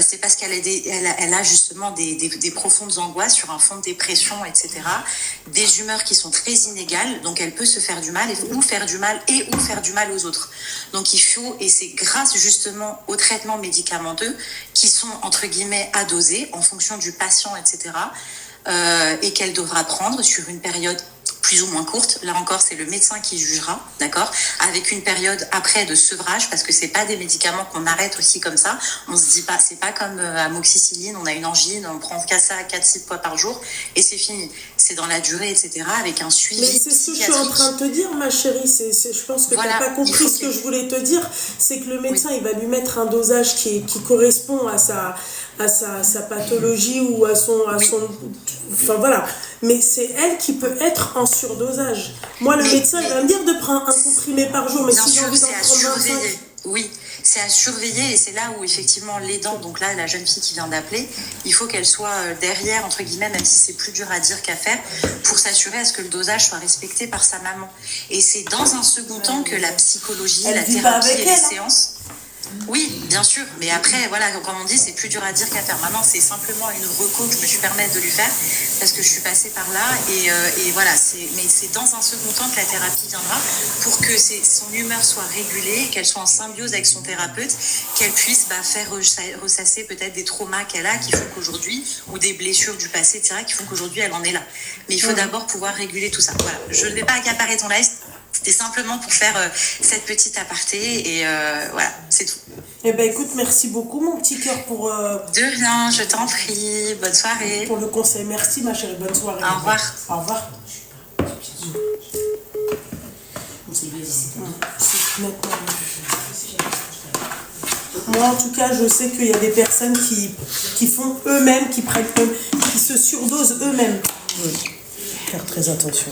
C'est parce qu'elle a justement des profondes angoisses sur un fond de dépression, etc., des humeurs qui sont très inégales, donc elle peut se faire du mal, ou faire du mal aux autres. Donc il faut, et c'est grâce justement aux traitements médicamenteux qui sont, entre guillemets, à doser en fonction du patient, etc., et qu'elle devra prendre sur une période plus ou moins courte. Là encore, c'est le médecin qui jugera, d'accord, avec une période après de sevrage, parce que c'est pas des médicaments qu'on arrête aussi comme ça. On se dit pas, c'est pas comme amoxicilline, on a une angine, on prend qu'à ça 4-6 fois par jour et c'est fini. C'est dans la durée, etc., avec un suivi. Mais c'est ce que je suis en train de te dire, ma chérie. Je pense que tu n'as pas compris ce que je voulais te dire. C'est que le médecin, il va lui mettre un dosage qui correspond à sa pathologie ou à son enfin voilà, mais c'est elle qui peut être en surdosage. Moi, le médecin, il va me dire de prendre un comprimé par jour, mais si j'ai envie d'en prendre 25... Oui, c'est à surveiller, et c'est là où effectivement l'aidant, donc là la jeune fille qui vient d'appeler, il faut qu'elle soit derrière, entre guillemets, même si c'est plus dur à dire qu'à faire, pour s'assurer à ce que le dosage soit respecté par sa maman. Et c'est dans un second temps que la psychologie, la thérapie et les séances... Oui, bien sûr, mais après, voilà, comme on dit, c'est plus dur à dire qu'à faire. Maintenant, c'est simplement une reco que je me suis permise de lui faire, parce que je suis passée par là, et voilà, mais c'est dans un second temps que la thérapie viendra, pour que son humeur soit régulée, qu'elle soit en symbiose avec son thérapeute, qu'elle puisse faire ressasser peut-être des traumas qu'elle a, qui font qu'aujourd'hui, ou des blessures du passé, etc., qui font qu'aujourd'hui, elle en est là. Mais il faut d'abord pouvoir réguler tout ça. Voilà, je ne vais pas accaparer ton live. C'était simplement pour faire cette petite aparté et voilà, c'est tout. Eh ben écoute, merci beaucoup mon petit cœur pour... De rien, je t'en prie. Bonne soirée. Pour le conseil. Merci ma chérie, bonne soirée. Au revoir. Au revoir. Moi en tout cas, je sais qu'il y a des personnes qui font eux-mêmes, qui prennent qui se surdosent eux-mêmes. Oui. Faire très attention.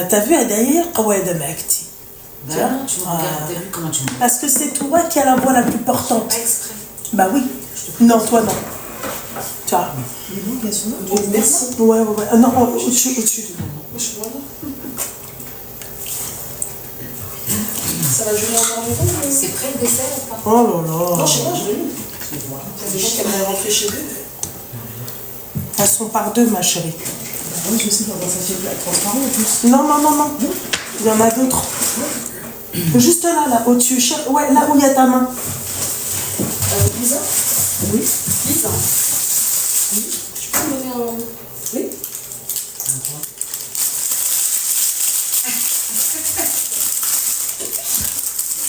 T'as vu, d'ailleurs, parce que c'est toi qui as la voix la plus portante. Bah oui. Non, toi non. Tu vois. Merci. Ouais. Non, au-dessus. Ça va jouer encore une fois. C'est prêt le dessert ou pas? Oh là là. Non, je sais pas, je l'ai lu. Il y a des gens qui aimeraient rentrer chez eux. Elles sont par deux, ma chérie. Oui, je sais, ça fait transparent en plus. Non. Il y en a d'autres. Juste là, au-dessus. Ouais, là où il y a ta main. Lisa? Oui. Lisa? Oui. Tu peux me donner un... Oui.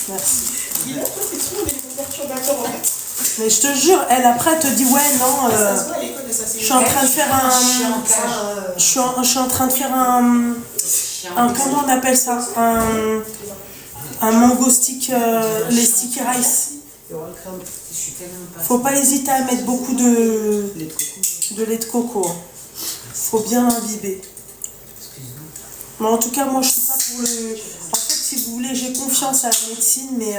Merci. Il a toi, c'est trop des perturbateurs en fait. Mais je te jure, elle après te dit ouais non, je suis en train de faire je suis en train de faire un comment on appelle ça, un mango stick, les sticky rice. Faut pas hésiter à mettre beaucoup de lait de coco. Faut bien l'imbiber. Mais en tout cas, moi je suis pas pour le... En fait, si vous voulez, j'ai confiance à la médecine, mais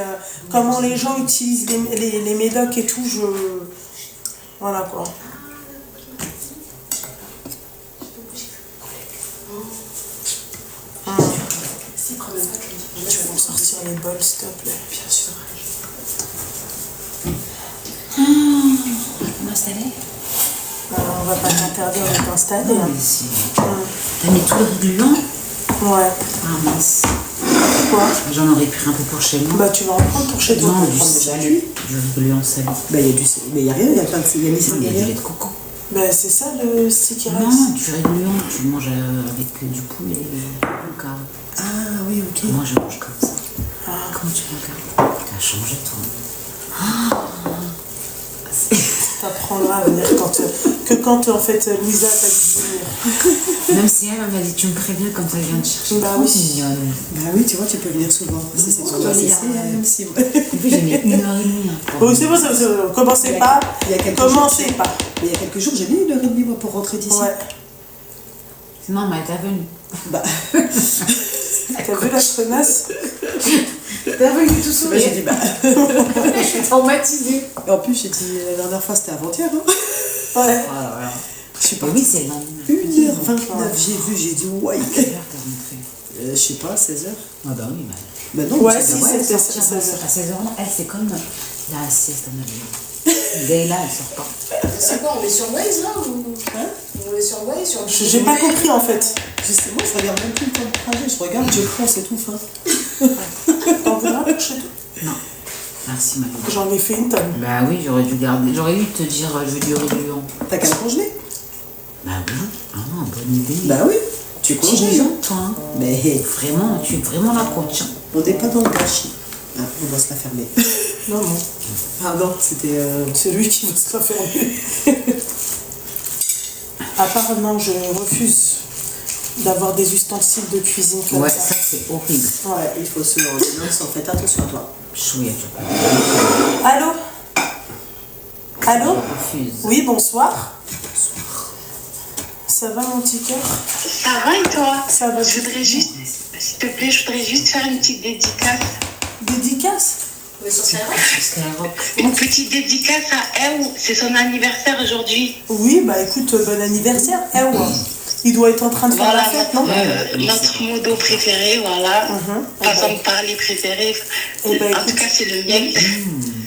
comment les gens utilisent les médocs et tout, voilà quoi. Tu vas me sortir les bols, s'il te plaît. Bien sûr. On va pas t'interdire de t'installer. Non, mais si. T'as mis tout le régluant? Ouais. Ah mince. Quoi? J'en aurais pris un peu pour chez moi. Bah tu vas en prendre pour chez toi. Non, pour du prendre salut. Du régluant salé. Bah, il y a du. Mais il n'y a rien, il y a plein de. Il y a mis Non, il y a du lait de coco. Bah c'est ça le sticky rice. Non, du régluant, tu manges avec du poulet et du carré. Ah oui, ok. Moi, je mange comme ça. Comment tu regardes? T'as changé, toi. T'apprendras à venir quand en fait Louisa t'a dit de venir. Même si elle m'a dit, tu me préviens comme ça, je viens te chercher. Bah oui. Mignonne. Bah oui, tu vois, tu peux venir souvent. Si c'est ton même si. En plus, j'ai mis 1h30. Oh, c'est bon, commencez pas. Il y a quelques Commencez jours, pas. Mais il y a quelques jours, j'ai mis 1h30 moi, pour rentrer d'ici. Ouais. Sinon, elle était venue. Bah. T'as vu la chenasse? T'es revenu tout seul. J'ai dit, bah. Je suis traumatisée. Et en plus, j'ai dit, la dernière fois, c'était avant-hier. Hein. Ouais. Je sais pas. Oui, c'est le lendemain. 1h29, j'ai dit, ouais. Quelle heure t'es rentrée? Je sais pas, 16h. Ah bah oui, bah. Bah non, Ouais, mais si, c'est c'était sortir 16h. à 16h, elle, c'est comme la sieste en avion. Dès là, elle sort pas. C'est quoi, on est sur Waze là ou. Hein? On est sur Waze sur... J'ai pas compris en fait. Justement, je regarde même plus le temps de trajet. Je regarde, je prends, c'est tout fin. T'en voudras pour chez toi? Non. Merci, Marie. J'en ai fait une tonne. Bah oui, j'aurais dû garder. J'aurais dû te dire, je veux du régluant. T'as qu'à le congeler. Bah oui. Ah, bonne idée. Bah oui, tu Tu congèles. es toi. Hein. Mais Vraiment, tu es vraiment la coach. Hein. on n'est pas dans le gâchis. Ah, on va se la fermer. Non, non. Ah non, c'était. C'est lui qui va se la fermer. Apparemment, je refuse d'avoir des ustensiles de cuisine comme Ouais, ça. ça c'est horrible. Ouais, il faut se rendre en fait attention à toi. Chouïa, Allô? Allô? refuse. Oui, bonsoir. Ça va mon petit cœur? Ça va et toi? Ça va. Je voudrais juste, s'il te plaît, je voudrais juste faire une petite dédicace. Dédicace? On est sur Skyrock? Skyrock. Une petite dédicace à elle, c'est son anniversaire aujourd'hui. Oui, bah écoute, bon anniversaire. Eh ouais. Il doit être en train de faire la fête, non? Notre modo préféré, voilà. Façon de parler préférée. Eh ben, En tout écoute. cas, c'est le mien.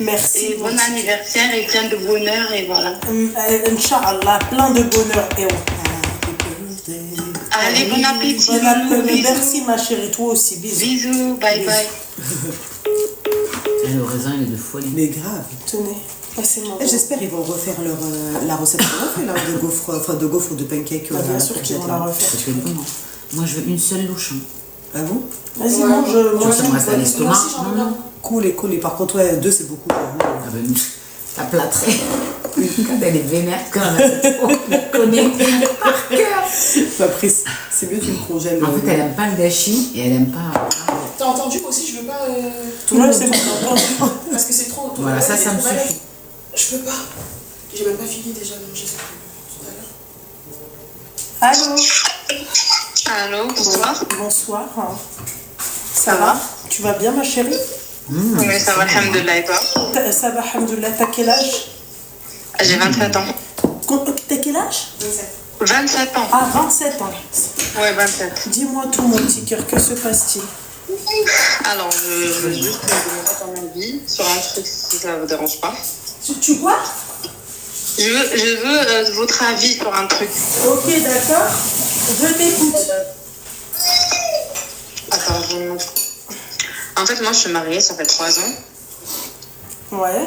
Merci. Et bon anniversaire et plein de bonheur et voilà. Inch'Allah, plein de bonheur. Eh ouais. Allez, bon appétit. Bon appétit. Bisous. Merci ma chérie, toi aussi. Bisous. Bisous, bye bye. Et le raisin, il est de folie. Mais grave. Tenez, passez-moi. J'espère qu'ils vont refaire la recette qu'on a fait là, de gaufres ou de pancakes. Bah, bien sûr qu'ils vont la refaire. C'était bon. Hein. Moi, je veux une seule louche. Hein. Ah bon? Vas-y, Ouais. mange. Tu veux que ça me reste à l'estomac? Moi aussi, j'en veux Non, bien. non. Cool. Par contre, ouais, 2 c'est beaucoup pour vous. Ah ben, t'as plâtré. Quand elle est vénère, quand elle la connaît par cœur. Après, c'est mieux tu le congèles. En fait, elle aime pas le gâchis et elle aime pas. T'as entendu? Moi aussi, je veux pas. Tout le monde, c'est bon. Parce que c'est trop. Voilà, ça me suffit. Je peux pas. J'ai même pas fini déjà de manger ça tout à l'heure. Allô? Allô, bonsoir. Bonsoir. Ça va? Tu vas bien, ma chérie? Oui, ça va, alhamdoulilah, et toi? Ça va, alhamdoulilah. T'as quel âge? J'ai 27 ans. T'as quel âge? 27 ans. Ah, 27 ans. Ouais, 27. Dis-moi tout, mon petit cœur, que se passe-t-il? Alors, je veux juste me demander ton avis sur un truc, si ça vous dérange pas. Tu quoi? Je veux votre avis sur un truc. Ok, d'accord. Je t'écoute. Attends, je vous montre. En fait, moi, je suis mariée, ça fait 3 ans. Ouais.